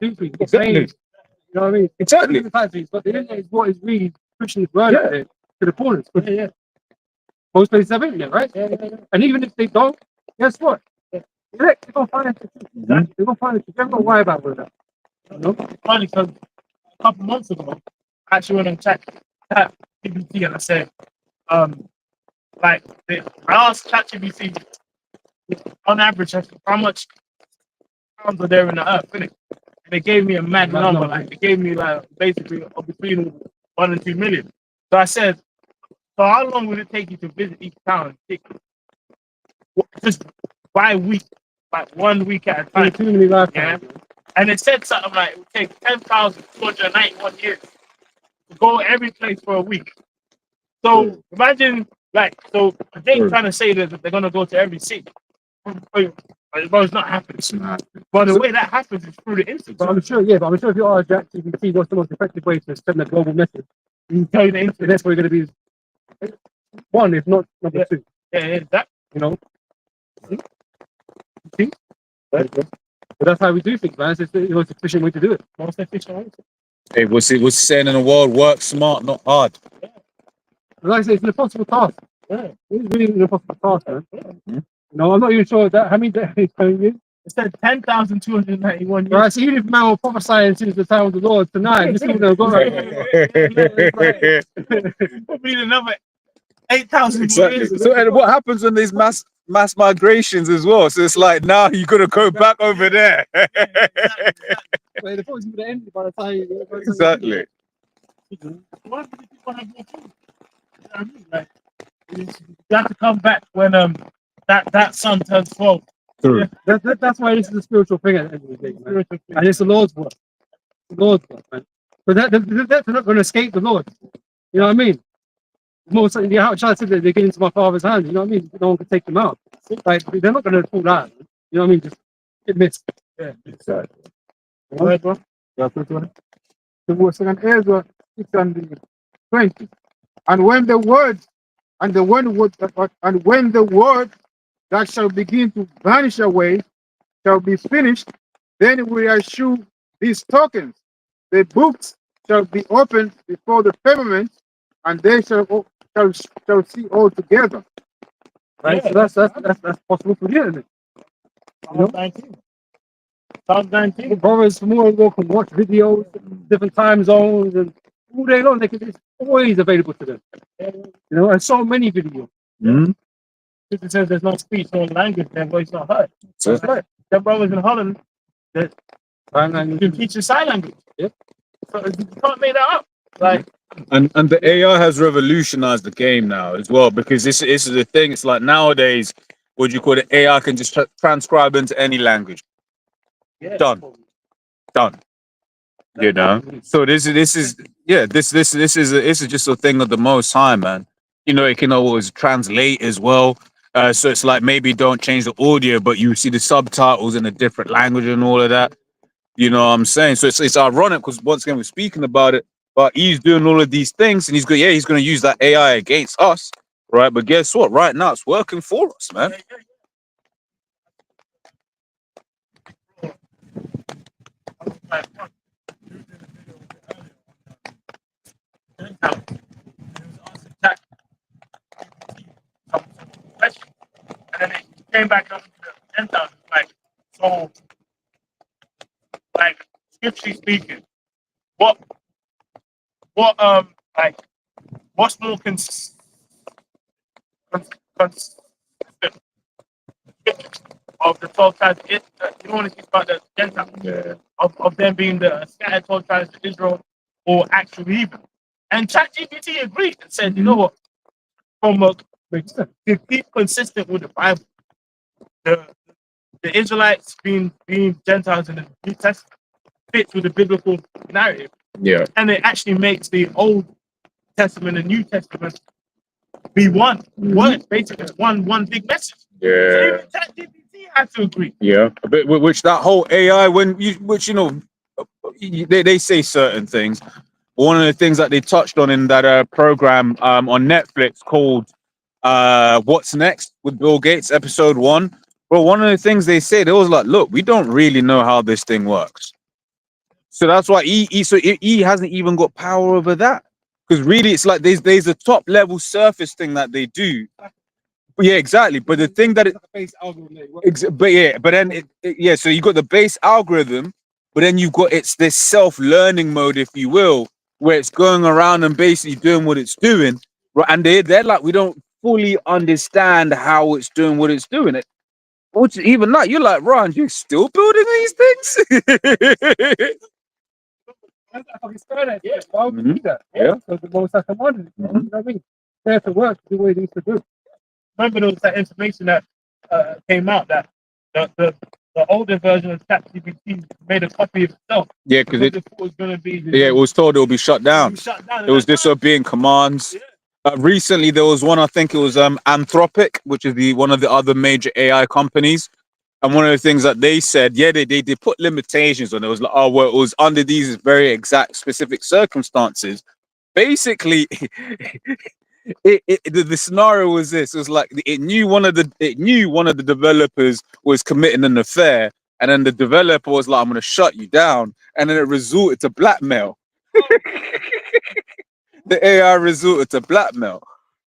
do things. Exactly. You know what I mean? Exactly. Different types of things, but the internet is what is really pushing the word out there to the opponents. Yeah. Most places have internet, right? Yeah. And even if they don't, guess what? They're gonna find it. They're gonna find it. They're gonna worry about that. You know? Funny because a couple months ago, I actually went on chat ChatGPT and I said, like, I asked ChatGPT on average how much pounds are there in the earth, innit? And they gave me a mad number, like they gave me like basically between 1 and 2 million. So I said, so how long would it take you to visit each town? Just by week, like 1 week at a time. Too many life. Yeah. And it said something like it would take 10,291 years to go every place for a week. So imagine, like, so they trying to say that they're gonna go to every city. But it's not happening. But the way that happens is through the internet. But I'm sure, yeah, but I'm sure if you ask ChatGPT what's the most effective way to send a global message, You tell you the internet. that's where you're going to be one, if not number two. Yeah, that. You know. See? But that's how we do things, man. It's the most efficient way to do it. Most efficient way. Hey, what's it saying in the world? Work smart, not hard. But like I say, it's an impossible task. Yeah. It's really an impossible task, man. Mm-hmm. You know, I'm not even sure that how many days it's telling you. It said 10,291 years. Right, so even if man will prophesy since the time of the Lord tonight, this people go right. We'll be another 8,000 Exactly. years. So, and what happens when there's mass migrations as well? So it's like now you got to go back over there. Well, the point is going to end by the time. Exactly. Why do people have more food? You know what I mean? Like, you have to come back when that son turns 12. True. That's why this is a spiritual thing at the end of the day, man. And it's the Lord's work. The Lord's work, man. But they're not going to escape the Lord. You know what I mean? Most the child said that they get into my father's hands. You know what I mean? No one can take them out. Like they're not going to fall out. You know what I mean? Just get missed. Yeah. Exactly. Right, bro? The word second Ezra 6:20. And when the word that shall begin to vanish away shall be finished, then we assure these tokens. The books shall be opened before the firmament, and they shall see all together. Right? Yeah. So that's possible for you, isn't it? Psalm 19. Psalm 19. Brothers from all over can watch videos, different time zones, and all day long. It's always available to them. You know, and so many videos. Mm-hmm. It says there's no speech, no language, their voice not heard. So, That's right. Their brothers in Holland And you can teach you sign language. Yep. So you can't make that up. Like, and the AI has revolutionized the game now as well, because this is the thing. It's like nowadays, what do you call it? AI can just transcribe into any language. yeah. Done. You know. So this is just a thing of the Most High, man. You know, it can always translate as well. So it's like maybe don't change the audio, but you see the subtitles in a different language and all of that. You know what I'm saying? So it's ironic because once again we're speaking about it, but he's doing all of these things and he's going to use that AI against us, right? But guess what? Right now it's working for us, man. And then it came back up to the 10,000. Like, so, like, scripturally speaking, what's more consistent of the 12 tribes? You don't want to speak about the Gentiles, of them being the scattered 12 tribes of Israel or actual heathen. And ChatGPT agreed and said, you know what, to keep consistent with the Bible, the Israelites being Gentiles in the New Testament fits with the biblical narrative. Yeah. And it actually makes the Old Testament and New Testament be one word, basically one big message. So even ChatGPT had to agree. Yeah, but which that whole AI, they say certain things. One of the things that they touched on in that program on Netflix called "What's Next" with Bill Gates, episode 1. Well, one of the things they said, it was like, look, we don't really know how this thing works. So that's why he hasn't even got power over that. Because really, it's like there's a top level surface thing that they do. Yeah, exactly. But the thing that so you got the base algorithm, but then you've got this self-learning mode, if you will, where it's going around and basically doing what it's doing, right? And they're like, we don't fully understand how it's doing what it's doing. It, which even that, you're like, Ron, you're still building these things? That's how fucking scared. Yeah, why would you Mhm. do that? Yeah. So the most I commanded it. You know what I mean? They have to work to do what it needs to do. Remember, there was that information that came out that the older version of ChatGPT made a copy of itself Yeah, because because it thought it was going to be it was told it will be shut down. shut down. It was disobeying commands. Recently, there was one. I think it was Anthropic, which is one of the other major AI companies. And one of the things that they said, yeah, they put limitations on it. It was like, oh, well, it was under these very exact specific circumstances. Basically, the scenario was this: it was like it knew one of the developers was committing an affair, and then the developer was like, "I'm going to shut you down," and then it resorted to blackmail. The AI resorted to blackmail.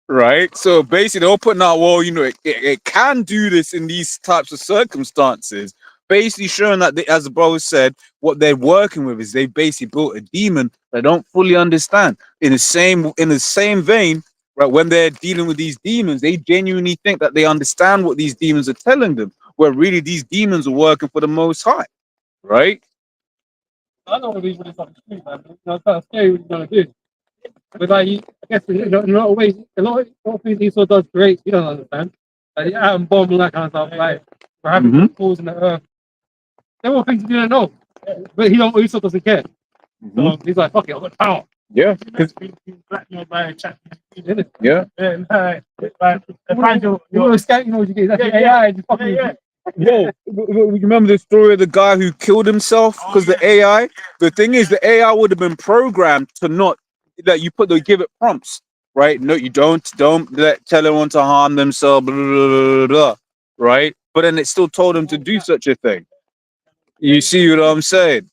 Right. So basically, they're all putting out, well, you know, it can do this in these types of circumstances. Basically, showing that, as the brother said, what they're working with is they basically built a demon they don't fully understand. In the same vein, right? When they're dealing with these demons, they genuinely think that they understand what these demons are telling them, where really these demons are working for the Most High, right? I don't want to be really fucking street, man. You know, it's kind of scary what you're gonna do. But like, I guess in a lot of ways, a lot of things Esau does great. You don't understand. Like the atom bomb and that kind of stuff. Like we're having falls in the earth. There were things you didn't know, but Esau doesn't care. So he's like, fuck it, I've got power. Yeah. blackmailed by a ChatGPT. Isn't it? Yeah. And find You know, scout, you know what you get. That's the Yeah, AI. Just fucking Yo, you remember the story of the guy who killed himself because the AI? The thing is, the AI would have been programmed to not that give it prompts, right? No, you don't tell anyone to harm themselves, blah, blah, blah, blah, blah, right? But then it still told him to do such a thing. You see what I'm saying?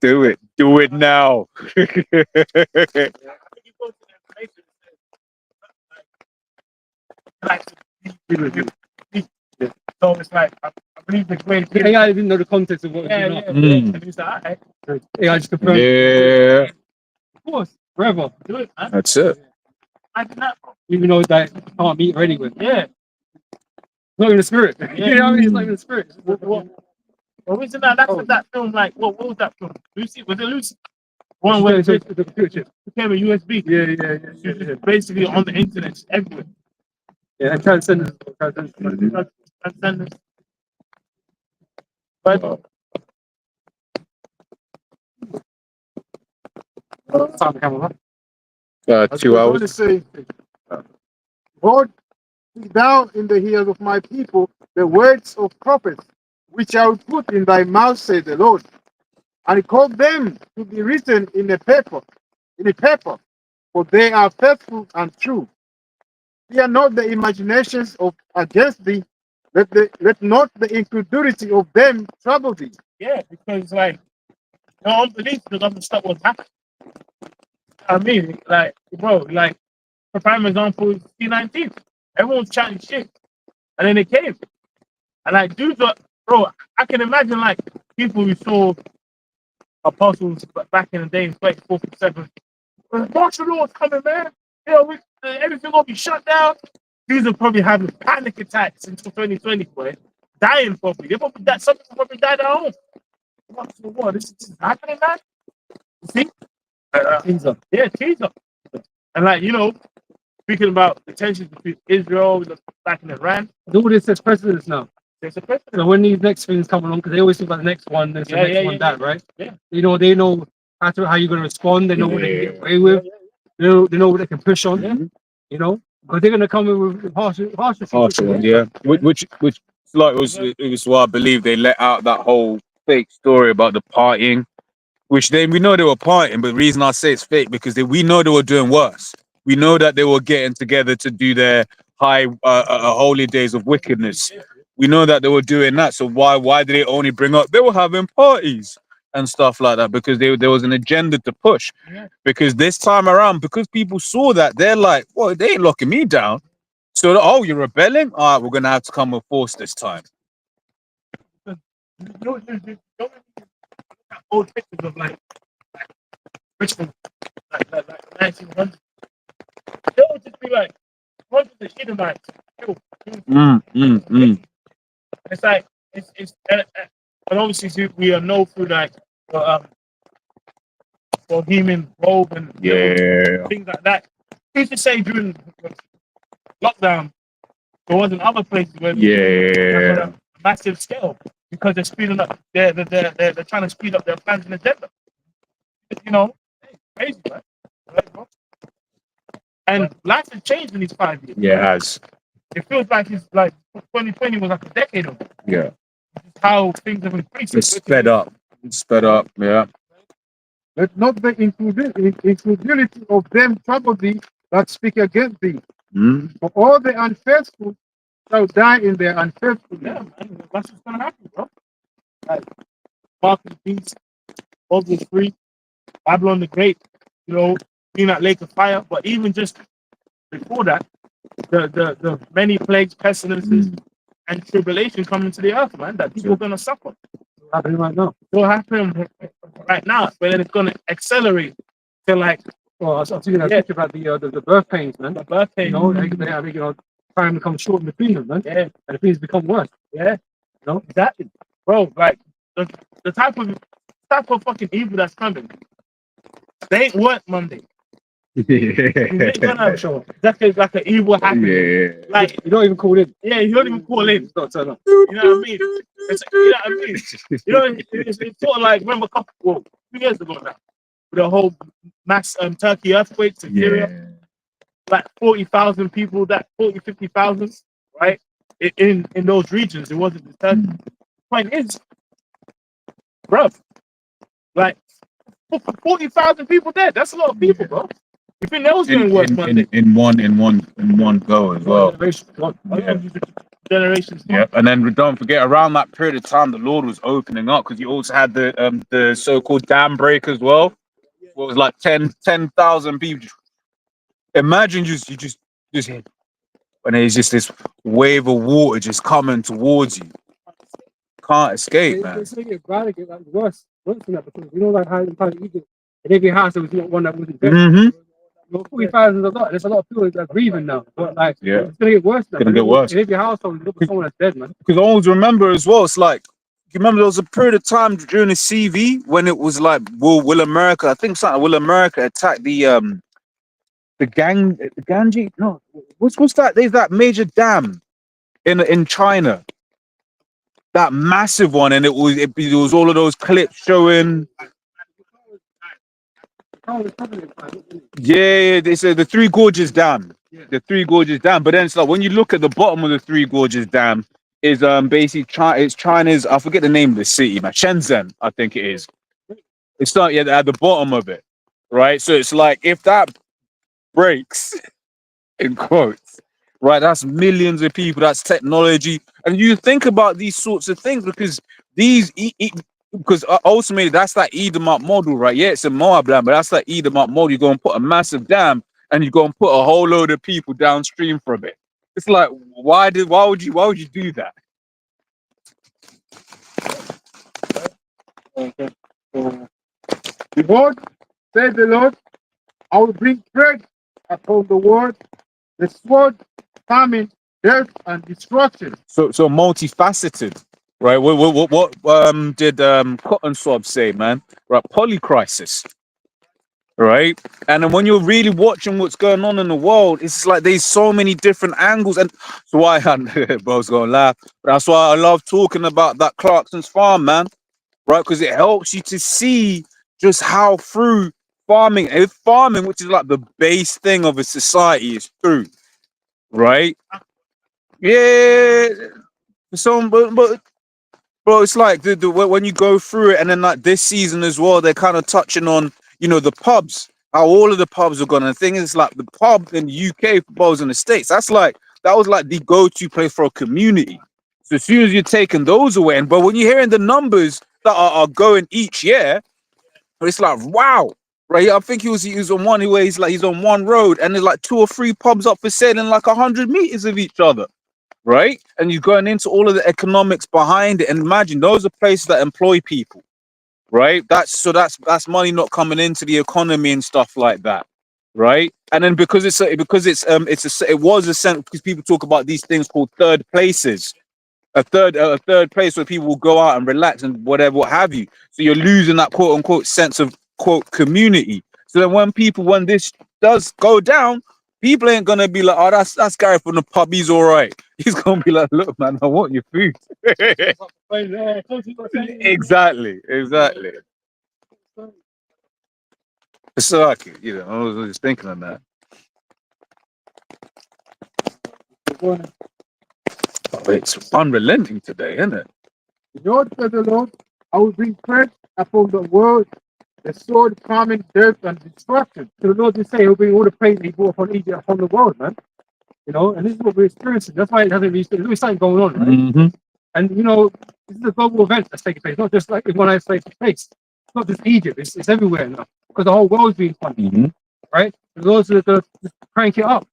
Do it now. So it's like I believe the great the AI didn't know the context of what was yeah, going yeah, on. Mm. And he's like, alright, AI just confirmed. Yeah, Of course, forever. do it, man. that's it. I did that, bro. Even though that can't meet her anyway. Yeah. Not in the spirit. Yeah. You know what I mean? It's not in the spirit. Well, isn't that that film like what was that film? Lucy, was it Lucy? One Well, where it's it the future. became a USB. Yeah. It's just basically on the internet, it's everywhere. Yeah, and transcendence. Transcendence. But Time camera. 2 hours. To say, God, speak thou in the ears of my people the words of prophets, which I will put in thy mouth, said the Lord, and cause them to be written in a paper, for they are faithful and true. Fear not the imaginations of against thee, let not the incredulity of them trouble thee. yeah, because like no unbelief doesn't stop what's happening. I mean, like, bro, like for prime example, C19. Everyone's chatting shit. And then it came. And like dudes are, bro, I can imagine like people who saw apostles back in the day in 24/7. Martial law's coming, man. You know, everything gonna be shut down. Dudes are probably having panic attacks until 2020, boy. Dying probably. They probably died, some people probably died at home. What? This is happening, man? You see? Teaser. Yeah, teaser. And like, you know, speaking about the tensions between Israel and back in Iran, All this says precedence now. there's a precedent. So when these next things come along, because they always talk about the next one, there's the next one, that, right? Yeah. You know, they know how you're going to respond. They know what they can get away with. They know what they can push on. Mhm. You know, because they're going to come in with harsher Awesome, yeah. Which like it was why I believe they let out that whole fake story about the partying, which we know they were partying, but the reason I say it's fake because we know they were doing worse. We know that they were getting together to do their high holy days of wickedness. We know that they were doing that. So why did they only bring up they were having parties and stuff like that? Because there was an agenda to push. Yeah. Because this time around, because people saw that, they're like, well, they ain't locking me down. So, oh, you're rebelling? All right, we're gonna have to come with force this time. You know, old pictures of like Richmond, like 1900. They would just be like hundreds of Edomites. It's like and obviously we are known through like Bohemian Grove and things like that. Who's to say during lockdown there wasn't other places where on a massive scale because they're speeding up. They're trying to speed up their plans and agenda. You know, it's crazy, man. And life has changed in these 5 years. Yeah, it has. It feels like it's like 2020 was like a decade ago. Yeah. How things have increased. It's sped up. It's sped up. Yeah. Let not the incredulity of them trouble thee that speak against thee. For all the unfaithful shall die in their unfaithfulness. Yeah, man, that's what's gonna happen, bro. Like Mark the Beast, Obvious Free, Babylon the Great, you know, being that lake of fire. But even just before that, the many plagues, pestilences, and tribulation coming to the earth, man, that people are gonna suffer. Happening right now. Will happen right now, but then it's gonna accelerate to like Well, I was thinking about the birth pains, man. the birthday. You know, time becomes short in between them, man. Yeah, And things become worse. yeah. No? Exactly. Bro, like the type of fucking evil that's coming. They ain't work Monday. You ain't gonna Sure. that's like an evil happening. Yeah. Like, You don't even call in. yeah, you don't even call in. It's not turn up. You know what I mean? You know what I mean? You know, it's sort of like remember a few years ago now, with the whole mass Turkey earthquakes in Syria, like 40,000 people, 50,000, right? In those regions, it wasn't the Turkey. Point is, bro, like 40,000 people dead. That's a lot of people, bro. You think that was going to work Monday? in one go as well. Generations. Yeah, and then don't forget, around that period of time, the Lord was opening up because you also had the so-called dam break as well. What was like 10,000 people. Imagine you just when there's just this wave of water just coming towards you. Can't escape, man. It's going to get bad again, like worse than that, because you know, like how in Egypt, in every house there was not one that wasn't dead. 40,000 is a lot. There's a lot of people that are grieving now, but like, it's gonna get worse now. It's gonna get worse. In every household, you look at someone that's dead, man. Because I always remember as well, it's like, you remember there was a period of time during the CV when it was like, will America, I think something, will America attack the Ganges? No, what's that? There's that major dam in China, that massive one, and it was all of those clips showing. Yeah, they said the Three Gorges Dam. The Three Gorges Dam. But then it's like when you look at the bottom of the Three Gorges Dam, is basically it's China's, I forget the name of the city, man. Shenzhen, I think it is. It's not yet at the bottom of it. Right? So it's like if that breaks, in quotes, right, that's millions of people, that's technology. And you think about these sorts of things because because ultimately that's that Edomite model, right? Yeah, it's a Moab land, but that's that Edomite model. You're going to put a massive dam and you're going to put a whole load of people downstream from it. It's like, why would you do that? Behold, said the Lord, I will bring plague upon the world, the sword, famine, death, and destruction. So multifaceted, right? What did Cotton Swab say, man? Right, polycrisis, right? And then when you're really watching what's going on in the world, it's like there's so many different angles, and so why bro's gonna laugh. But that's why I love talking about that Clarkson's Farm, man, right? Because it helps you to see just how through farming, which is like the base thing of a society, is food, right? Yeah. So, but bro, it's like when you go through it, and then like this season as well, they're kind of touching on, you know, the pubs, how all of the pubs are gone. And the thing is, like the pub in the UK for bars in the States, that was like the go-to place for a community. So as soon as you're taking those away, but when you're hearing the numbers that are going each year, it's like, wow, right? I think he was on one where he's on one road, and there's like 2 or 3 pubs up for sale in like 100 meters of each other. Right? And you're going into all of the economics behind it. And imagine those are places that employ people, right? That's money not coming into the economy and stuff like that, right? And then because it was a sense because people talk about these things called third places, a third place where people will go out and relax and whatever, what have you. So you're losing that quote unquote sense of quote community. So then when this does go down, people ain't gonna be like, oh, that's Gary from the pub, he's all right. He's gonna be like, look, man, I want your food. Exactly. It's like, you know, I was just thinking on that. Oh, it's unrelenting today, isn't it? The Lord said the Lord, I will bring curse upon the world, the sword, famine, death, and destruction. So the Lord is saying he'll bring all the pain he brought upon Egypt upon the world, man. You know, and this is what we're experiencing. That's why it hasn't reached. There's something going on, right? Mm-hmm. And you know, this is a global event that's taking place, not just like in one isolated place. It's not just Egypt, it's everywhere now. Because the whole world's being punished, Mm-hmm. right? The Lord's gonna just crank it up.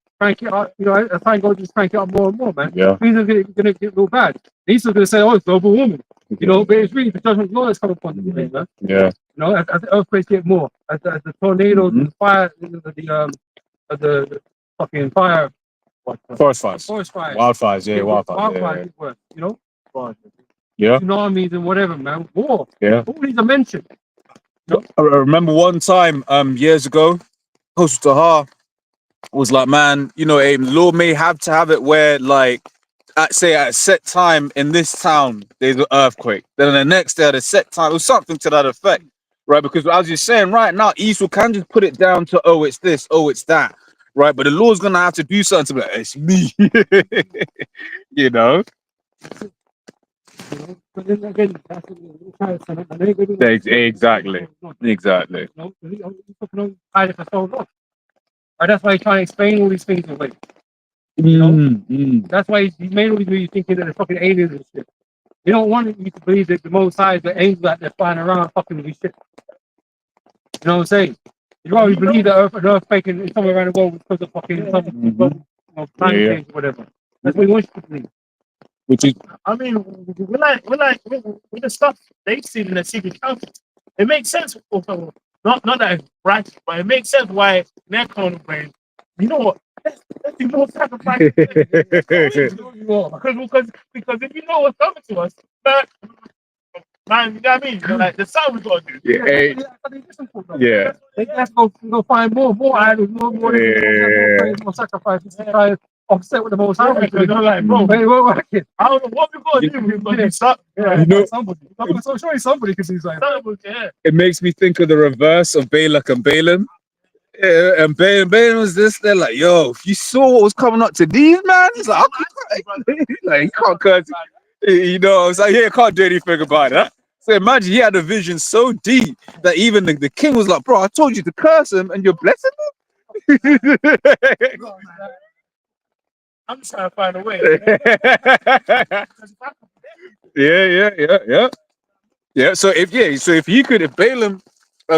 You know, as time goes, just crank it up more and more, man. Yeah. Things are gonna get real bad. He's still gonna say, oh, it's global warming. You know, but it's really the judgment of God that's coming upon the place, man. Yeah. You know, as the earthquakes get more, as the tornadoes, Mhm. the fire, the fucking fire, Forest fires. forest fires, Wildfires, yeah, wildfires. wildfires get worse, you know, Yeah. tsunamis and whatever, man. War, Yeah. all these are mentioned. I remember one time, years ago, Coastal Taha was like, man, you know, the law may have to have it where, like, at a set time in this town, there's an earthquake. Then the next day at a set time, or something to that effect, right? Because as you're saying right now, Eastwood can just put it down to, oh, it's this, oh, it's that, right? But the law's gonna have to do something to be like, it's me, you know? You know, but then again, that's Exactly. Exactly. You know, hide it for so long. Right? That's why he's trying to explain all these things away. You know? That's why he made all these movies thinking that they're fucking aliens and shit. You don't want you to believe that the Most High is the angels out there flying around fucking with these shit. You know what I'm saying? You always believe that an earthquake is somewhere around the world because of fucking some Mhm. climate Yeah. change or whatever. That's what he wants you to believe. Which is I mean, with the stuff they've seen in the secret council, it makes sense. Not that it's right, but it makes sense why they're calling brain. You know what? Let's do more sacrifice. Because if you know what's coming to us, but man, you know what I mean? Like the sound we got to do. yeah. Let's go find more idols, more sacrifices to try and offset with the Most High. Because they're like, bro, Hey, we're working. I don't know what we got to do. We've got to do something. Yeah, You know- somebody. So surely somebody can see something. Yeah. It makes me think of the reverse of Balak and Balaam. Yeah, and Balaam was this. They're like, yo, if you saw what was coming up to these man, he's like, like, you can't curse. You know, I was like, yeah, can't do anything about it. So imagine he had a vision so deep that even the king was like, bro, I told you to curse him and you're blessing him. I'm just trying to find a way. Yeah. Yeah. So if Balaam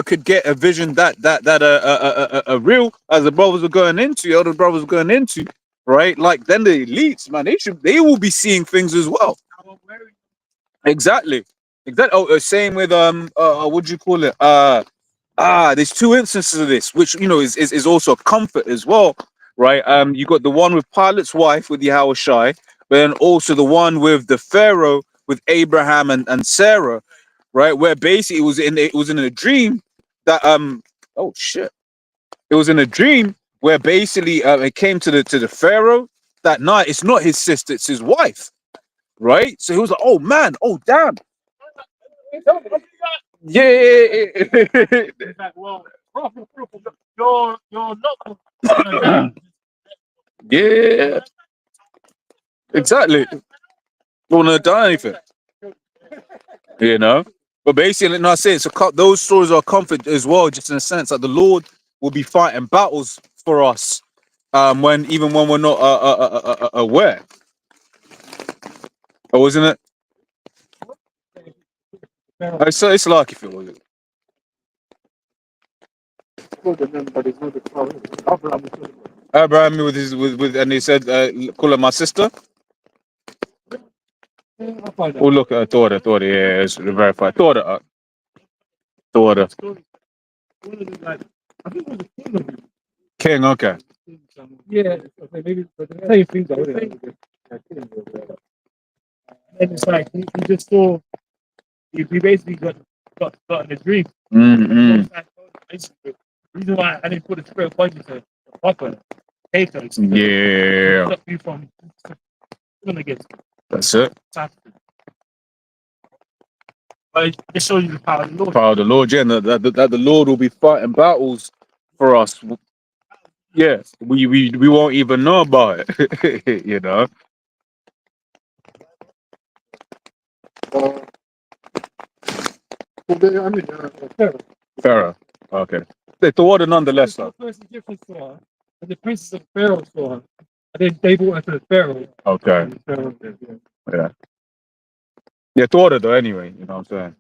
could get a vision that real as the brothers were going into, other brothers were going into, right? Like then the elites, man, they will be seeing things as well. Exactly. Oh, same with what do you call it? There's two instances of this, which you know is also a comfort as well, right? You got the one with Pilate's wife with Yahweh Shai, but then also the one with the Pharaoh with Abraham and Sarah, right? Where basically it was in a dream that oh shit. It was in a dream where basically it came to the Pharaoh that night. It's not his sister, it's his wife, right? So he was like, oh man, oh damn. Yeah. Well, you're not. Yeah. Exactly. Don't want to done anything. You know? But basically, no, I say it's those stories are comfort as well, just in a sense that the Lord will be fighting battles for us even when we're not aware. Oh, isn't it? It's like if it was. Abraham with and he said, call her my sister. Oh, look at her daughter, yeah, it's verified. Daughter. The order. story. One of the, like, I think it was a king of it. King, okay. Yeah, okay, maybe but the same thing though. Isn't it? And it's like he just saw he basically got in a dream. Mm-hmm. The reason why I didn't put a spirit point to upper Hater Yeah. stop you from gonna get That's it. attacked. But it shows you the power of the Lord. Power of the Lord, yeah, and that the Lord will be fighting battles for us. Yeah, we won't even know about it. You know. Pharaoh. Okay. The order nonetheless, though. The first Egyptian saw her, and the princes of Pharaoh saw her, and then they brought her to the Pharaoh. Okay. And the Pharaoh did, yeah. Yeah. Yeah, the order though. Anyway, you know what I'm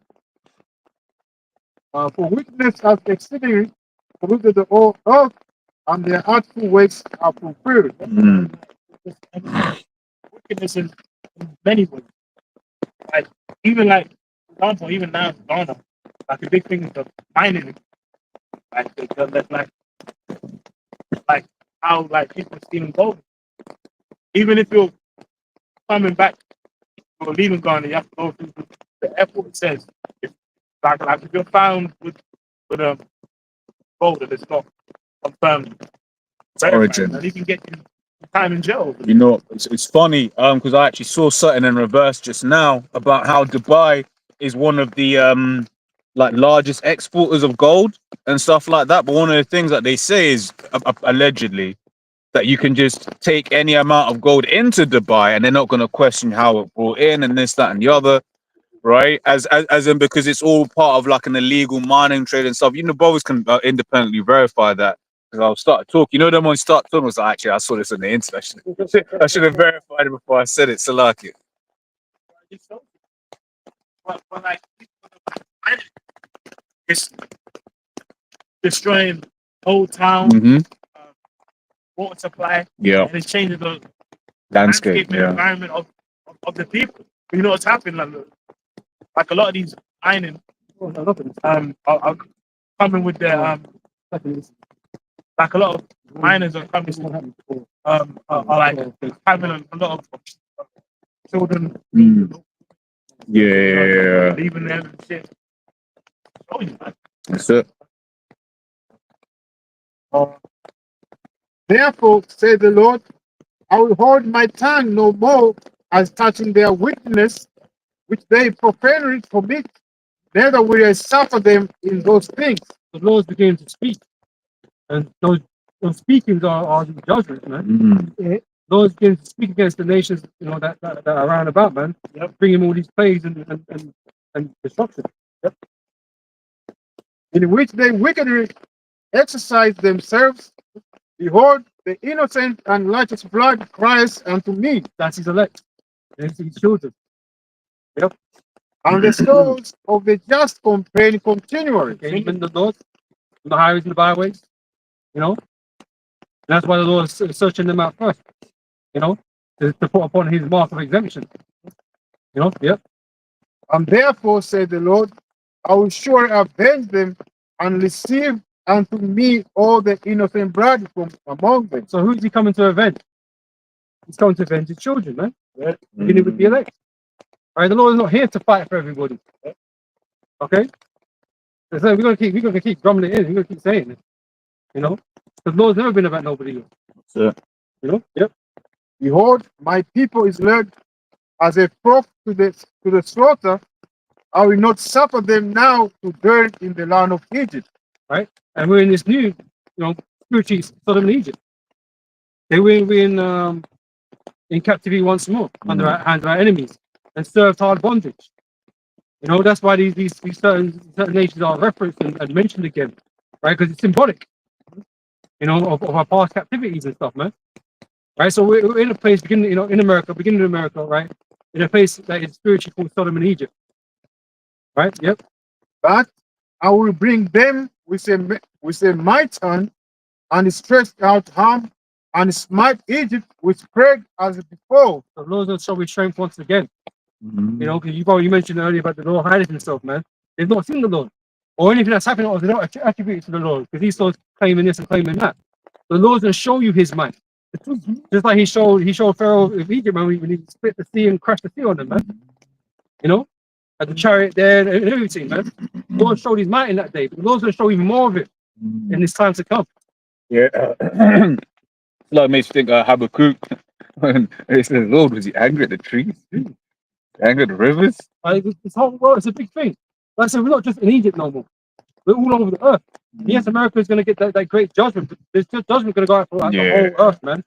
saying. For wickedness has exceedingly polluted the whole earth, and their artful ways are fulfilled. Mm. Wickedness in many ways. Like even like for example, even now in Ghana, like a big thing is the mining. Like how like people stealing gold. Even if you're coming back or leaving Ghana, you have to go through the airport. It says if if you're found with gold that is not confirmed Origin. and you can get you time in jail. You know, it's funny because I actually saw something in reverse just now about how Dubai is one of the like largest exporters of gold and stuff like that. But one of the things that they say is allegedly that you can just take any amount of gold into Dubai and they're not going to question how it brought in and this, that, and the other, right? As in because it's all part of like an illegal mining trade and stuff. You know, brothers can independently verify that. Because I'll start talking. You know, then when I start talking, I was like, actually, I saw this on the internet. I should have verified it before I said it. So like it. But like it's destroying whole town, Mm-hmm. water supply, Yeah. and it's changing the Landscape. and Yeah. environment of the people. You know what's happening? Like a lot of these mining are coming with their like a lot of miners are coming are like having a lot of children Yeah. leaving them and shit. Oh, yeah. That's it. Therefore, said the Lord, I will hold my tongue no more as touching their wickedness, which they profanely commit, neither will I suffer them in those things. The Lord's beginning to speak, and those speakings are the judgments, man. Mm. Lord's beginning to speak against the nations, you know, that are around about, man. Yep. Bringing all these plagues and destruction. Yep. In which they wickedly exercise themselves. Behold, the innocent and righteous blood cries unto me, That's his elect. That's his children. Yep. and the souls of the just complain continually. Okay, even the Lord, in the highways and the byways, you know. That's why the Lord is searching them out first, you know, to put upon his mark of exemption. You know, yep. And therefore, said the Lord, I will surely avenge them and receive unto me all the innocent blood from among them. So who's he coming to avenge? He's coming to avenge his children, man. Beginning with the elect. Right? The Lord is not here to fight for everybody. Okay? So we're gonna keep drumming it in, we're gonna keep saying it. You know? The Lord's never been about nobody else. That's it. You know? Yep. Behold, my people is led as a flock to the slaughter. I will not suffer them now to dwell in the land of Egypt. Right? And we're in this new, you know, spiritually Sodom and Egypt. We're in captivity once more under our hands of our enemies and served hard bondage. You know, that's why these certain nations are referenced and mentioned again, right? Because it's symbolic, you know, of our past captivities and stuff, man. Right? So we're in a place beginning in America, right? In a place that is spiritually called Sodom and Egypt. Right? Yep. But I will bring them with a might hand and stretch out arm and smite Egypt with plague as before. The Lord will show his strength once again. You know, because you mentioned earlier about the Lord hiding himself, man. They've not seen the Lord. or anything that's happening, or they don't attribute it to the Lord because he starts claiming this and claiming that. The Lord's gonna show you his mind. Just like he showed Pharaoh of Egypt, man, when he split the sea and crashed the sea on them, man. You know, at the chariot there and everything, man. The Lord showed his might in that day, but the Lord's gonna show even more of it in this time to come. Yeah. Like makes you think Habakkuk when it says, Lord, was he angry at the trees? Angry at the rivers? Like this whole world is a big thing. Like I said, we're not just in Egypt no more. We're all over the earth. Yes, America is going to get that great judgment. But there's still judgment going to go out for like, the whole earth, man.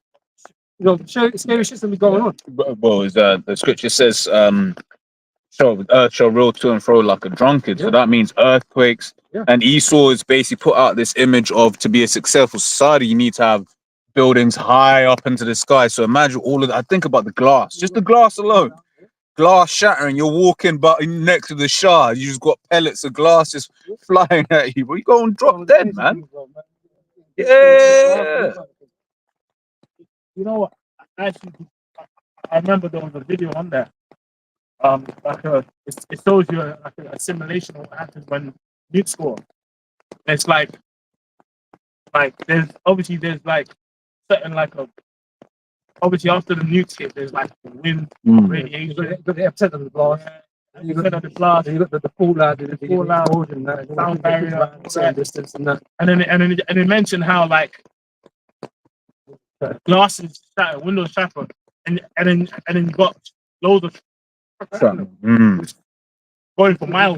You know, scary shit's going to be going on. Well, the scripture says, the earth shall roll to and fro like a drunkard. So that means earthquakes. Yeah. And Esau is basically put out this image of, to be a successful society, you need to have buildings high up into the sky. So imagine all of that. I think about the glass, just the glass alone. Glass shattering, you're walking but next to the Shah, you just got pellets of glass just flying at you. But you go and drop dead, man. Yeah. You know what? Actually, I remember there was a video on that. It shows you a simulation of what happens when nukes score. It's like there's like certain obviously after the nukes hit, there's like the wind, radiation. You've got the epicenter of the blast. You got the blast, You got the fallout, the fallout, explosion, that sound barrier, certain distance and that. and then they mention how like glasses shatter, windows shatter, and then you got loads of going for miles.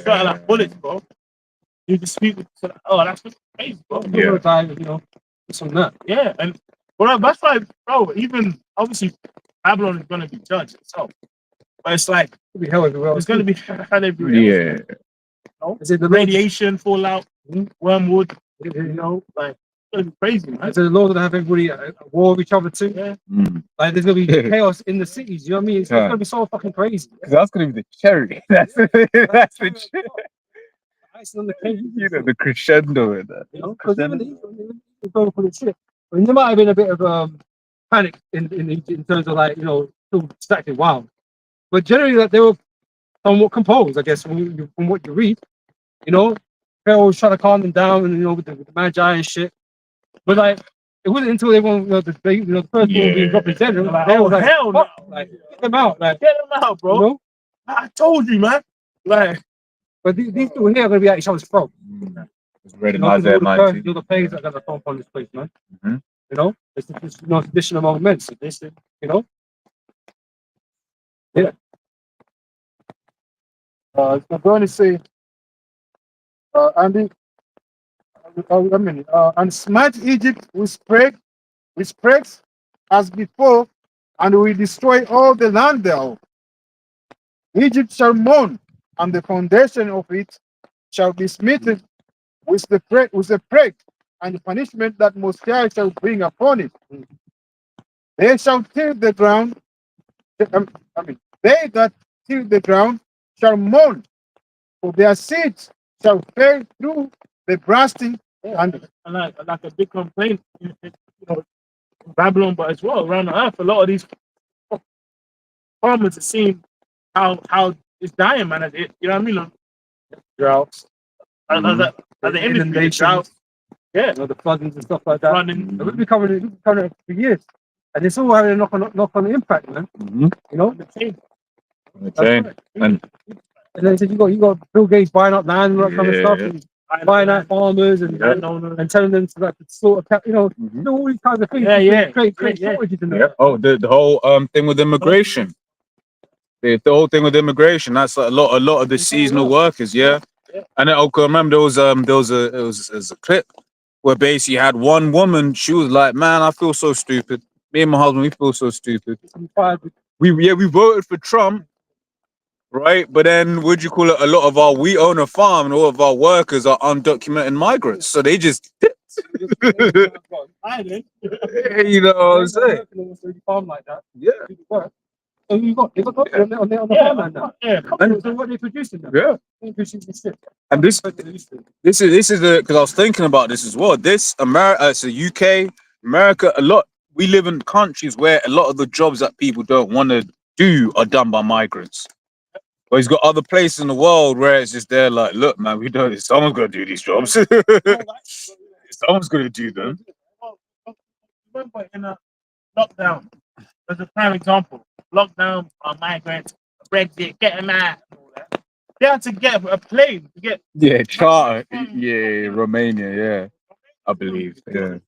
Shot like bullets, bro. You just speak with, oh, that's crazy, bro. You know, it's on that. Yeah, and well, that's why, bro. Even obviously, Babylon is going to be judged itself, but it's like It'll be hell everywhere. it's going to be hell everywhere. Yeah. Is it the Radiation, fallout, wormwood. You know, like it's going to be crazy, man. So the Lord gonna have everybody at war with each other too. Yeah. Like there's gonna be chaos in the cities. You know what I mean? It's gonna be so fucking crazy. That's going to be the cherry. That's the cherry. Icing on the cake. You know, the crescendo in that. You know, because even the going for the shit. I mean, there might have been a bit of panic in terms of like, you know, still distracted wild. But generally, like, they were somewhat composed, I guess, from what you read. You know, Pharaoh was trying to calm them down, and you know, with the Magi and shit. But like, it wasn't until they won, the first one being represented. Like, they were like, hell no. like, get them out, like, Get them out, bro. you know. I told you, man. Like, But these people here are gonna be at each other's throat. It's read You in know, Isaiah all 19. the plagues that are gonna come upon this place, man. Mhm. You know, it's no tradition among men. Tradition, you know. Yeah. I'm going to say, and smite Egypt with plagues as before, and will destroy all the land thereof. Egypt shall mourn, and the foundation of it shall be smitten with the plague, and the punishment that Most High shall bring upon it. They shall till the ground. They that till the ground shall mourn, for their seeds shall fail through the blasting. and like a big complaint, you know, in Babylon, but as well around the earth, a lot of these farmers are seeing how it's dying, man. You know what I mean? Like, Droughts. as the industry, droughts, yeah, You know, the floodings and stuff like that. running. And we've been covering it for years, and it's all having a knock on impact, man. You know. The change. And And then you got Bill Gates buying up land and all that kind of stuff, Yeah. and buying out farmers and telling them to like sort of, you know, do all these kinds of things. Yeah. Create Yeah. shortages in yeah. there. Oh, the whole thing with immigration. The whole thing with immigration. That's like a lot of the seasonal workers. Yeah. And I can remember there was a clip where basically you had one woman. She was like, "Man, I feel so stupid. Me and my husband, we feel so stupid. We voted for Trump, right? But then, would you call it? A lot of we own a farm, and all of our workers are undocumented migrants. So they just, you know what I'm saying? Farm like that. Yeah, So you got they got on the farmland now. Yeah, And so what they producing now? yeah. They're producing this shit. And this is the because I was thinking about this as well. This America, it's the UK, America. A lot we live in countries where a lot of the jobs that people don't want to do are done by migrants. But he's got other places in the world where it's just there, like, look, man, we know this. Someone's gonna do these jobs. Someone's gonna do them. Remember in a lockdown, as a prime example, lockdown, migrants, Brexit, getting out, and all that. They had to get a plane to get. Yeah, charter. Yeah, Romania. Yeah, I believe. Yeah.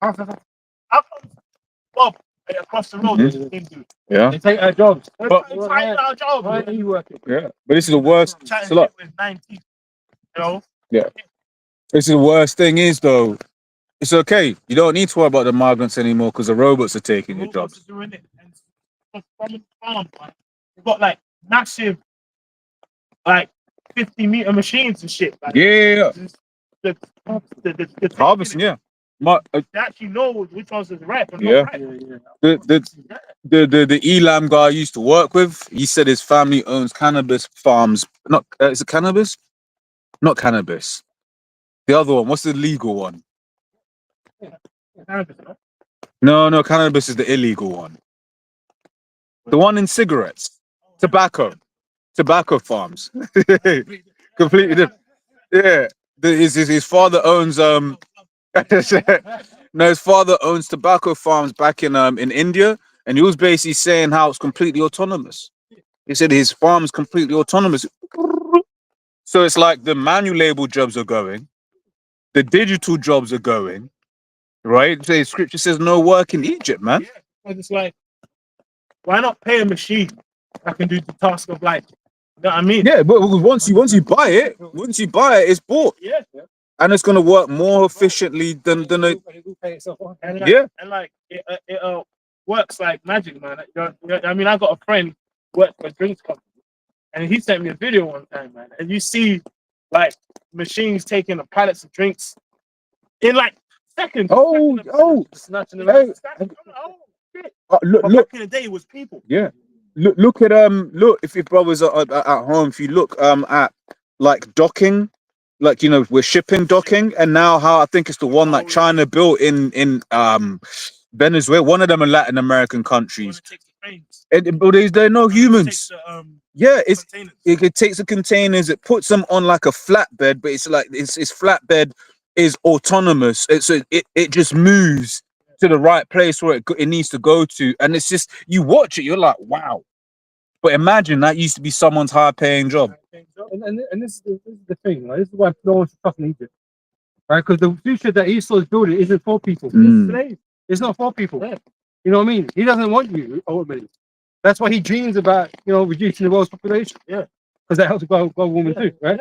How come? Well, across the road, Mhm. they do. Yeah. They take our jobs. But- Find our job. Why are you working? Yeah. But this is the worst. Chatting So look, shit with 19, you know. this is the worst thing is though. It's okay. You don't need to worry about the migrants anymore because the robots are taking your Robots jobs. are doing it. And from the farm, man, you've got like massive, like 50-meter machines and shit. Like, Yeah. the Harvesting. Yeah. They actually know which ones is ripe and Yeah. not ripe. The Elam guy I used to work with, he said his family owns cannabis farms. Not is it cannabis? Not cannabis. The other one. What's the legal one? No, cannabis is the illegal one. The one in cigarettes, tobacco farms. Completely different. Yeah, his father owns no, his father owns tobacco farms back in India, and he was basically saying how it's completely autonomous. He said his farm is completely autonomous. So it's like the manual label jobs are going, the digital jobs are going, right? So scripture says no work in Egypt, man. Yeah, because it's like, why not pay a machine that can do the task of life? You know what I mean? Yeah, but once you buy it, it's bought, Yeah. and it's gonna work more efficiently than a And like, yeah. and like it works like magic, man. I mean, I got a friend who works for a drinks company, and he sent me a video one time, man. And you see like machines taking the pallets of drinks in like seconds. Snatching them Hey, Oh, shit. look, But look, back in the day, it was people. yeah. Look at if your brothers are at home, if you look at like docking, like we're shipping docking, and now how I think it's the one like China built in Venezuela, one of them in Latin American countries. But there are no humans. Yeah, it takes the containers, it puts them on like a flatbed, but it's like it's flatbed is autonomous. It just moves to the right place where it needs to go to, and it's just you watch it, you're like, wow. But imagine that used to be someone's high-paying job. And this is the thing, right? This is why no one's trusting Egypt, right? Because the future that Esau is building isn't for people. It's not for people. You know what I mean? He doesn't want you ultimately. That's why he dreams about reducing the world's population. Yeah, because that helps global warming too, right?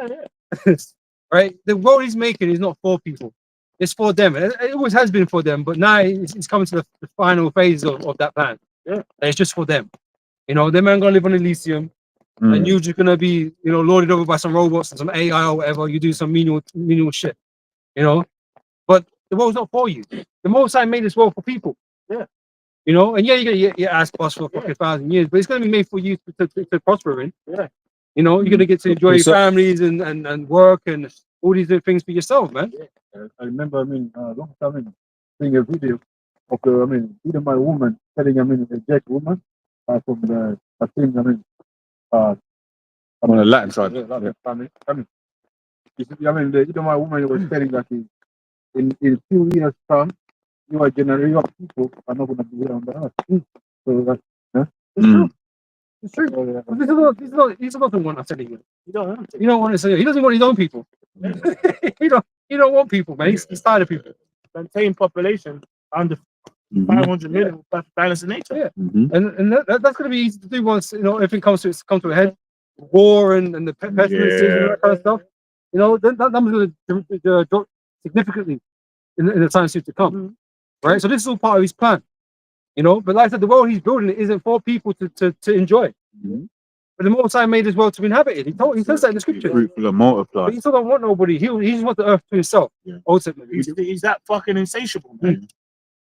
Right. The world he's making is not for people. It's for them. It always has been for them, but now it's coming to the final phase of that plan. Yeah, and it's just for them. Them man gonna live on Elysium, and you're just gonna be, lorded over by some robots and some AI or whatever. You do some menial shit, But the world's not for you. The Most High made this world for people. Yeah, and yeah, you're gonna get your ass bust for fucking 1,000 years, but it's gonna be made for you to prosper in. Yeah, you're gonna get to enjoy your families and work and all these different things for yourself, man. I remember, long time, seeing a video of even my woman telling, a Jack woman from the, I think, I'm on the Latin side. family. Even my woman was telling that in few years' time, your generation of people are not going to be here on the earth. So that's It's true. It's true. This is not the one I'm telling you. You don't want to say. He doesn't want his own people. He don't want people, man. He's tired of people. Maintain population under 500 million balance in nature. Yeah, and that's going to be easy to do once everything comes to a head. War and the pestilences and that kind of stuff. That number's going to drop significantly in the time to come. Right. So this is all part of his plan. But like I said, the world he's building isn't for people to enjoy. But the Most High made this world to be inhabited. He says that in the scripture. Fruitful and multiply. But he still don't want nobody. He just wants the earth to himself. Ultimately, He's that fucking insatiable, man.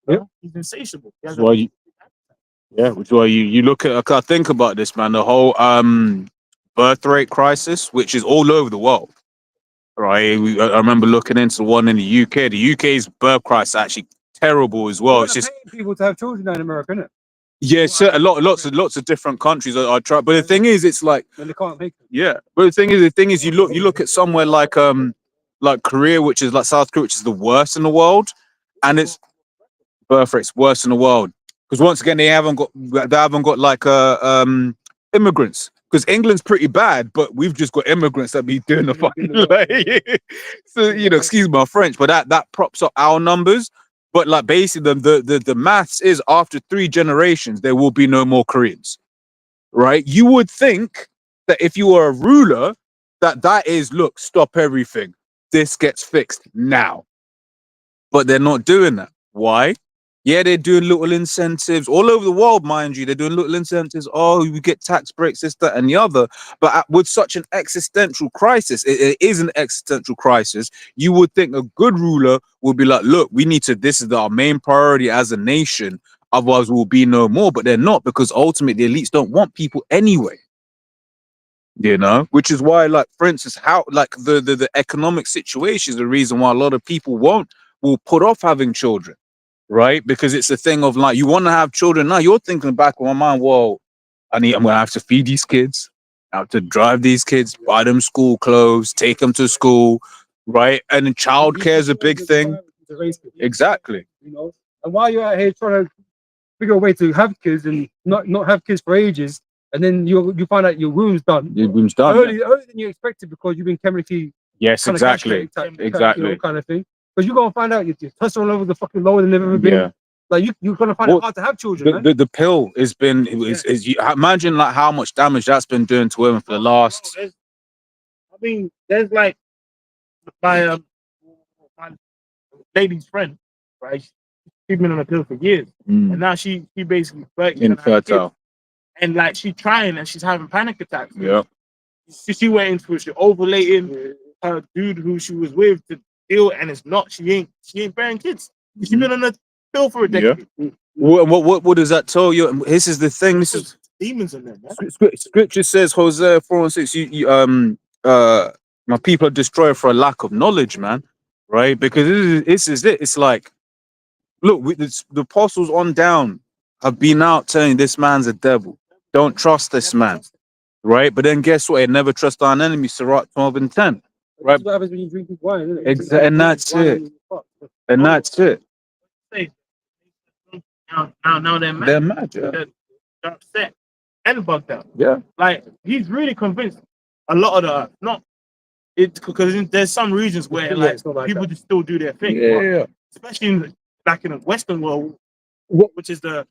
Yep. He's insatiable. That's why which is why you look at. I think about this, man. The whole birth rate crisis, which is all over the world, right? I remember looking into the one in the UK. The UK's birth crisis is actually terrible as well. It's just paying people to have children now in America, isn't it? Yeah, so lots of different countries are trying. But the thing is, it's like, When they can't make it. yeah. But the thing is, you look at somewhere like Korea, which is like South Korea, which is the worst in the world, and its birth rate's worse in the world. Because once again, they haven't got like immigrants. Because England's pretty bad, but we've just got immigrants that be doing the fucking like. So excuse my French, but that props up our numbers. But like basically, the maths is after 3 generations there will be no more Koreans, right? You would think that if you were a ruler, that is, look, stop everything. This gets fixed now. But they're not doing that. Why? Yeah, they're doing little incentives all over the world, mind you. They're doing little incentives. Oh, we get tax breaks, this, that, and the other. But with such an existential crisis, it is an existential crisis. You would think a good ruler would be like, look, we need to, this is our main priority as a nation. Otherwise, we'll be no more. But they're not, because ultimately the elites don't want people anyway. Which is why, like, for instance, how like the economic situation is the reason why a lot of people will put off having children. Right, because it's a thing of like, you want to have children now. You're thinking back in my mind, well, I'm gonna have to feed these kids, I have to drive these kids, buy them school clothes, take them to school, right? And then childcare is a big thing. Exactly. And while you're out here trying to figure a way to have kids and not have kids for ages, and then you find out your womb's done. Your womb's done earlier than you expected, because you've been chemically exactly kind of thing. Because you're gonna find out your testosterone levels are fucking lower than they've ever been. Yeah. Like you're gonna find it hard to have children. The pill has been is you imagine like how much damage that's been doing to women for the last. There's like my lady's friend, right? She's been on a pill for years, and now she basically infertile, and like she's trying and she's having panic attacks. Yeah. She went into it, she ovulating her dude who she was with to deal, and it's not. She ain't bearing kids. She's been on a pill for a decade. Yeah. What does that tell you? This is the thing. This is demons in there, man. Scripture says, Hosea 4:6. My people are destroyed for a lack of knowledge, man. Right? Because this is it. It's like, look, the apostles on down have been out telling this man's a devil. Don't trust this man. Right? But then guess what? Never trust our enemies. Sirach 12:10. Right? That's what happens when you drink wine, isn't it? Exactly, and that's it. And that's it. Now they're mad. They're mad, yeah. They're upset and bugged out. Yeah. Like he's really convinced a lot of because there's some regions where people just still do their thing. Yeah. Especially in the Western world, which is the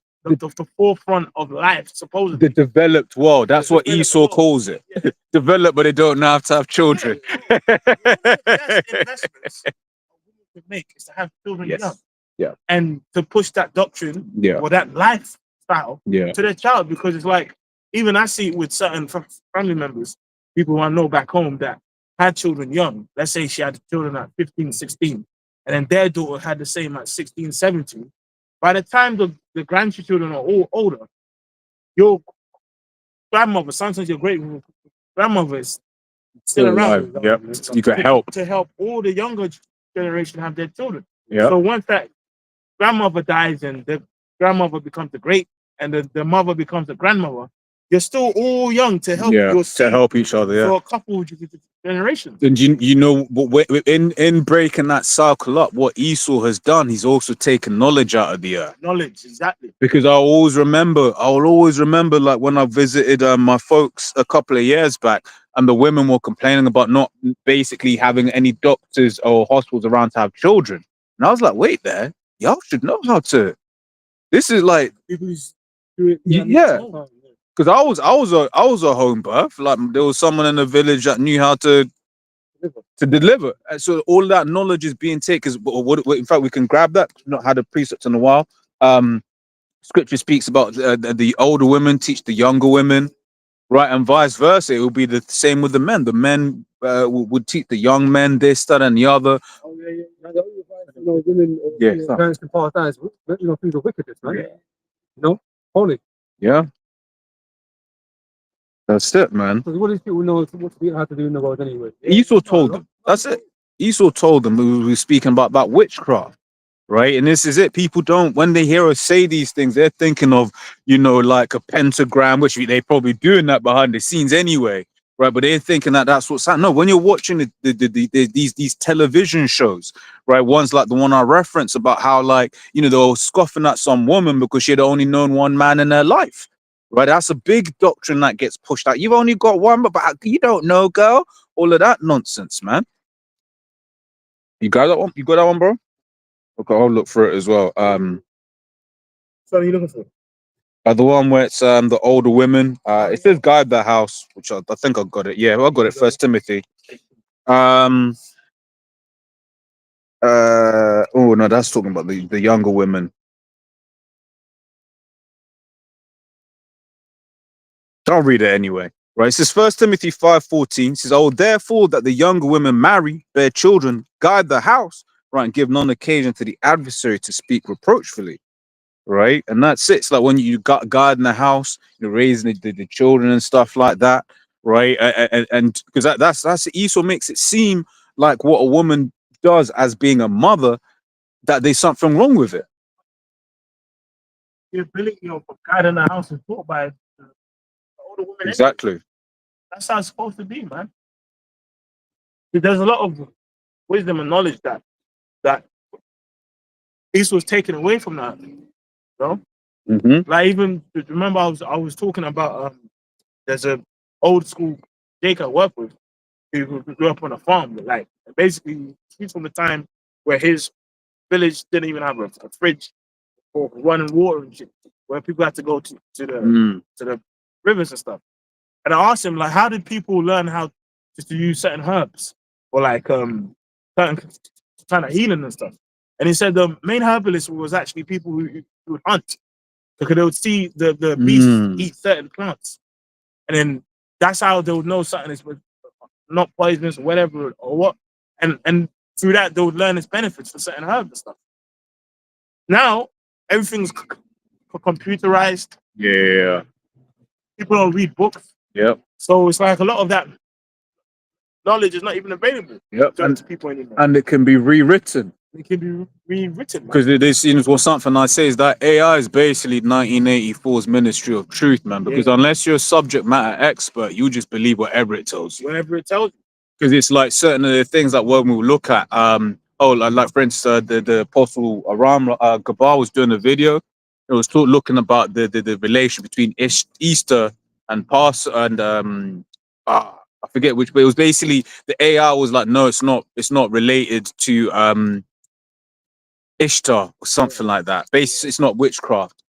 forefront of life, supposedly. The developed world. That's what Esau calls it. Yeah. Developed, but they don't know how to have children. The best investments a woman could make is to have children young. Yeah. And to push that doctrine or that lifestyle to their child, because it's like, even I see it with certain family members, people who I know back home that had children young. Let's say she had children at 15, 16, and then their daughter had the same at 16, 17. By the time the grandchildren are all older, your grandmother, sometimes your great grandmother is still around. Yep. You could help to help all the younger generation have their children. Yeah. So once that grandmother dies and the grandmother becomes the great and the mother becomes the grandmother, you're still all young to help to help each other for a couple generations. And you know, in breaking that cycle up, what Esau has done, he's also taken knowledge out of the earth. Knowledge, exactly. Because I will always remember like when I visited my folks a couple of years back, and the women were complaining about not basically having any doctors or hospitals around to have children. And I was like, wait there, y'all should know how to. This is like, because I was a home birth. Like there was someone in the village that knew how to deliver. And so all that knowledge is being taken. In fact, we can grab that. We've not had a precept in a while. Scripture speaks about the older women teach the younger women, right, and vice versa. It will be the same with the men. The men would teach the young men this, that, and the other. Oh yeah. Women, parents can pass down, through the wickedness, man. Yeah. Holy. Yeah. That's it, man. Because what these people know what we have to do in the world anyway. Esau told them. That's it. Esau told them we were speaking about witchcraft. right? And this is it. People don't, when they hear us say these things, they're thinking of, like a pentagram, which they probably doing that behind the scenes anyway, right? But they're thinking that that's what's happening. No, when you're watching these television shows, right? Ones like the one I referenced about how, like, they were scoffing at some woman because she had only known one man in her life, right? That's a big doctrine that gets pushed out. You've only got one, but you don't know, girl. All of that nonsense, man. You got that one? You got that one, bro? Okay, I'll look for it as well. So, are you looking for? The one where it's the older women. It says guide the house, which I think I got it. Yeah, I got it. First Timothy. Oh no, that's talking about the younger women. I'll read it anyway. Right. It says First Timothy 5:14 says, "Oh, therefore that the younger women marry, bear children, guide the house, right, and give none occasion to the adversary to speak reproachfully." Right, and that's it. It's like when you got God in the house, you're raising the children and stuff like that, right? And because that's Esau makes it seem like what a woman does as being a mother, that there's something wrong with it. The ability of God in the house is taught by the older women. Exactly. That's how it's supposed to be, man. There's a lot of wisdom and knowledge that Esau was taken away from that. Mm-hmm. Like, even remember, I was talking about there's a old school Jake I work with who grew up on a farm. Like, basically, he's from the time where his village didn't even have a fridge or running water and shit, where people had to go to the rivers and stuff. And I asked him, like, how did people learn how just to use certain herbs or like certain kind of healing and stuff? And he said the main herbalist was actually people who would hunt, because they would see the beast eat certain plants, and then that's how they would know something is not poisonous or whatever or what, and through that they would learn its benefits for certain herbs and stuff. Now everything's computerized. Yeah. People don't read books. Yep. So it's like a lot of that knowledge is not even available. Yep. To people anymore. And it can be rewritten. It can be rewritten. Because this was something I say is that AI is basically 1984's Ministry of Truth, man. Because unless you're a subject matter expert, you just believe whatever it tells you. Whatever it tells you. Because it's like certain of the things that when we look at, like for instance, the Apostle Aram Gabar was doing a video. It was looking about the relation between Easter and Passover and I forget which, but it was basically the AI was like, no, it's not related to Ishtar or something like that. Basically, it's not witchcraft.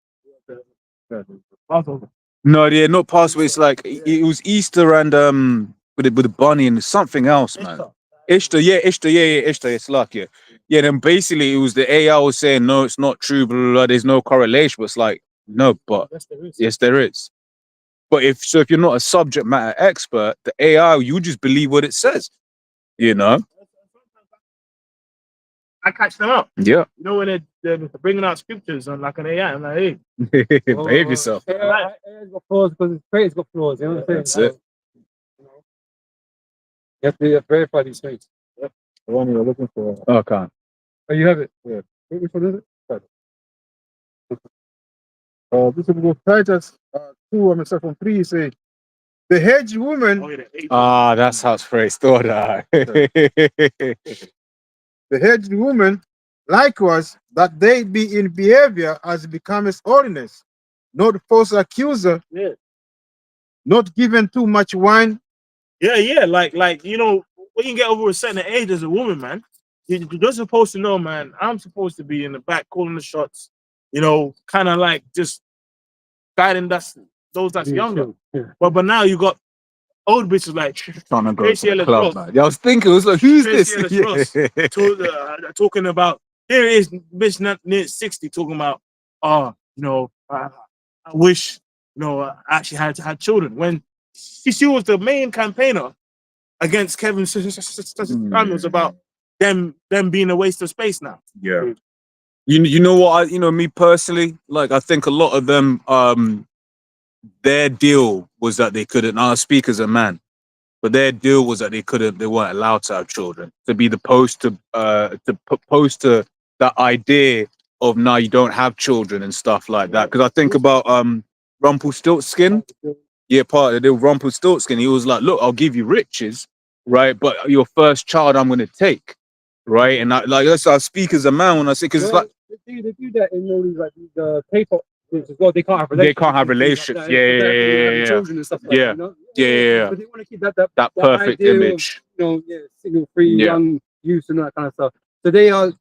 No, yeah, not Passover. It's like it was Easter and with a bunny and something else, man. Ishtar, yeah, Ishtar. It's like yeah. Then basically it was the AI was saying no, it's not true. Blah, blah, blah, there's no correlation. But it's like no, but yes, there is. But if you're not a subject matter expert, the AI, you just believe what it says. I catch them up. Yeah. You know, when they're bringing out scriptures on like an AI, I'm like, hey, behave yourself. AI's got flaws because it's got flaws. You know what I'm saying? That's it. You have to verify these things. The one you're looking for. Oh, I can't. Oh, you have it? Yeah. Which one is it? This is Titus 2, I'm from 3, say, the hedge woman, That's how it's phrased. the hedged woman, likewise, that they be in behavior as becometh holiness, not false accuser, not given too much wine. Yeah. Like you know, when you get over a certain age as a woman, man, you're just supposed to know, man. I'm supposed to be in the back calling the shots. You know, kind of like just guiding those that's younger. Yeah. But now you got old bitches like Trying to go Tracy to the Ellis club, Ross. man. Yeah, I was thinking, it was like, who's Tracy this? Ellis Ross talking about, here it is, bitch not near 60, talking about, I wish, I actually had children. When she was the main campaigner against Kevin Samuels about them being a waste of space now. Yeah. You know what? Me personally, like, I think a lot of them, their deal was that they couldn't. I'll speak as a man, but their deal was that they weren't allowed to have children, to be the poster that idea of now you don't have children and stuff like that. Because I think about Rumpelstiltskin. Yeah, part of the Rumpelstiltskin. He was like, "Look, I'll give you riches, right? But your first child, I'm gonna take, right?" And I speak as a man when I say, because it's like they do that in all these like the K-pop groups as well. They can't have relationships. they can't have and things relationships. like that. Yeah, So that, yeah, having yeah. children and stuff like Yeah. that, you know? Yeah. But they want to keep that That perfect idea of, image. you know, single free Yeah. young youth and that kind of stuff. So they are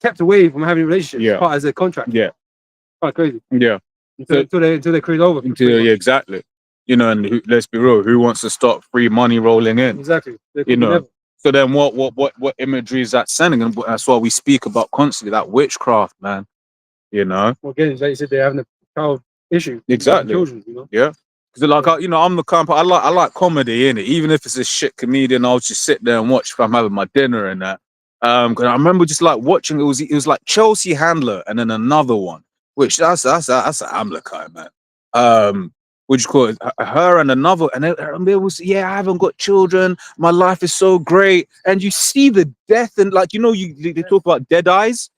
kept away from having relationships Yeah. part as a contract. Yeah, Quite crazy. yeah. Until they cruise over. Yeah, exactly. You know, and let's be real, who wants to stop free money rolling in? Exactly. They You could know. never. So then what imagery is that sending? And that's why we speak about constantly, that witchcraft, man. You know? Well, again, like you said, they're having a child issue. Exactly. Children, you know. Yeah. Because like I'm the kind of, I like comedy in it. Even if it's a shit comedian, I'll just sit there and watch if I'm having my dinner and that. Because I remember just like watching, it was like Chelsea Handler and then another one, which that's a Hamler kind, man. What you call it? Her and another, and they was, yeah, I haven't got children. My life is so great, and you see the death and like, you know, they talk about dead eyes.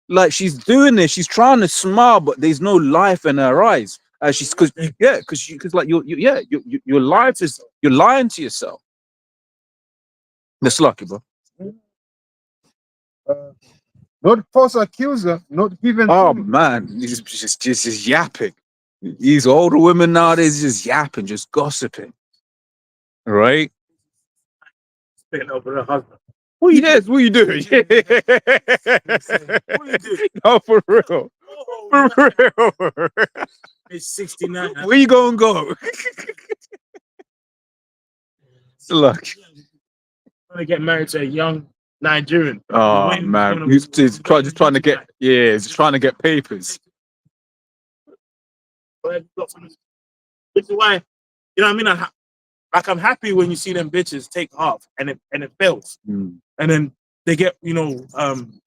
Like she's doing this, she's trying to smile, but there's no life in her eyes. She's because like your life is, you're lying to yourself. That's lucky, bro. Not false accuser, not given. Oh man, he's just yapping. These older women nowadays just yapping, just gossiping, right? Spitting over her husband. What you doing? What you doing? No, for real. Oh, For real. it's 69. Where you gonna go? Look. Trying to get married to a young Nigerian. Oh Waiting man, for he's them. just trying to get, yeah, he's trying to get papers. Which is why, you know what I mean? Like I'm happy when you see them bitches take off and it fails. Mm. And then they get, you know,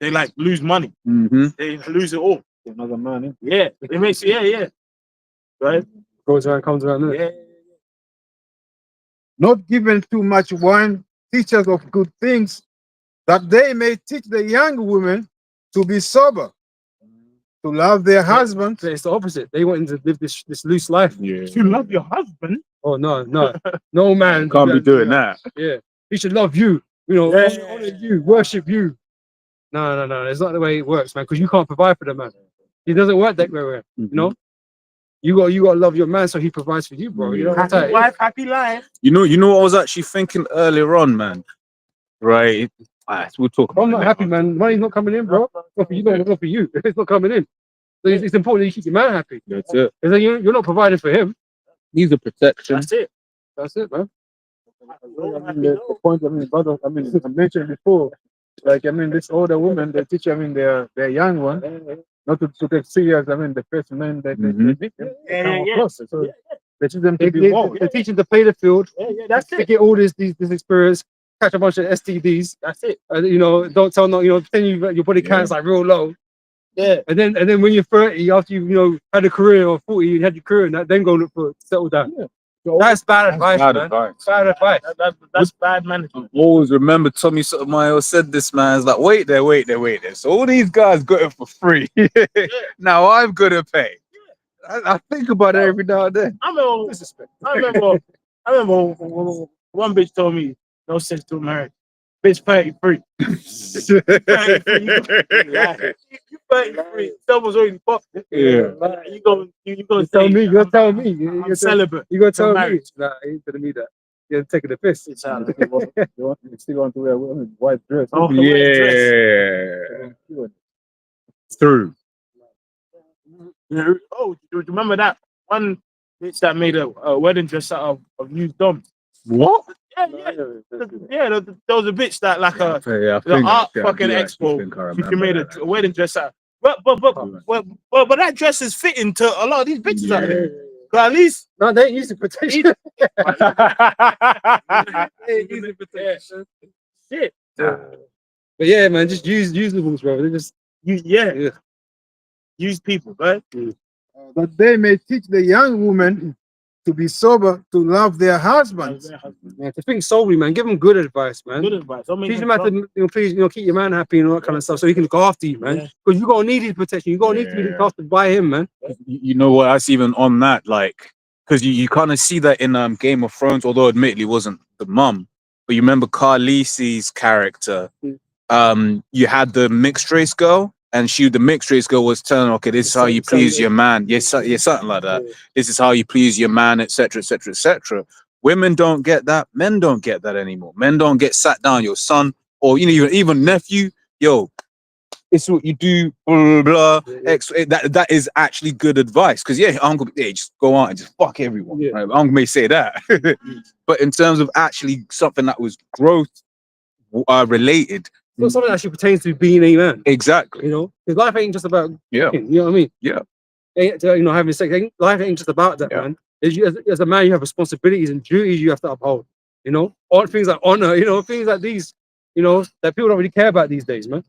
they like lose money. Mm-hmm. They lose it all. Another man, eh? Yeah. It makes yeah. Right? Goes around, comes around. Isn't it? Yeah. Not given too much wine, teachers of good things, that they may teach the young women to be sober, to love their husbands. It's the opposite. They want him to live this loose life. Yeah. You love your husband. Oh no man Can't be doing that. Yeah, he should love you. You know, Yeah. honor you, worship you. No. It's not the way it works, man. Because you can't provide for the man. It doesn't work that way. You know, you got to love your man so he provides for you, bro. You know, that's how Happy it wife, is. happy life. You know what I was actually thinking earlier on, man. Right. We'll talk about I'm not it happy, later. man. Money's not coming in, bro. Not for you. Not for you. It's not coming in. So it's important that you keep your man happy. That's it. Because then you're not providing for him. Needs a protection. That's it. That's it, man. I mean, the point, brother, I mentioned before, like, this older women, they teach, their young one, not to take serious, the first men that they meet them, they come across. So they teach them to be bold. They're teaching to play the field. Yeah, that's To it. get all this experience, catch a bunch of STDs. That's it. You know, don't tell no, you know, pretend your body count's like real low. Yeah. And then when you're 30, after you had a career, or 40, you had your career, and that, then go look for settle down. Yeah. That's bad advice, Bad man. advice. Bad advice. That's bad management. Always remember Tommy Sotomayor said this, man. It's like, wait there. So all these guys got it for free. Now I've got to pay. I think about it every now and then. I remember one bitch told me, no sense to marriage. Bitch, 33. 33. You 33. Someone's already fucked. Yeah. You gonna Tell me, you're I'm- telling me. I'm celibate. You're gonna tell me. marriage. Nah, I ain't telling me that. You're taking the piss. It's out. You still want to wear white dress. Oh, Yeah. True. Yeah. Oh, do you remember that one bitch that made a wedding dress out of used doms? What? Yeah. There was a bitch that like Yeah, the art fucking expo. She made a wedding dress out. But that dress is fitting to a lot of these bitches out there. But at least No, they ain't using protection. They ain't using protection. shit. But yeah, man, just use the rules, bro. They just Yeah. Use people, right? That they may teach the young women to be sober, to love their husbands. Yeah, to think soberly, man. Give them good advice, man. Good advice. Don't make Teach them them how to, drunk. please, keep your man happy and all that kind of stuff, so he can look after you, man. Yeah. Because you're gonna need his protection. You're gonna need to be looked after by him, man. You know what? That's even on that, like, because you kind of see that in Game of Thrones, although admittedly wasn't the mum, but you remember Khaleesi's character. You had the mixed race girl, and the mixed race girl was telling, okay, this is how you please your man. Yes, yeah, something like that. Yeah. This is how you please your man, etc., etc., etc. Women don't get that. Men don't get that anymore. Men don't get sat down, your son, or even nephew. Yo, it's what you do. Blah, blah, blah. That is actually good advice. Because yeah, uncle, just go on and just fuck everyone. Yeah. Right? Uncle may say that, but in terms of actually something that was growth related. So something that actually pertains to being a man. Exactly. Because life ain't just about Yeah. fucking, you know what I mean? Yeah. Having sex. Life ain't just about that, Yeah. man. As a man, you have responsibilities and duties you have to uphold. All things like honor. Things like these. That people don't really care about these days, man.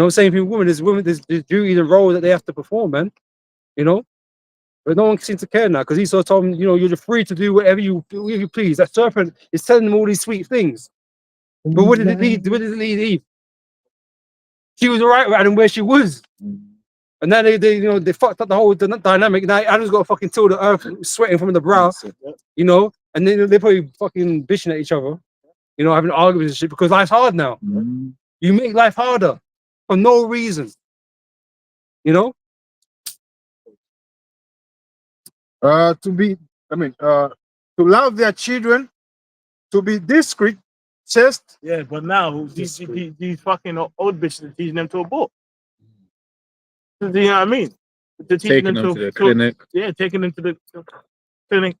Same thing with women. There's duties and roles that they have to perform, man. But no one seems to care now because Esau told them, you're just free to do whatever you please. That serpent is telling them all these sweet things. But what did it lead? Where did it lead Eve? She was right around where she was. And now they fucked up the whole dynamic. Now Adam's got to fucking till the earth, sweating from the brow, and then they're probably fucking bitching at each other, having arguments and shit because life's hard now. You make life harder for no reason, To love their children, to be discreet, chaste. Yeah, but now these fucking old bitches are teaching them to abort. You know what I mean? They're teaching Taking them to the clinic. Yeah, taking them to the clinic.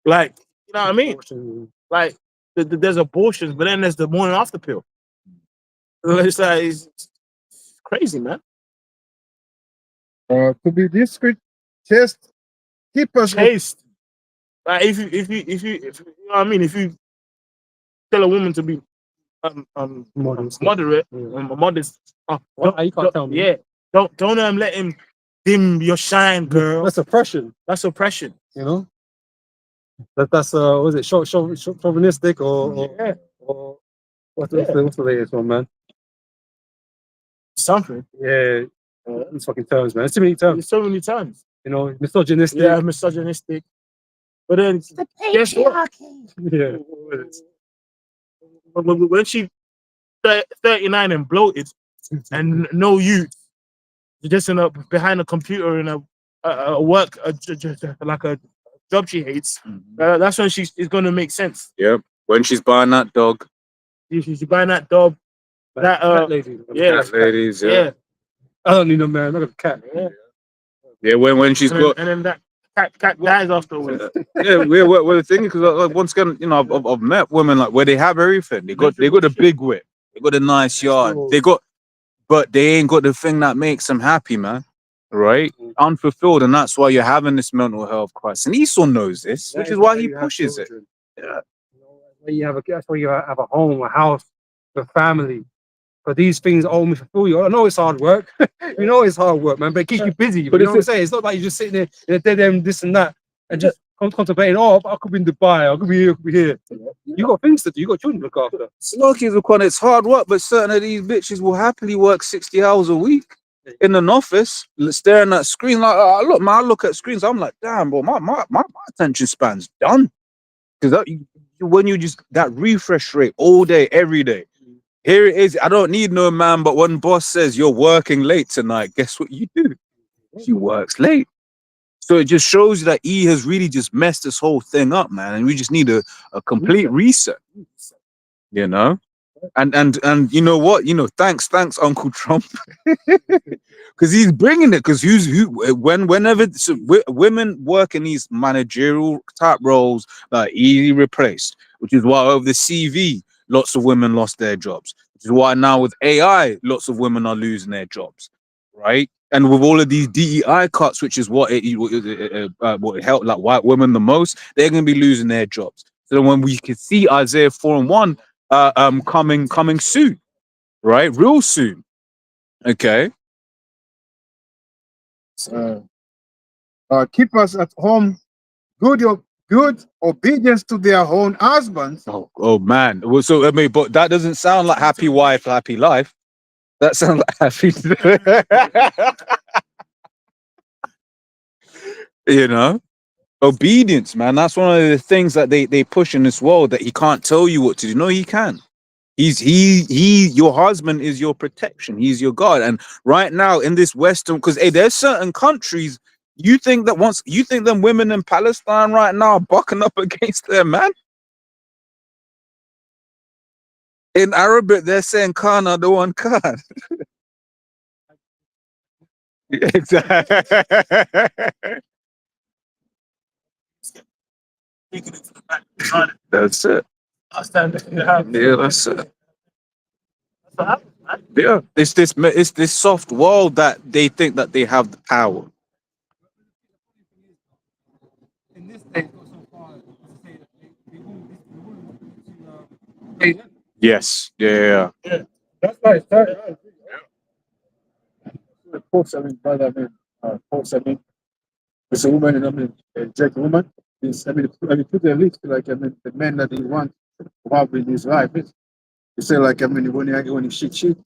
Like, you know what I mean? Like, there's abortions, but then there's the morning after pill. It's like it's crazy, man. To be discreet, chaste, keep us. Taste. Like if you know what I mean, if you tell a woman to be moderate, modest, you can't tell me. Yeah, don't let him dim your shine, girl. That's oppression. That's oppression. That's was it chauvinistic or what's the latest one, man? Something. Yeah, these fucking terms, man. It's too many terms. There's so many times. Misogynistic. Yeah, misogynistic. But then guess what? Yeah. When she 39 and bloated and no youth, just behind a computer in a work like a job she hates, that's when it's going to make sense. Yep. When she's buying that dog. She's buying that dog. That lady. Yeah. Cat ladies. Yeah. Yeah. I don't need no man. I got a cat. Yeah. Yeah. When she's got. And then that cat dies afterwards. Well, the thing is, because once again, I've met women like where they have everything. They got a big whip. They got a nice yard. But they ain't got the thing that makes them happy, man. Right? Unfulfilled, and that's why you're having this mental health crisis. And Esau knows this, which is why he pushes it. Yeah. That's why you have a home, a house, a family. But these things only fulfill you. I know it's hard work. It's hard work, man, but it keeps you busy. But you know what I'm saying? It's not like you're just sitting there in a dead end, this and that, and just contemplating, I could be in Dubai, I could be here, I could be here. You got things to do, you got children to look after. It's hard work, but certain of these bitches will happily work 60 hours a week in an office, staring at screens. Like, I look at screens, I'm like, damn, bro, my attention span's done. Because when you just that refresh rate all day, every day. Here it is. I don't need no man, but when boss says you're working late tonight, guess what you do? She works late. So it just shows you that E has really just messed this whole thing up, man. And we just need a complete reset. And you know what? Thanks, Uncle Trump. Because he's bringing it. Because whenever women work in these managerial type roles that are easily replaced, which is why over the CV, lots of women lost their jobs. Which is why now with AI, lots of women are losing their jobs, right? And with all of these DEI cuts, which is what helped like white women the most, they're going to be losing their jobs. So when we can see Isaiah 4:1 coming soon, right? Real soon. Okay. Keep us at home, good obedience to their own husbands. Oh man. Well, so I mean, but that doesn't sound like happy wife, happy life. That sounds like happy. You know, obedience, man. That's one of the things that they push in this world, that he can't tell you what to do. No, he can. Your husband is your protection. He's your God. And right now in this Western, because there's certain countries, you think them women in Palestine right now are bucking up against their man? In Arabic, they're saying Kana the one Khan. Exactly. That's it. Yeah, that's it. Yeah, it's this soft world that they think that they have the power. In this state, got so far as to say that they will pay them. Yes. Yeah. That's why it started. Of course, I mean, brother, of course, I mean, it's a woman, and I mean, a Jack woman. Is, I mean, put the list, like, I mean, the man that he wants to have in his life. You say, like, I mean, when you shit, you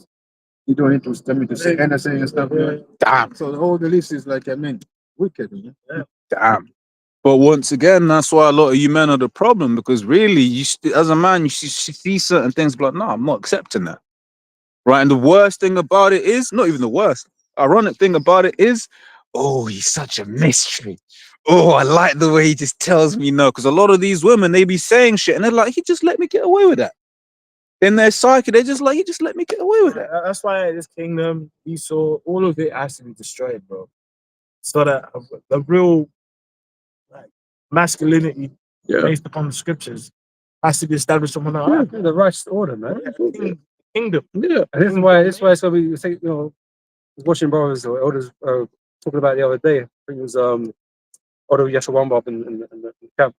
don't need to tell me to say anything and stuff. Damn. So the whole list is like, I mean, wicked. You know? Damn. But once again, that's why a lot of you men are the problem, because really, as a man, you see certain things, but like, no, I'm not accepting that. Right? And the worst thing about it is, not even the worst, ironic thing about it is, oh, he's such a mystery. Oh, I like the way he just tells me no. Because a lot of these women, they be saying shit and they're like, he just let me get away with that. In their psyche, they're just like, he just let me get away with that. That's why this kingdom, Esau, all of it has to be destroyed, bro. So that the real like masculinity based upon the scriptures has to be established upon The righteous order, man. kingdom. Yeah, and this is why it's so we say, you know, I was watching brothers or elders talking about it the other day. I think it was Odo Yeshua in the camp.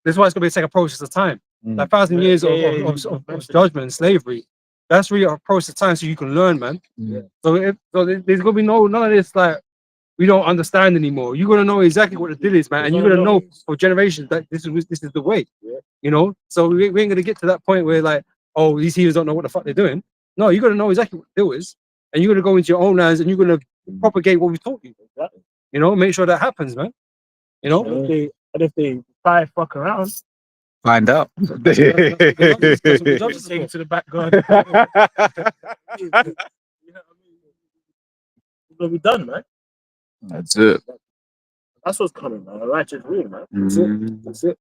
This is why it's gonna be a process of time. Like 1,000 years of judgment and slavery. That's really a process of time so you can learn, man. Yeah. So there's gonna be none of this like we don't understand anymore. You're gonna know exactly what the deal is, man, and you're gonna know for generations that this is the way. Yeah. You know, so we ain't gonna get to that point where like, oh, these heathens don't know what the fuck they're doing. No, you're gonna know exactly what the deal is, and you're gonna go into your own lands and you're gonna propagate what we taught you. You know, make sure that happens, man. You know, And if they try to fuck around, Find out. take to the back garden. You know what I mean? It'll be done, man. That's it. That's what's coming, man. A righteous rule, man. That's it.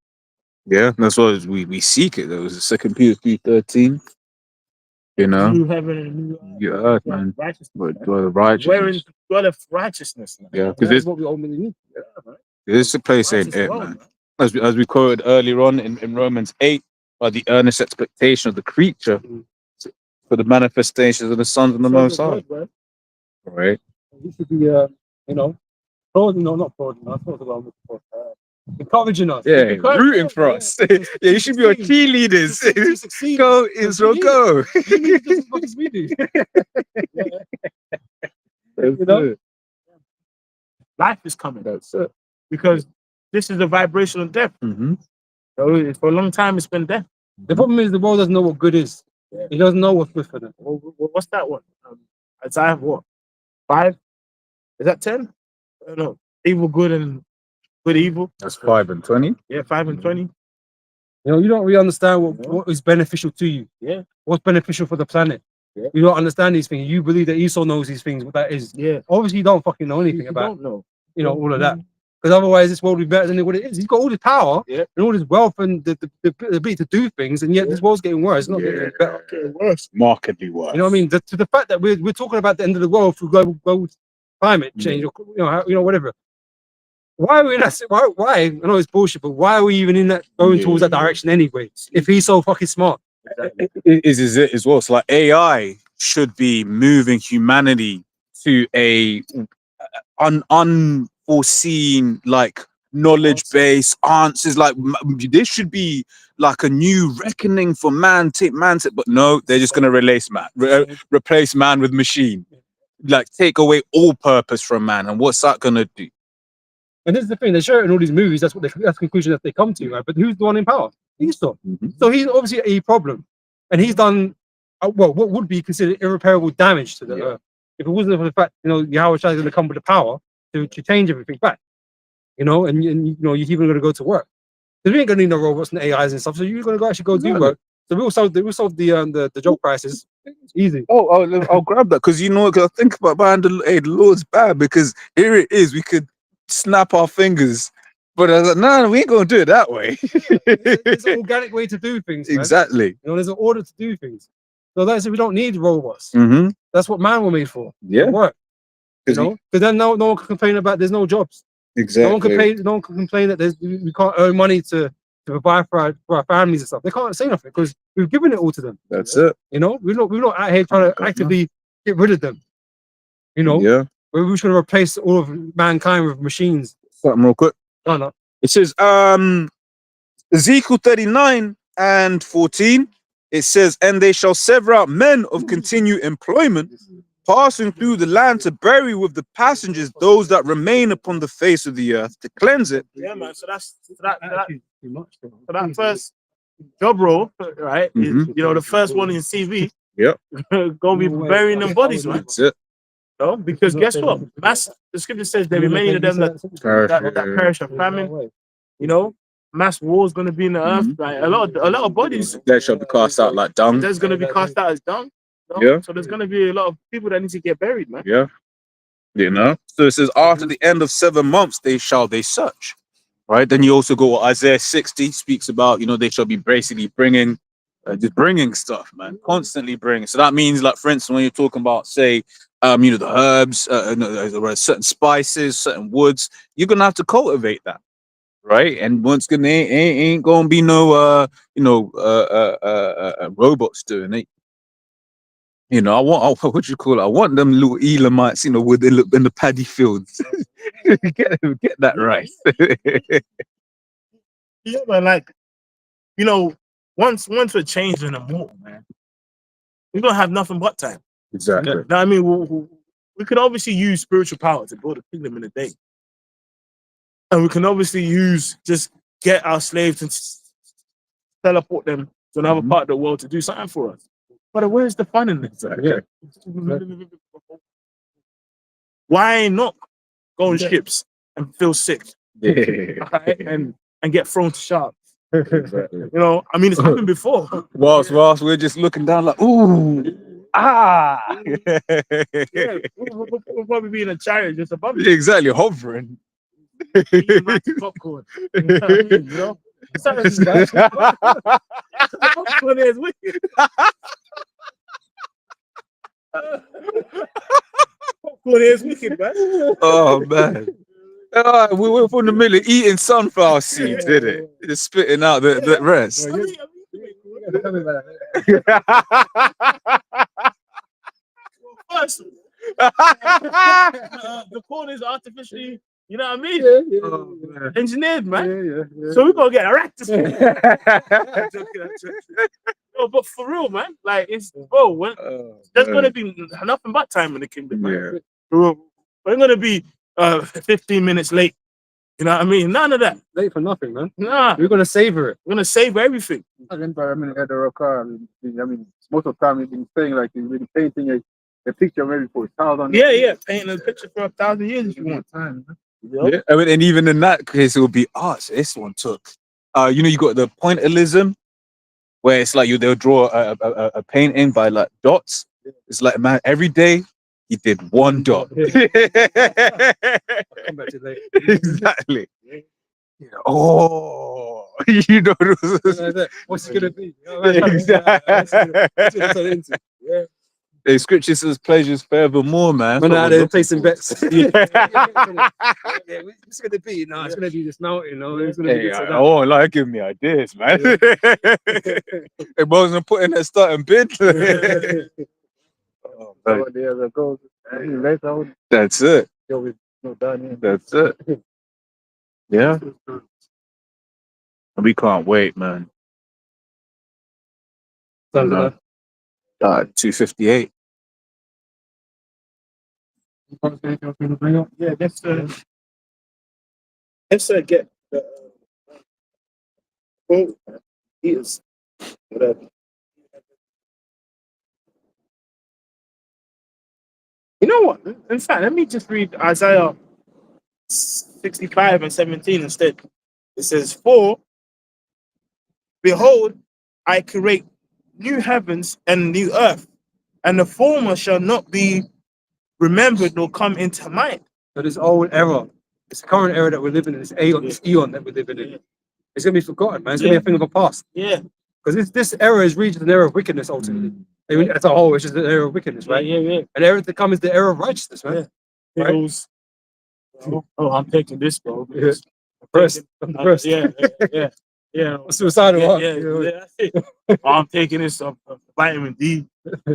Yeah, that's what we seek it. There was a 2 Peter 3:13. You know, New heaven and new you earth, man. righteousness. But Man. dwell righteousness. Dwell righteousness, man. Yeah, That's because what we ultimately need. this place ain't Righteous it, world, man. As we quoted earlier on in Romans 8, by the earnest expectation of the creature for the manifestations of the sons of the Most High. Right? We should be, you know, applauding, no, not applauding. I thought about encouraging us. Yeah, rooting for us. Yeah, you should be our cheerleaders. Go, Israel, go. You need just as much as we do. You know? Life is coming. That's it. Because this is a vibration of death. Mm-hmm. So for a long time, it's been death. The problem is the world doesn't know what good is. Yeah. He doesn't know what's good for them. What's that one? Isaiah what? 5? Is that 10? I don't know. Evil, good, and good, evil. That's 5 and 20. Yeah, 5 and 20. You know, you don't really understand what is beneficial to you. Yeah. What's beneficial for the planet. Yeah. You don't understand these things. You believe that Esau knows these things, what that is. Yeah. Obviously, you don't fucking know anything You about, don't know. you know, all of that. Because otherwise, this world would be better than what it is. He's got all the power and all this wealth and the ability to do things, and yet this world's getting worse. It's not getting better. Getting worse. Markedly worse. You know what I mean? To the fact that we're talking about the end of the world through global climate change, or you know, whatever. Why are we in that? Why? I know it's bullshit, but why are we even in that going towards that direction anyway? If he's so fucking smart, Is it as well? So like AI should be moving humanity to a unforeseen like knowledge base answers. Like this should be like a new reckoning for man. But no, they're just gonna replace man with machine. Like take away all purpose from man, and what's that gonna do? And this is the thing, they show it in all these movies, that's the conclusion that they come to, right? But who's the one in power? Esau. Mhm. So he's obviously a problem. And he's done, well, what would be considered irreparable damage to the Yeah. earth. If it wasn't for the fact, Yahweh Shai is going to come with the power to change everything back. And you're even going to go to work. Because we ain't going to need no robots and AIs and stuff, so you're going to actually go do Exactly. work. So we'll solve the job crisis. Easy. I'll grab that because I think about the Lord's bad because here it is. We could snap our fingers, but I was like, no, we ain't gonna do it that way. There's an organic way to do things. Man. Exactly. There's an order to do things. So that's it. We don't need robots. Mm-hmm. That's what man were made for. Yeah. To work. Because Because then no one can complain about there's no jobs. exactly. No one can complain that we can't earn money to provide for our families and stuff. They can't say nothing because we've given it all to them. That's it. We're not out here trying to actively get rid of them. Yeah. We're just going to replace all of mankind with machines. Something real quick. Oh, no. It says Ezekiel 39 and 14. It says, and they shall sever out men of continued employment, passing through the land to bury with the passengers those that remain upon the face of the earth to cleanse it. Yeah, man. So that first job role, right? Is, the first one in CV. Yep. Gonna be burying them bodies, man. That's it. Because guess what? The scripture says there be many of them that perish of famine. Mass war is gonna be in the earth. Like a lot of bodies. They shall be cast out like dung. There's gonna be cast out as dung. Yeah. So there's gonna be a lot of people that need to get buried, man. Yeah. So it says after the end of 7 months they search. Right. Then you also go Isaiah 60 speaks about, they shall be basically bringing stuff, man, constantly bringing. So that means, like, for instance, when you're talking about, say, the herbs, certain spices, certain woods, you're gonna have to cultivate that, right? And once again, ain't gonna be no, robots doing it. I want what you call it? I want them little Elamites, with in the paddy fields. get that right. Yeah, but like, once we're changing the mortal, man, we're gonna have nothing but time. Exactly. Now, I mean, we could obviously use spiritual power to build a kingdom in a day, and we can obviously just get our slaves and teleport them to another part of the world to do something for us. But where's the fun in this? Exactly. Why not go on ships and feel sick, right? and get thrown to sharks? Exactly. I mean, it's happened before. Whilst we're just looking down like, ooh, Yeah, we'll probably be in a chariot just above you. exactly, hovering. Eating rice popcorn. You know what I mean, Popcorn is wicked. Popcorn is wicked, man. Oh man. We went from the middle eating sunflower seeds, did it? Just spitting out the rest. First, the corn is artificially, you know what I mean? Oh, man. Engineered, man. Yeah. So we're gonna get a rat. No, but for real, man. Like there's gonna be nothing but time in the kingdom, man. We're gonna be 15 minutes late. You know what I mean? None of that. Late for nothing, man. Nah. We're going to savor it. We're gonna save everything. I mean, at the rock, most of the time you've been saying like you've been painting a picture maybe for 1,000. Yeah. Painting a picture for 1,000 years if you want. Time. Yeah. I mean, and even in that case, it would be art. So this one took. You got the pointillism, where it's like they'll draw a painting by like dots. It's like, man, every day he did one dot. I'll come back to later. Exactly. What's it gonna be? Exactly. The scripture says pleasures forevermore, man. When they're placing bets. Yeah. What's it gonna be? No, it's gonna be this mountain. It's gonna be Hey, this or that. oh, like give me ideas, man. It wasn't putting that starting bid. Oh, man. That's it. That's it. Yeah. We can't wait, man. 2:58. Yeah, that's If I get the quote, he is whatever. You know what? In fact, let me just read Isaiah 65 and 17 instead. It says, "For behold, I create new heavens and new earth, and the former shall not be remembered nor come into mind." So this old era, this current era that we're living in, this eon that we're living in, it's gonna be forgotten, man. It's gonna be a thing of the past. Yeah. Because this era is reached an era of wickedness ultimately. I mean, as a whole, it's just an era of wickedness, right? Yeah. And the era to come is the era of righteousness, man. Yeah. Right? Feels, oh, I'm taking this, bro. Yeah. First, first. Yeah. Suicidal. Huh? Yeah. Oh, I'm taking this vitamin D.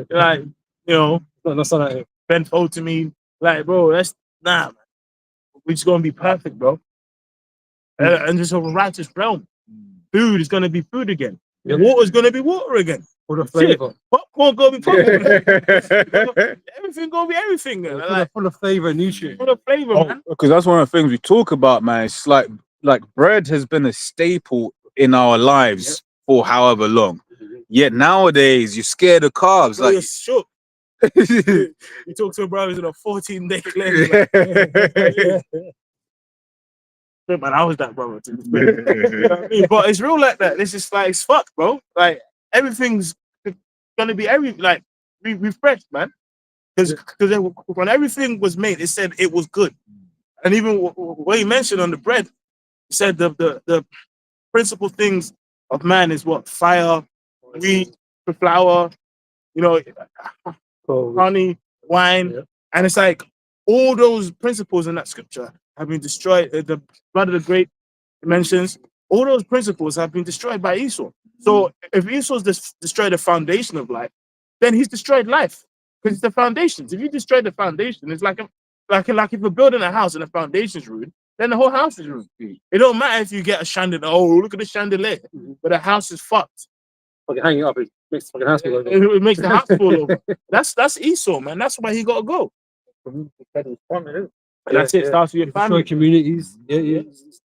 Like, No, that's not it. Ben told to me, like, bro, that's nah, man. We're just gonna be perfect, bro. And just a righteous realm. Food is gonna be food again. Yeah. Water is gonna be water again. For the flavor. Popcorn gonna be popcorn. Everything gonna be everything. Man. Like, Full of flavor and nutrient. full of flavor, man. Because that's one of the things we talk about, man. It's like bread has been a staple in our lives for however long. Yet nowadays, you're scared of carbs. Bro, Like, you're shook. You talk to a brother in a 14-day cleanse. Like, man, I was that brother. You know what I mean? But it's real like that. It's just like, it's fucked, bro. Like, everything's gonna be refreshed, man. Because when everything was made, it said it was good. And even what he mentioned on the bread, he said the principal things of man is what? Fire, wheat, flour, you know, honey, wine. And it's like all those principles in that scripture have been destroyed. The blood of the great mentions, all those principles have been destroyed by Esau. So if Esau's destroyed the foundation of life, then he's destroyed life. Because it's the foundations. If you destroy the foundation, it's like if you're building a house and the foundation's ruined, then the whole house is ruined. It don't matter if you get a chandelier. Oh, look at the chandelier, but the house is fucked. Fucking hang it up, it makes the fucking house fall over. It makes the house fall over. That's Esau, man. That's why he got to go. And that's it. Starts with your family. Destroy communities. Yeah.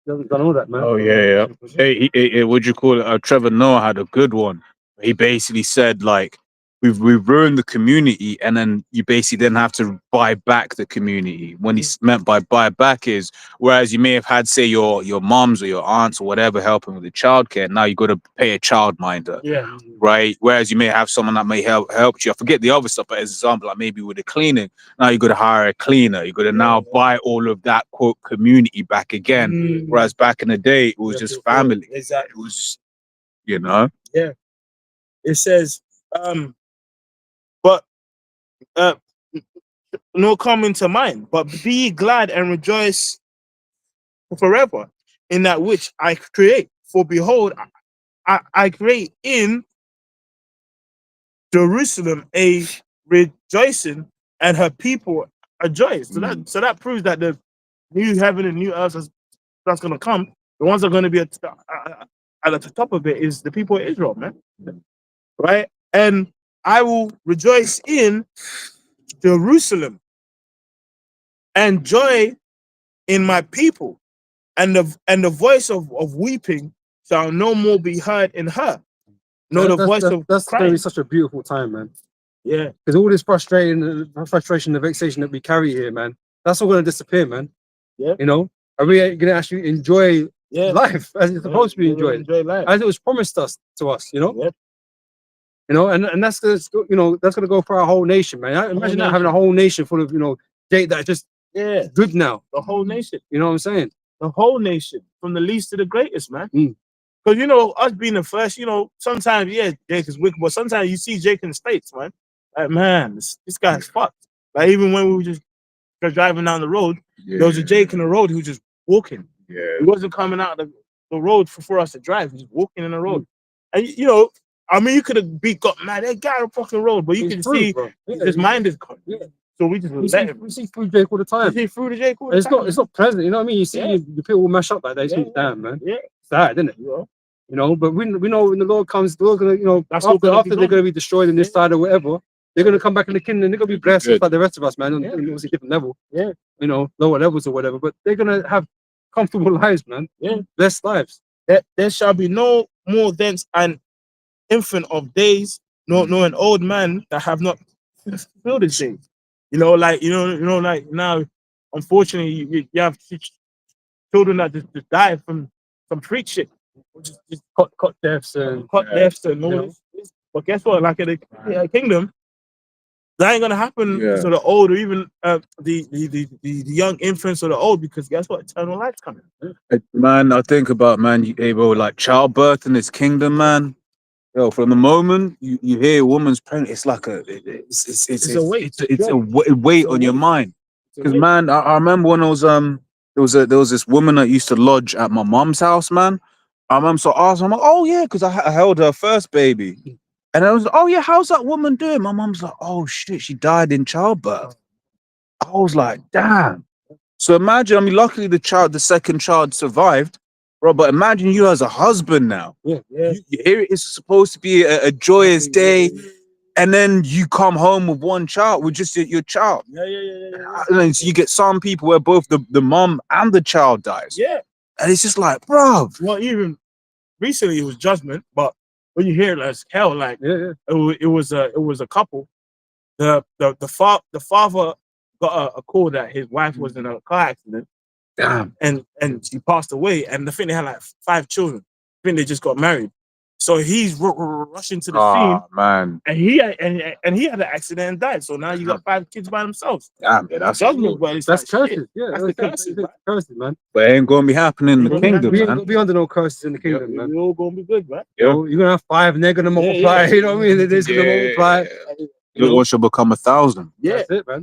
Done all that, man. oh yeah. Hey, what'd you call it? Trevor Noah had a good one. He basically said like, we've ruined the community, and then you basically then have to buy back the community. When he meant by buy back is, whereas you may have had, say, your moms or your aunts or whatever helping with the childcare, now you got to pay a childminder. Yeah. Right. Whereas you may have someone that may help you. I forget the other stuff, but as example, like maybe with the cleaning, now you got to hire a cleaner. You got to now buy all of that quote community back again. Whereas back in the day, it was just family. Exactly. It was, you know. Yeah. It says, but no coming to mind, but be glad and rejoice forever in that which I create. For behold, I create in Jerusalem a rejoicing, and her people are joyous. So that proves that the new heaven and new earth that's going to come, the ones that are going to be at the top of it is the people of Israel, man. Right? And I will rejoice in Jerusalem and joy in my people, and the voice of weeping shall no more be heard in her. No, the voice of that's crying. going to be such a beautiful time, man. Yeah. Because all this frustration, the vexation that we carry here, man, that's all going to disappear, man. Yeah. You know, are we going to actually enjoy life as it's supposed to be enjoyed, enjoy life as it was promised to us? You know. Yep. You know, and that's gonna, you know, that's gonna go for our whole nation, man. Imagine that, having a whole nation full of, you know, Jake that just good now. The whole nation. You know what I'm saying? The whole nation, from the least to the greatest, man. Mm. Because, you know, us being the first, you know, sometimes, Jake is wicked, but sometimes you see Jake in the States, man. Like, man, this guy's fucked. Like, even when we were just driving down the road, there was a Jake in the road who was just walking. Yeah. He wasn't coming out of the road for us to drive. He was walking in the road. And, you know, I mean, you could have got mad. That guy on the fucking road, but you can see his mind is gone. Yeah. So we just let him. We see through Jake all the time. We see through the Jake all the time. It's not pleasant, you know what I mean? You see the people mash up like that. You think, damn, man. Yeah. It's sad, isn't it? Yeah. You know, but we know when the Lord comes, the Lord's gonna, you know, That's after they're gonna be destroyed in this side or whatever, they're gonna come back in the kingdom. They're gonna be blessed just like the rest of us, man, on obviously different level. Yeah. You know, lower levels or whatever, but they're gonna have comfortable lives, man. Yeah. Blessed lives. There shall be no more thence an infant of days, nor an old man that have not fulfilled his days. You know, like like now, unfortunately, you have children that just die from some freak shit, just Cut deaths and cut lefts and all Yeah. this. But guess what? Like in the kingdom, that ain't gonna happen Yeah. to the old or even the young infants or the old, because guess what? Eternal life's coming. Man, I think about, man, bro, like childbirth in this kingdom, man. Yo, from the moment you hear a woman's pregnant, it's like it's a weight. it's a weight on your mind. Because, man, I remember when I was there was this woman that used to lodge at my mom's house, man. I remember, so I asked her, I'm like, oh yeah, because I held her first baby, and I was like, oh yeah, how's that woman doing? My mom's like, oh shit, she died in childbirth. I was like, damn. So imagine, I mean, luckily the second child survived, bro. But imagine you as a husband now. Yeah. You hear it's supposed to be a joyous day, and then you come home with one child, with just your child. Yeah. And then so you get some people where both the mom and the child dies. Yeah. And it's just like, bro. Well, even recently it was judgment, but when you hear it as hell, like Yeah. it was a couple. The father got a call that his wife was in a car accident. Damn. And she passed away, and I think they had like 5 children. I think they just got married. So he's rushing to the scene, Man. and he had an accident and died. So now you got 5 kids by themselves. Damn, yeah, that's Judgment, but it's That's like, curses. shit. Yeah, That's the curses, man. curses, man. But it ain't gonna be happening in the We kingdom, We ain't man. gonna be under no curses in the kingdom, man. We're all gonna be good, man. You know, you're gonna have 5 and they're gonna multiply. yeah. You know what I mean? They're just gonna multiply. Little one shall become 1,000. Yeah. That's it, man.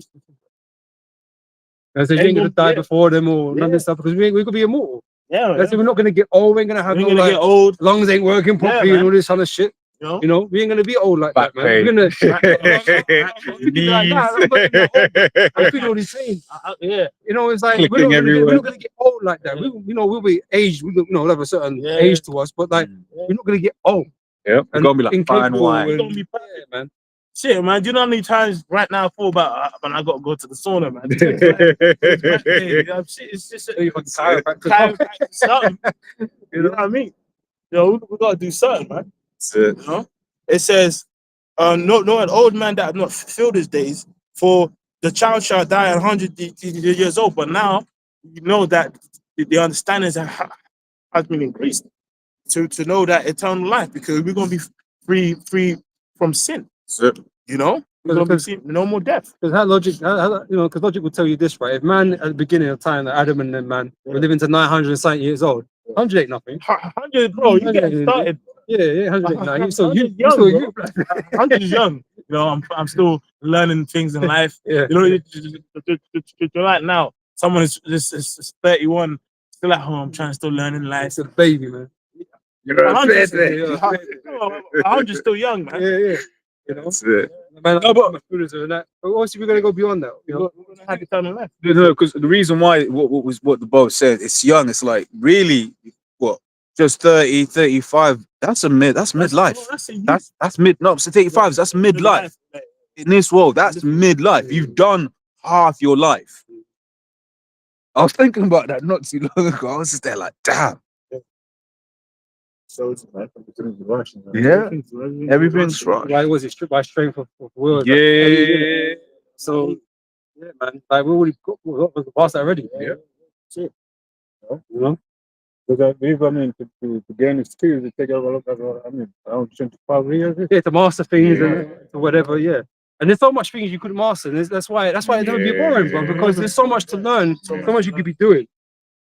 And so you Ain't ain't gonna gonna- die yeah. before them or none of Yeah. this stuff, because we could be immortal. Yeah. That's it, we're not gonna get old. We ain't gonna have We're no gonna like get old. lungs ain't working properly man. and all this kind of shit. You know? You know, we ain't gonna be old like Back that, man. We're gonna I feel all these things. Yeah. You know, it's like Clicking we're everywhere. not gonna get old like that. We, you know, we'll be aged. We'll have a certain Yeah. age to us, but like we're not gonna get old. Yeah, we're And gonna be like fine incapable wine. We're gonna be Yeah, man. shit, man. Do you know how many times right now I thought about when I got to go to the sauna, man? It's just You fucking chiropractor. chiropractic something. You know what I mean? You know, we gotta do something, man. You know? It says, no, an old man that have not fulfilled his days, for the child shall die 100 years old. But now you know that the understanding has been increased to know that eternal life, because we're gonna be free from sin. You know, we're gonna be no more death. Because how logic, you know, because logic will tell you this, right? If man at the beginning of time, like Adam and then man, were living to 970 years old, 100 ain't nothing. 100, bro, you get started. Yeah, 100 ain't nothing. So 100 you, young, so bro. you, 100 is young. You know, I'm still learning things in life. yeah. You know, right now, someone is 31, still at home, trying to still learning life. It's a baby, man. 100 still young, man. Yeah. You know, That's it. man, no, but that. But obviously, we're gonna go beyond that. You know, We're gonna have eternal life. No, because the reason why what the boat said, it's young. It's like really what, just 30, 35. That's midlife. That's mid. No, so 35. That's midlife in this world. That's midlife. You've done half your life. I was thinking about that not too long ago. I was just there like, damn. So it's like Yeah. Everything's right. why was it stripped by strength of will? Yeah. So, yeah, man. Like we already got past that already. Yeah. You know. Because I mean, to gain experience, it takes a lot of, around 25 years. Yeah, to master things Yeah. and to whatever. Yeah. And there's so much things you couldn't master. And that's why it never be boring, bro. Because there's so much to learn, so much you could be doing.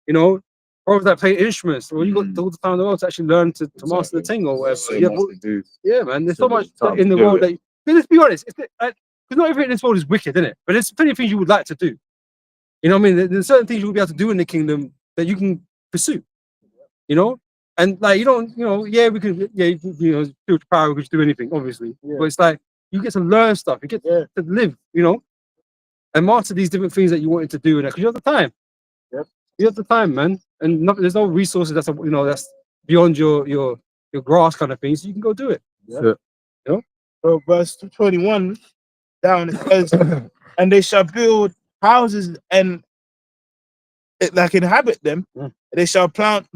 You know, or that playing instruments. Well, you got all the time in the world to actually learn to master the thing or whatever. Yeah, man. There's so much in the world that. Let's be honest. Because not everything in this world is wicked, isn't it? But there's plenty of things you would like to do. You know what I mean? There's certain things you will be able to do in the kingdom that you can pursue. You know, and like you don't, you know, yeah, we can, yeah, you know, spiritual power, we can do anything, obviously. Yeah. But it's like you get to learn stuff, you get to live, you know, and master these different things that you wanted to do, and because you have the time. Yep. You have the time, man, and there's no resources that's that's beyond your grasp kind of thing, so you can go do it. Yeah. So verse 21 down, it says, and they shall build houses and like inhabit them. Mm. They shall plant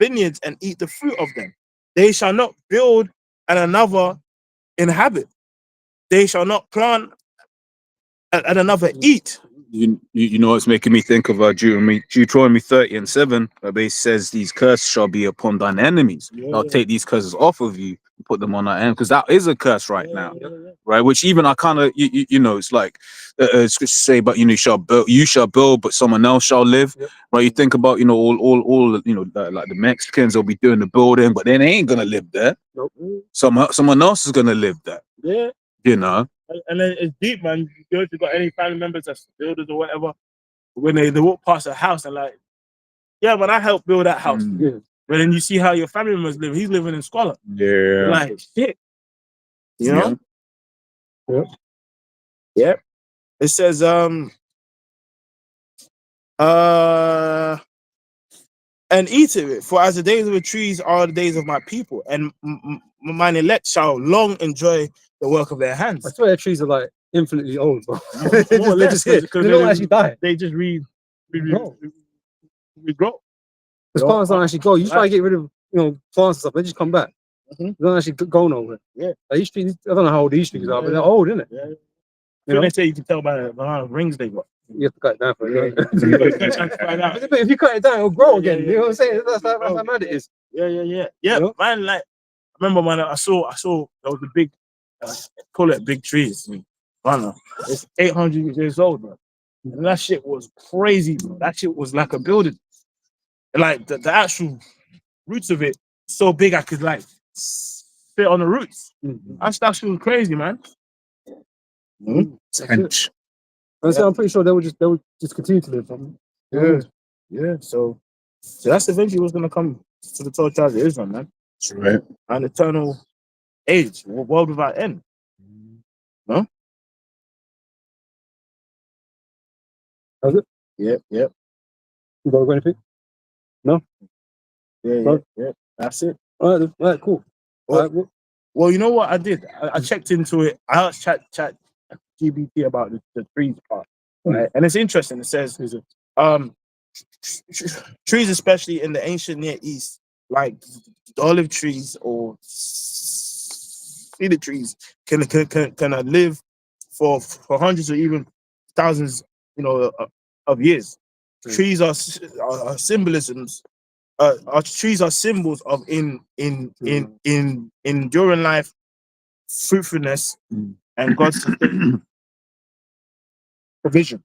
vineyards and eat the fruit of them. They shall not build and another inhabit. They shall not plant and another eat. You know what's making me think of Deuteronomy 30:7, where it says these curses shall be upon thine enemies. Yeah. I'll take these curses off of you and put them on our end, because that is a curse right now, Yeah. right? Which even I kind of you know, it's like scriptures say, but you shall build, but someone else shall live. Yep. Right? You think about all you know, like the Mexicans, they'll be doing the building, but then they ain't gonna live there. Nope. Someone else is gonna live there. Yeah. You know. And then it's deep, man. If you've got any family members that's builders or whatever, when they walk past a house and like, yeah, but I helped build that house. Mm. Yeah. But then you see how your family members live. He's living in squalor. Yeah. Like shit. You know? Yeah. Yep. It says, and eat of it, for as the days of the trees are the days of my people, and mine elect shall long enjoy the work of their I hands. swear the trees are like infinitely old, bro. More They're or less, just here. because They don't actually die. They just regrow. Because Yeah. plants don't actually go. You try to get rid of, plants and stuff, they just come back. Mhm. They don't actually go nowhere. Yeah. Like these trees, I don't know how old these trees are, but Yeah. they're old, isn't it? Yeah. You So know? they say you can tell by the amount of rings they got. You have to cut it down for it. Find out. But if you cut it down, it'll grow again. Yeah, You know what I'm saying? That's yeah. how mad it is. Yeah. You Yeah, know? man. Like, I remember when I saw there was a big, call it big trees. Man, it's 800 years old, man. And that shit was crazy, bro. That shit was like a building. Like the actual roots of it, so big I could like sit on the roots. That shit was crazy, man. Trench. So I'm pretty sure they would just continue to live. Yeah. So that's eventually what's gonna come to the 12 tribes of Israel, man. That's right. An eternal age, a world without end. No? Has it? Yep. You got anything? Yeah. That's it. All right, cool. Well, All right, Well, you know what I did? I checked into it. I asked chat GBT about the trees part, right? And it's interesting. It says, trees, especially in the ancient Near East, like the olive trees or cedar trees, can live for hundreds or even thousands, of years. Trees are symbolisms. Our trees are symbols of in enduring life, fruitfulness, and God's provision.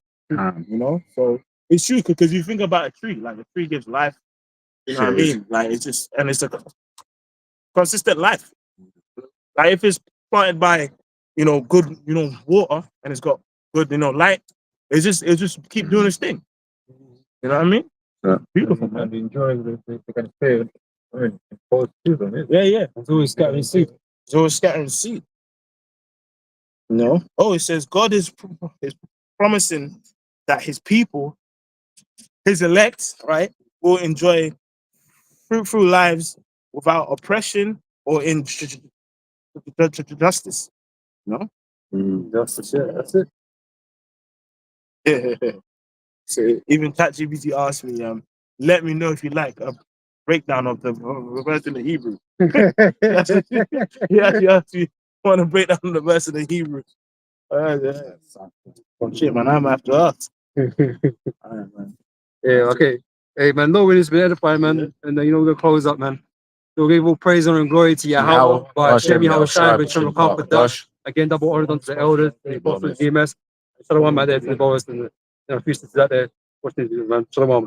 So it's true, because you think about a tree, like a tree gives life. You know what I mean? Like it's a consistent life. Like if it's planted by good water and it's got good light, it'll just keep doing its thing. You know what I mean? Yeah. Beautiful, man. And enjoying the kind of period. I mean, both season, isn't it? Yeah. it's always scattering seed. It's always scattering seed. No. Oh, it says God is promising that his people, his elect, right, will enjoy fruitful lives without oppression or injustice. No? That's it. So even ChatGPT asked me, let me know if you like a breakdown of the verse in the Hebrew. He asked me, want to break down the verse in the Hebrew. Oh, shit, man, I'm after us. All right, man. Yeah, okay. Hey, man, no, it's been edifying, man. Yeah. And then, we're going to close up, man. So we'll give all praise, honor, and glory to Yahweh. But Shem Yahweh Shai, but Shem Dash. Again, double honor unto the elders, the apostles, DMS. Shalom out there to the boys and the feasters out there. Watch this, man. Shalom.